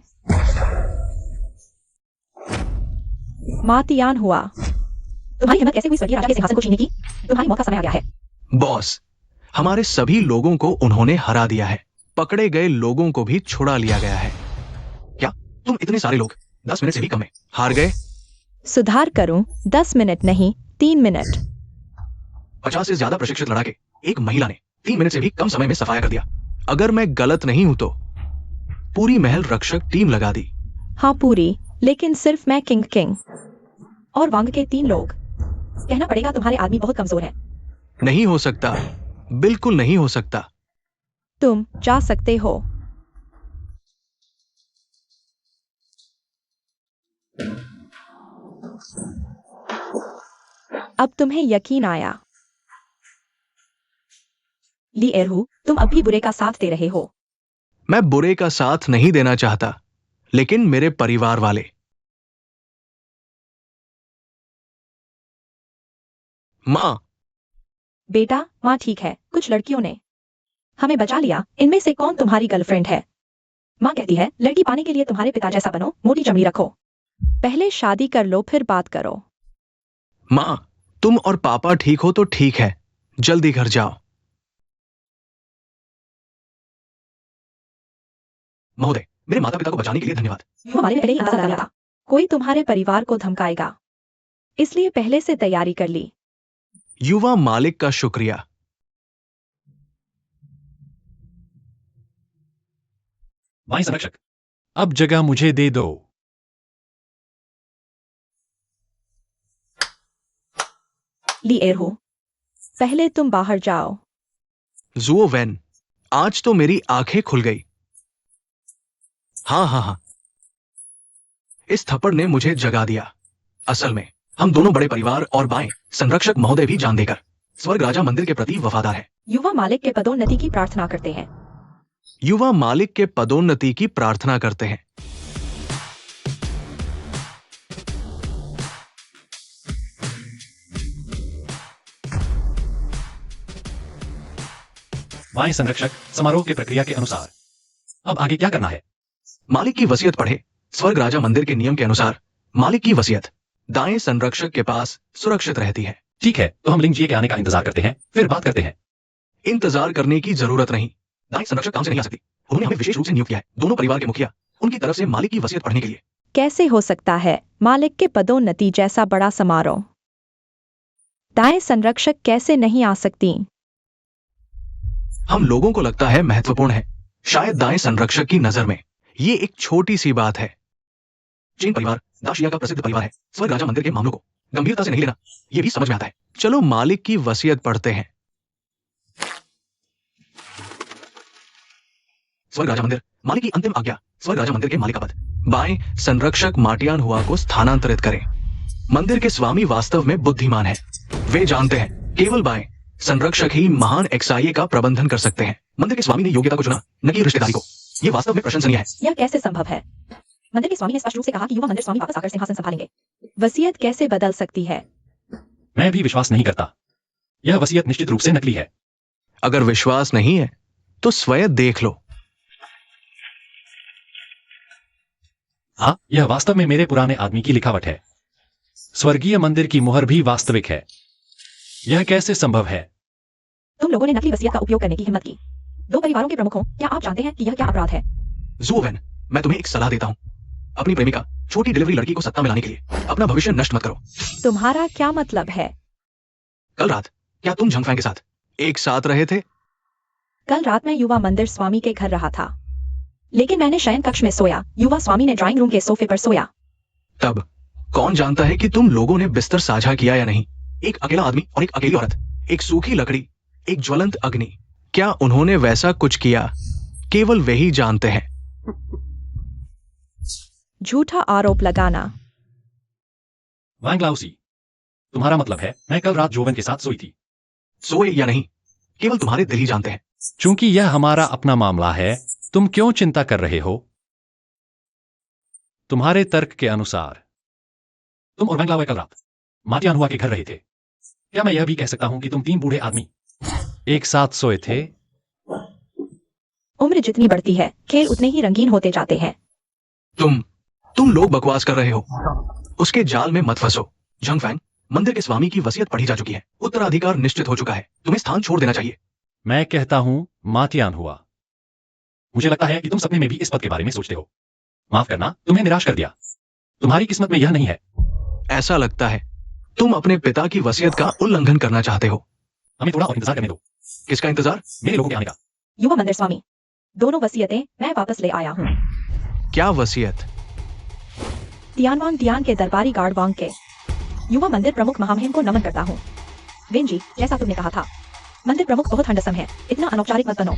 मातियान हुआ, तुम्हारी हिम्मत कैसे हुई स्वर्गीय राजा के सिंहासन को छीनने की? तुम्हारी मौत का समय आ गया है। बॉस, हमारे सभी लोगों को उन्होंने हरा दिया है। पकड़े गए लोगों को भी छुड़ा लिया गया है। क्या तुम इतने सारे लोग 10 मिनट से भी कम में हार गए? सुधार करूं, 10 मिनट नहीं 3 मिनट। 50 से ज्यादा प्रशिक्षित लड़ाके एक महिला ने 3 मिनट से भी कम समय में सफाया कर दिया। अगर मैं गलत नहीं हूं तो पूरी महल रक्षक टीम लगा दी। हाँ पूरी, लेकिन सिर्फ मैं किंग और वांग के 3 लोग। कहना पड़ेगा तुम्हारे आदमी बहुत कमजोर हैं। नहीं हो सकता, बिल्कुल नहीं हो सकता। तुम जा सकते हो। अब तुम्हें यकीन आया। ली एरहू, तुम अब भी बुरे का साथ दे रहे हो। मैं बुरे का साथ नहीं देना चाहता, लेकिन मेरे परिवार वाले। मां, बेटा, माँ ठीक है। कुछ लड़कियों ने हमें बचा लिया। इनमें से कौन तुम्हारी गर्लफ्रेंड है? माँ कहती है लड़की पाने के लिए तुम्हारे पिता जैसा बनो, मोटी चमड़ी रखो। पहले शादी कर लो फिर बात करो। मां, तुम और पापा ठीक हो तो ठीक है, जल्दी घर जाओ। महोदय, मेरे माता पिता को बचाने के लिए धन्यवाद। हमारे पहले ही अंदाजा लगा लिया था। कोई तुम्हारे परिवार को धमकाएगा, इसलिए पहले से तैयारी कर ली। युवा मालिक का शुक्रिया। भाई संरक्षक, अब जगह मुझे दे दो। ली एरहू, पहले तुम बाहर जाओ। जुओ वैन, आज तो मेरी आंखें खुल गई। हाँ, इस थप्पड़ ने मुझे जगा दिया। असल में हम दोनों बड़े परिवार और बाएं संरक्षक महोदय भी जान देकर स्वर्ग राजा मंदिर के प्रति वफादार है। युवा मालिक के पदोन्नति की प्रार्थना करते हैं। युवा मालिक के पदोन्नति की प्रार्थना करते हैं। भाई संरक्षक, समारोह की प्रक्रिया के अनुसार अब आगे क्या करना है? मालिक की वसीयत पढ़े। स्वर्ग राजा मंदिर के नियम के अनुसार मालिक की वसीयत दाएं संरक्षक के पास सुरक्षित रहती है। ठीक है, तो हम लिंग जी के आने का इंतजार करते हैं, फिर बात करते हैं। इंतजार करने की जरूरत नहीं। दाएं संरक्षक काम से नहीं आ सकती। उन्होंने हमें विशेष रूप से नियुक्त किया है, दोनों परिवार के मुखिया, उनकी तरफ से मालिक की वसीयत पढ़ने के लिए। कैसे हो सकता है मालिक के पदोन्नति जैसा बड़ा समारोह? दाएं संरक्षक कैसे नहीं आ सकती? हम लोगों को लगता है महत्वपूर्ण है। शायद दाएं संरक्षक की नजर में ये एक छोटी सी बात है। चीन परिवार दाशिया का प्रसिद्ध परिवार है। स्वर्ग राजा मंदिर के मामलों को गंभीरता से नहीं लेना, ये भी समझ में आता है। चलो मालिक की वसीयत पढ़ते हैं। स्वर्ग राजा मंदिर, मालिक की अंतिम आज्ञा। स्वर्ग राजा मंदिर के मालिक का पद बाएं संरक्षक माटियान हुआ को स्थानांतरित करें। मंदिर के स्वामी वास्तव में बुद्धिमान है। वे जानते हैं केवल बाएं संरक्षक ही महान एक्साइए का प्रबंधन कर सकते हैं। मंदिर के स्वामी ने योग्यता को चुना, न कि रिश्तेदारी को। यह वास्तव में प्रशंसनीय है। यह कैसे संभव है? मंदिर के स्वामी ने स्पष्ट रूप से कहा कि युवा मंदिर स्वामी वापस आकर सिंहासन संभालेंगे। वसीयत कैसे बदल सकती है? मैं भी विश्वास नहीं करता। यह वसीयत निश्चित रूप से नकली है। अगर विश्वास नहीं है तो स्वयं देख लो। हाँ, यह वास्तव में मेरे पुराने आदमी की लिखावट है। स्वर्गीय मंदिर की मुहर भी वास्तविक है। यह कैसे संभव है? तुम लोगों ने नकली वसीयत का उपयोग करने की हिम्मत की। 2 परिवारों के प्रमुखों, क्या आप जानते हैं कि यह क्या अपराध है? जुओवेन, मैं तुम्हें एक सलाह देता हूं। अपनी प्रेमिका छोटी डिलीवरी लड़की को सत्ता में लाने के लिए अपना भविष्य नष्ट मत करो। तुम्हारा क्या मतलब है? कल रात क्या तुम झंगफैंग के साथ एक साथ रहे थे? कल रात मैं युवा मंदिर स्वामी के घर रहा था, लेकिन मैंने शयन कक्ष में सोया। युवा स्वामी ने ड्राइंग रूम के सोफे पर सोया। तब कौन जानता है कि तुम लोगों ने बिस्तर साझा किया या नहीं? एक अकेला आदमी और एक अकेली औरत, एक सूखी लकड़ी, एक ज्वलंत अग्नि। क्या उन्होंने वैसा कुछ किया? केवल वही जानते हैं। झूठा आरोप लगाना। वांग लाओसी, तुम्हारा मतलब है मैं कल रात जोवन के साथ सोई थी? सोए या नहीं, केवल तुम्हारे दिल ही जानते हैं। चूंकि यह हमारा अपना मामला है, तुम क्यों चिंता कर रहे हो? तुम्हारे तर्क के अनुसार तुम और बैंगलावे कल रात मातियान हुआ के घर रहे थे। क्या मैं यह भी कह सकता हूं कि तुम 3 बूढ़े आदमी एक साथ सोए थे? उम्र जितनी बढ़ती है खेल उतने ही रंगीन होते जाते हैं। तुम लोग बकवास कर रहे हो। उसके जाल में मत फंसो। झंगफैंग, मंदिर के स्वामी की वसीयत पढ़ी जा चुकी है, उत्तराधिकार निश्चित हो चुका है, तुम्हें स्थान छोड़ देना चाहिए। मैं कहता हूं मातियान हुआ, मुझे लगता है कि तुम सपने में भी इस पद के बारे में सोचते हो। माफ करना, तुम्हें निराश कर दिया। तुम्हारी किस्मत में यह नहीं है। ऐसा लगता है तुम अपने पिता की वसीयत का उल्लंघन करना चाहते हो। हमें थोड़ा और इंतजार करने दो। किसका इंतजार? मेरे लोगों के आने का। युवा मंदिर स्वामी, दोनों वसीयतें मैं वापस ले आया हूँ। क्या वसीयत? तियानवांग तियान के दरबारी गार्ड वांग के युवा मंदिर प्रमुख महामहिम को नमन करता हूँ। वेन जी, जैसा तुमने कहा था, मंदिर प्रमुख बहुत हंडसम है, इतना अनौपचारिक मत बनो।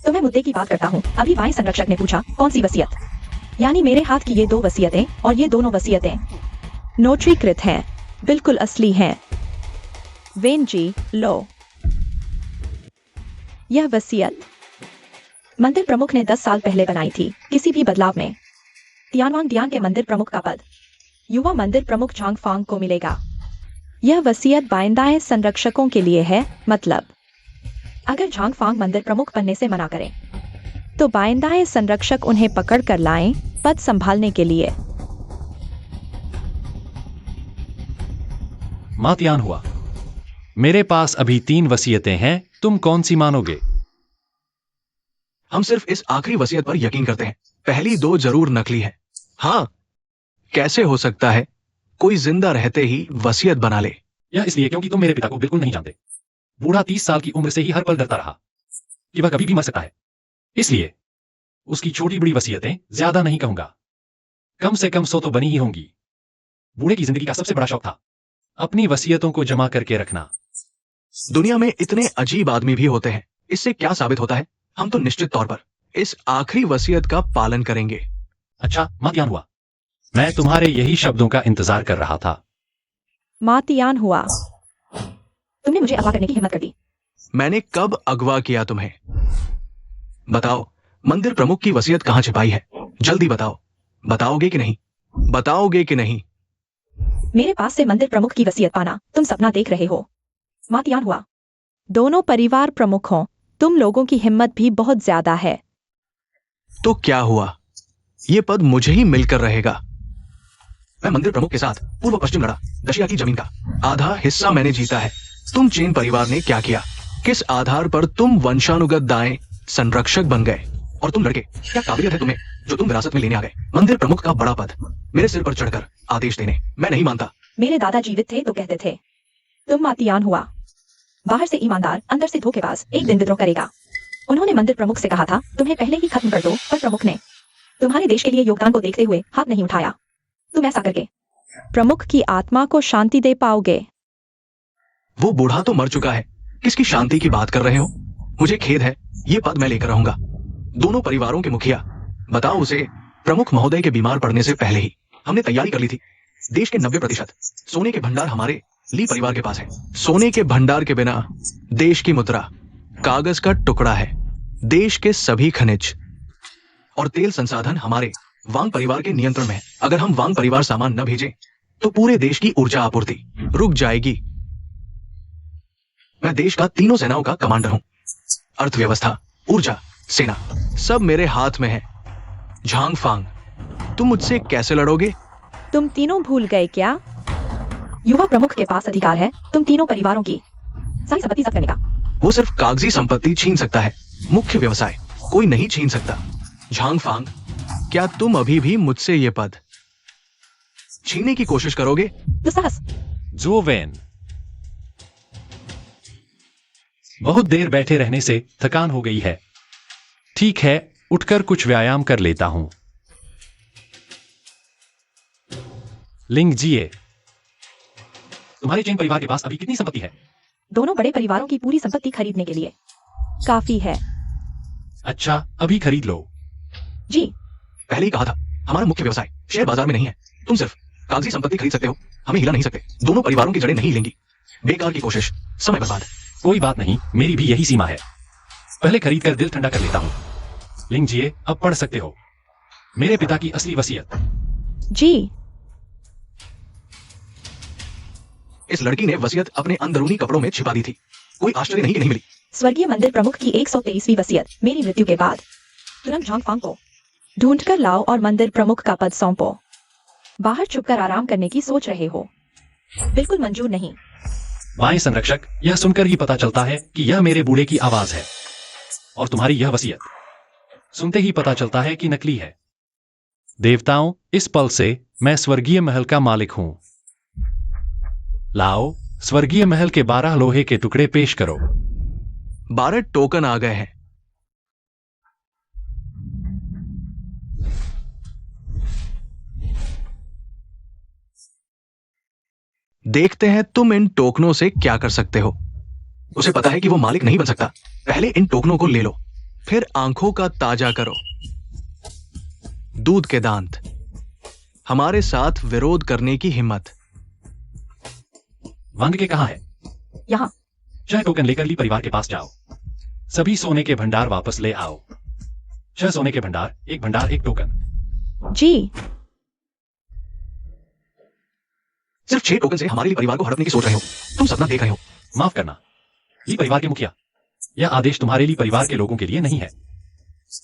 तो मैं मुद्दे की बात करता हूँ। अभी वाई संरक्षक ने पूछा कौन सी वसीयत, यानी मेरे हाथ की ये 2 वसीयतें और ये दोनों वसीयतें नोटरीकृत हैं, बिल्कुल असली हैं। वेन जी, लो यह वसीयत मंदिर प्रमुख ने 10 साल पहले बनाई थी। किसी भी बदलाव में तियानवांग तियान के मंदिर प्रमुख का पद युवा मंदिर प्रमुख झांगफांग को मिलेगा। यह वसीयत बाइंदाए संरक्षकों के लिए है, मतलब अगर झांगफांग मंदिर प्रमुख बनने से मना करें तो बाइंदाए संरक्षक उन्हें पकड़ कर लाएं पद संभालने के लिए। मातियान हुआ, मेरे पास अभी 3 वसीयतें हैं, तुम कौन सी मानोगे? हम सिर्फ इस आखिरी वसीयत पर यकीन करते हैं। पहली 2 जरूर नकली है। हाँ, कैसे हो सकता है कोई जिंदा रहते ही वसीयत बना ले? यह इसलिए क्योंकि तुम मेरे पिता को बिल्कुल नहीं जानते। बूढ़ा 30 साल की उम्र से ही हर पल डरता रहा कि वह कभी भी मर सकता है। इसलिए उसकी छोटी बड़ी वसीयतें ज्यादा नहीं कहूंगा, कम से कम 100 तो बनी ही होंगी। बूढ़े की जिंदगी का सबसे बड़ा शौक था अपनी वसीयतों को जमा करके रखना। दुनिया में इतने अजीब आदमी भी होते हैं। इससे क्या साबित होता है? हम तो निश्चित तौर पर इस आखिरी वसीयत का पालन करेंगे। अच्छा मातियान हुआ, मैं तुम्हारे यही शब्दों का इंतजार कर रहा था। मातियान हुआ, तुमने मुझे अगवा करने की हिम्मत कर दी। मैंने कब अगवा किया तुम्हें? बताओ, मंदिर प्रमुख की वसीयत कहां छिपाई है? जल्दी बताओ। बताओगे कि नहीं? बताओगे कि नहीं? मेरे पास से मंदिर प्रमुख की वसीयत पाना तुम सपना देख रहे हो। मातियान हुआ, दोनों परिवार प्रमुखों, तुम लोगों की हिम्मत भी बहुत ज्यादा है। तो क्या हुआ? ये पद मुझे ही मिलकर रहेगा। मैं मंदिर प्रमुख के साथ पूर्व पश्चिम लड़ा। दशिया की जमीन का आधा हिस्सा मैंने जीता है। तुम चेन परिवार ने क्या किया? किस आधार पर तुम वंशानुगत दाएं संरक्षक बन गए? और तुम लड़के, क्या काबिलियत है तुम्हें जो तुम विरासत में लेने आ गए? मंदिर प्रमुख का बड़ा पद मेरे सिर पर चढ़कर आदेश देने मैं नहीं मानता। मेरे दादा जीवित थे तो कहते थे तुम मातियान हुआ, बाहर से ईमानदार अंदर से धोखेबाज, एक दिन विद्रोह करेगा। उन्होंने मंदिर प्रमुख से कहा था तुम्हें पहले ही खत्म कर दो, पर प्रमुख ने तुम्हारे देश के लिए योगदान को देखते हुए हाथ नहीं उठाया। तुम ऐसा करके प्रमुख की आत्मा को शांति दे पाओगे। वो बूढ़ा तो मर चुका है, किसकी शांति की बात कर रहे हो? मुझे खेद है, ये पद मैं लेकर रहूंगा। दोनों परिवारों के मुखिया, बताओ उसे प्रमुख महोदय के बीमार पड़ने से पहले ही हमने तैयारी कर ली थी। देश के 90% सोने के भंडार हमारे ली परिवार के पास है। सोने के भंडार के बिना देश की मुद्रा कागज का टुकड़ा है। देश के सभी खनिज और तेल संसाधन हमारे वांग परिवार के नियंत्रण में है। अगर हम वांग परिवार सामान न भेजें तो पूरे देश की ऊर्जा आपूर्ति रुक जाएगी। मैं देश का 3 सेनाओं का कमांडर हूं। अर्थव्यवस्था, ऊर्जा, सेना सब मेरे हाथ में है। झांगफांग, तुम मुझसे कैसे लड़ोगे? तुम तीनों भूल गए क्या? युवा प्रमुख के पास अधिकार है तुम तीनों परिवारों की सारी संपत्ति जब्त करने का। वो सिर्फ कागजी संपत्ति छीन सकता है, मुख्य व्यवसाय कोई नहीं छीन सकता। झांगफांग, क्या तुम अभी भी मुझसे ये पद छीनने की कोशिश करोगे? दुस्साहस। जोवेन, बहुत देर बैठे रहने से थकान हो गई है। ठीक है, उठकर कुछ व्यायाम कर लेता हूं। लिंग जिए, तुम्हारे चेन परिवार के पास अभी कितनी संपत्ति है? दोनों बड़े परिवारों की पूरी संपत्ति खरीदने के लिए काफी है। अच्छा, अभी खरीद लो। जी, पहले ही कहा था, हमारा मुख्य व्यवसाय शेयर बाजार में नहीं है। तुम सिर्फ कागजी संपत्ति खरीद सकते हो, हमें हिला नहीं सकते। दोनों परिवारों की जड़ें नहीं हिलेंगी। बेकार की कोशिश, समय बर्बाद। कोई बात नहीं, मेरी भी यही सीमा है। पहले खरीद कर दिल ठंडा कर लेता हूँ। लिंग जिए, अब पढ़ सकते हो। मेरे पिता की असली वसीयत। जी। इस लड़की ने वसीयत अपने अंदरूनी कपड़ों में छिपा दी थी। कोई आश्चर्य नहीं कि नहीं मिली। स्वर्गीय मंदिर प्रमुख की 123वीं वसीयत, मेरी मृत्यु के बाद तुरंत झांग फांग को ढूंढकर लाओ और मंदिर प्रमुख का पद सौंपो। बाहर छुपकर आराम करने की सोच रहे हो? बिल्कुल मंजूर नहीं। बाएं संरक्षक, यह सुनकर ही पता चलता है कि यह मेरे बूढ़े की आवाज है। और तुम्हारी यह वसीयत सुनते ही पता चलता है कि नकली है। देवताओं, इस पल से मैं स्वर्गीय महल का मालिक हूं। लाओ, स्वर्गीय महल के 12 लोहे के टुकड़े पेश करो। 12 टोकन आ गए हैं। देखते हैं तुम इन टोकनों से क्या कर सकते हो। उसे पता है कि वो मालिक नहीं बन सकता। पहले इन टोकनों को ले लो, फिर आंखों का ताजा करो। दूध के दांत, हमारे साथ विरोध करने की हिम्मत। वांग के कहाँ है? यहाँ। 6 टोकन लेकर ली परिवार के पास जाओ। सभी सोने के भंडार वापस ले आओ। 6 सोने के भंडार, एक भंडार, एक टोकन। जी। सिर्फ 6 टोकन से हमारे लिए परिवार को हड़पने की सोच रहे हो। तुम सपना देख रहे हो। माफ करना, ली परिवार के मुखिया, यह आदेश तुम्हारे लिए परिवार के लोगों के लिए नहीं है,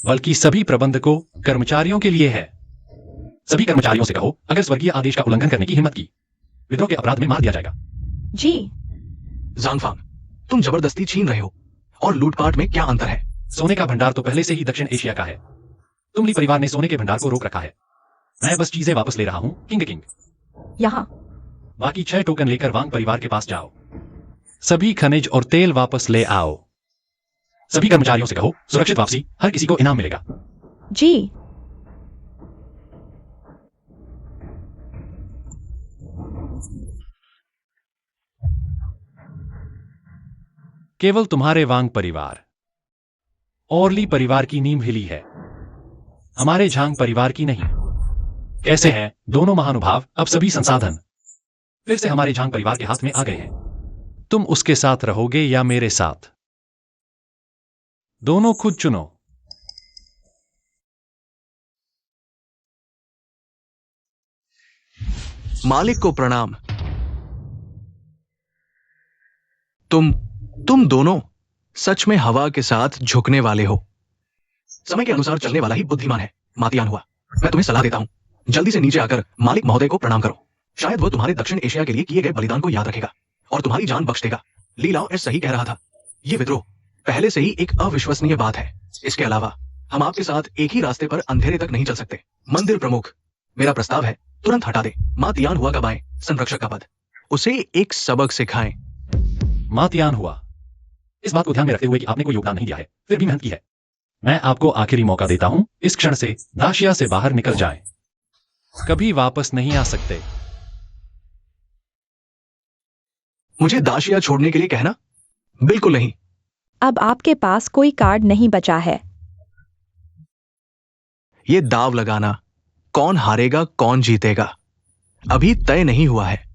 बल्कि सभी प्रबंधकों, कर्मचारियों के लिए है। सभी कर्मचारियों से कहो, अगर स्वर्गीय आदेश का उल्लंघन करने की हिम्मत की, विद्रोह के अपराध में मार दिया जाएगा। जी। ज़ांगफांग, तुम जबरदस्ती छीन रहे हो। और लूटपाट में क्या अंतर है? सोने का भंडार तो पहले से ही दक्षिण एशिया का है। तुम ली परिवार ने सोने के भंडार को रोक रखा है। मैं बस चीजें वापस ले रहा हूं। किंग। यहाँ। बाकी 6 टोकन लेकर वांग परिवार के पास जाओ। सभी खनिज और तेल वापस ले आओ। सभी कर्मचारियों से कहो, सुरक्षित वापसी, हर किसी को इनाम मिलेगा। जी। केवल तुम्हारे वांग परिवार और ली परिवार की नींव हिली है, हमारे झांग परिवार की नहीं। कैसे हैं दोनों महानुभाव? अब सभी संसाधन फिर से हमारे झांग परिवार के हाथ में आ गए हैं। तुम उसके साथ रहोगे या मेरे साथ? दोनों खुद चुनो। मालिक को प्रणाम। तुम दोनों सच में हवा के साथ झुकने वाले हो। समय के अनुसार चलने वाला ही बुद्धिमान है। मातियान हुआ, मैं तुम्हें सलाह देता हूं, जल्दी से नीचे आकर मालिक महोदय को प्रणाम करो। शायद वो तुम्हारे दक्षिण एशिया के लिए किए गए बलिदान को याद रखेगा और तुम्हारी जान बख्श देगा। ली लाओ एस सही कह रहा था, ये विद्रोह पहले से ही एक अविश्वसनीय बात है। इसके अलावा हम आपके साथ एक ही रास्ते पर अंधेरे तक नहीं चल सकते। मंदिर प्रमुख, मेरा प्रस्ताव है, तुरंत हटा दे मातियान हुआ का बाएं संरक्षक का पद। उसे एक सबक सिखाएं। मातियान हुआ, इस बात को ध्यान में रखते हुए कि आपने कोई योगदान नहीं दिया है, फिर भी मेहनत की है, मैं आपको आखिरी मौका देता हूं। इस क्षण से दाशिया से बाहर निकल जाएं। कभी वापस नहीं आ सकते। मुझे दाशिया छोड़ने के लिए कहना? बिल्कुल नहीं। अब आपके पास कोई कार्ड नहीं बचा है। ये दाव लगाना, कौन हारेगा कौन जीतेगा, अभी तय नहीं हुआ है।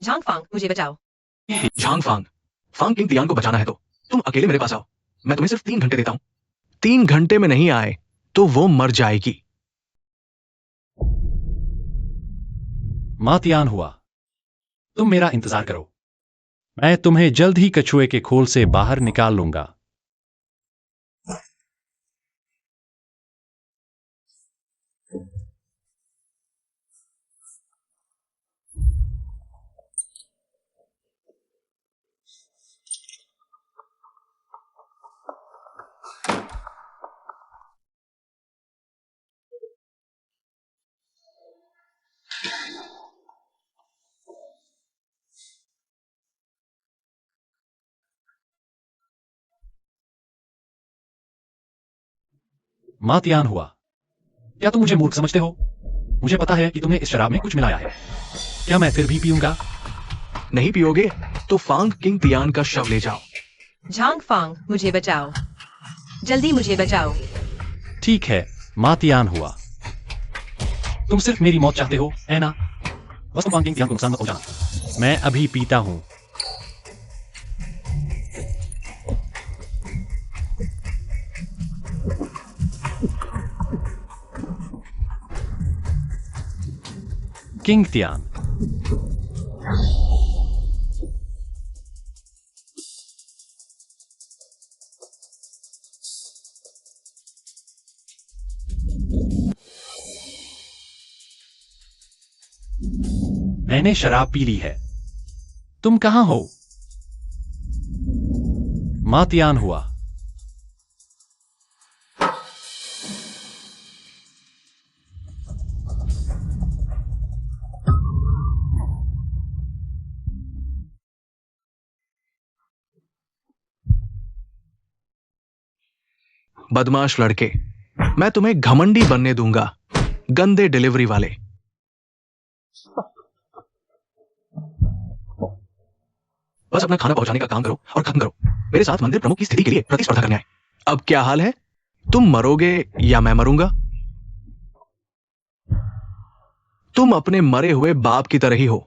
झांगफांग, मुझे बचाओ। झांगफांग, फांग किंग तियान को बचाना है तो तुम अकेले मेरे पास आओ। मैं तुम्हें सिर्फ 3 घंटे देता हूं। 3 घंटे में नहीं आए तो वो मर जाएगी। मातियान हुआ, तुम मेरा इंतजार करो, मैं तुम्हें जल्द ही कछुए के खोल से बाहर निकाल लूंगा। मातियान हुआ, क्या तुम मुझे मूर्ख समझते हो? मुझे पता है कि तुमने इस शराब में कुछ मिलाया है। क्या मैं फिर भी पीऊंगा? नहीं पियोगे तो फांग किंग तियान का शव ले जाओ। झांगफांग, मुझे बचाओ, जल्दी मुझे बचाओ। ठीक है, मातियान हुआ, तुम सिर्फ मेरी मौत चाहते हो, है ना? बस तुम किंग तियान को नुकसान मत पहुंचाना। मैं अभी पीता हूं। किंग तियान, मैंने शराब पी ली है। तुम कहां हो? मातियान हुआ। बदमाश लड़के, मैं तुम्हें घमंडी बनने दूंगा, गंदे डिलीवरी वाले। बस अपना खाना पहुंचाने का काम करो और खत्म करो। मेरे साथ मंदिर प्रमुख की स्थिति के लिए प्रतिस्पर्धा करने आए। अब क्या हाल है? तुम मरोगे या मैं मरूंगा? तुम अपने मरे हुए बाप की तरह ही हो,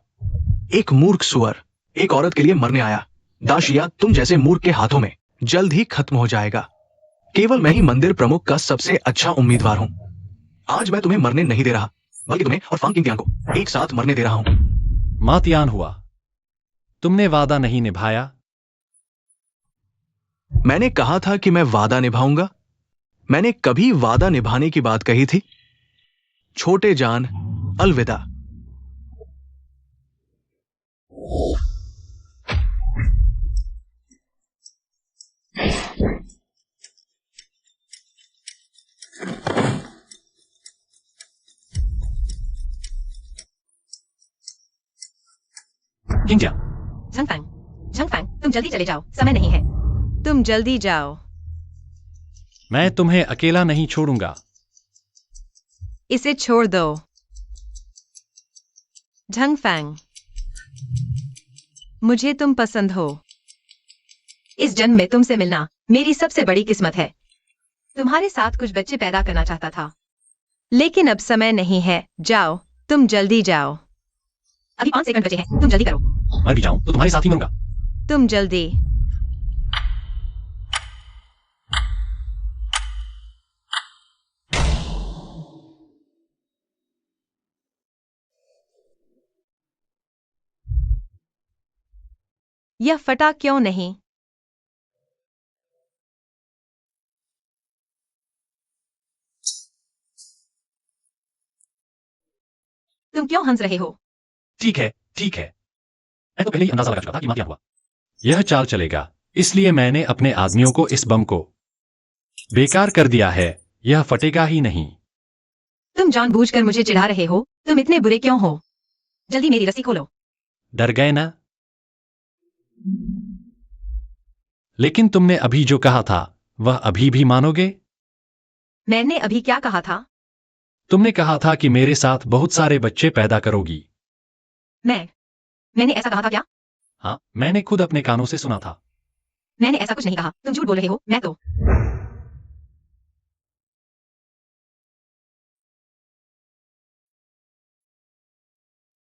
एक मूर्ख सुअर, एक औरत के लिए मरने आया। दाशिया तुम जैसे मूर्ख के हाथों में जल्द ही खत्म हो जाएगा। केवल मैं ही मंदिर प्रमुख का सबसे अच्छा उम्मीदवार हूं। आज मैं तुम्हें मरने नहीं दे रहा, बल्कि तुम्हें और फांग किंग तियान को एक साथ मरने दे रहा हूं। मातियान हुआ। तुमने वादा नहीं निभाया। मैंने कहा था कि मैं वादा निभाऊंगा। मैंने कभी वादा निभाने की बात कही थी? छोटे जान, अलविदा। किंग तियान, झंगफैंग, तुम जल्दी चले जाओ, समय नहीं है। तुम जल्दी जाओ। मैं तुम्हें अकेला नहीं छोड़ूंगा। इसे छोड़ दो। झंगफैंग, मुझे तुम पसंद हो। इस जन्म में तुमसे मिलना मेरी सबसे बड़ी किस्मत है। तुम्हारे साथ कुछ बच्चे पैदा करना चाहता था, लेकिन अब समय नहीं है। जाओ, तुम जल्दी जाओ। अभी 5 सेकंड बचे हैं, तुम जल्दी करो। मैं भी जाऊं तो तुम्हारे साथ ही मरूंगा। तुम जल्दी। यह फटा क्यों नहीं? तुम क्यों हंस रहे हो? ठीक है, ठीक है। मैं तो पहले ही अंदाजा लगा चुका था कि मातियान हुआ। यह चाल चलेगा, इसलिए मैंने अपने आदमियों को इस बम को बेकार कर दिया है। यह फटेगा ही नहीं। तुम जानबूझकर मुझे चिढ़ा रहे हो। तुम इतने बुरे क्यों हो? जल्दी मेरी रस्सी खोलो। डर गए ना? लेकिन तुमने अभी जो कहा था वह अभी भी मानोगे? मैंने अभी क्या कहा था? तुमने कहा था कि मेरे साथ बहुत सारे बच्चे पैदा करोगी। मैंने ऐसा कहा था क्या? हाँ, मैंने खुद अपने कानों से सुना था। मैंने ऐसा कुछ नहीं कहा। तुम झूठ बोल रहे हो। मैं तो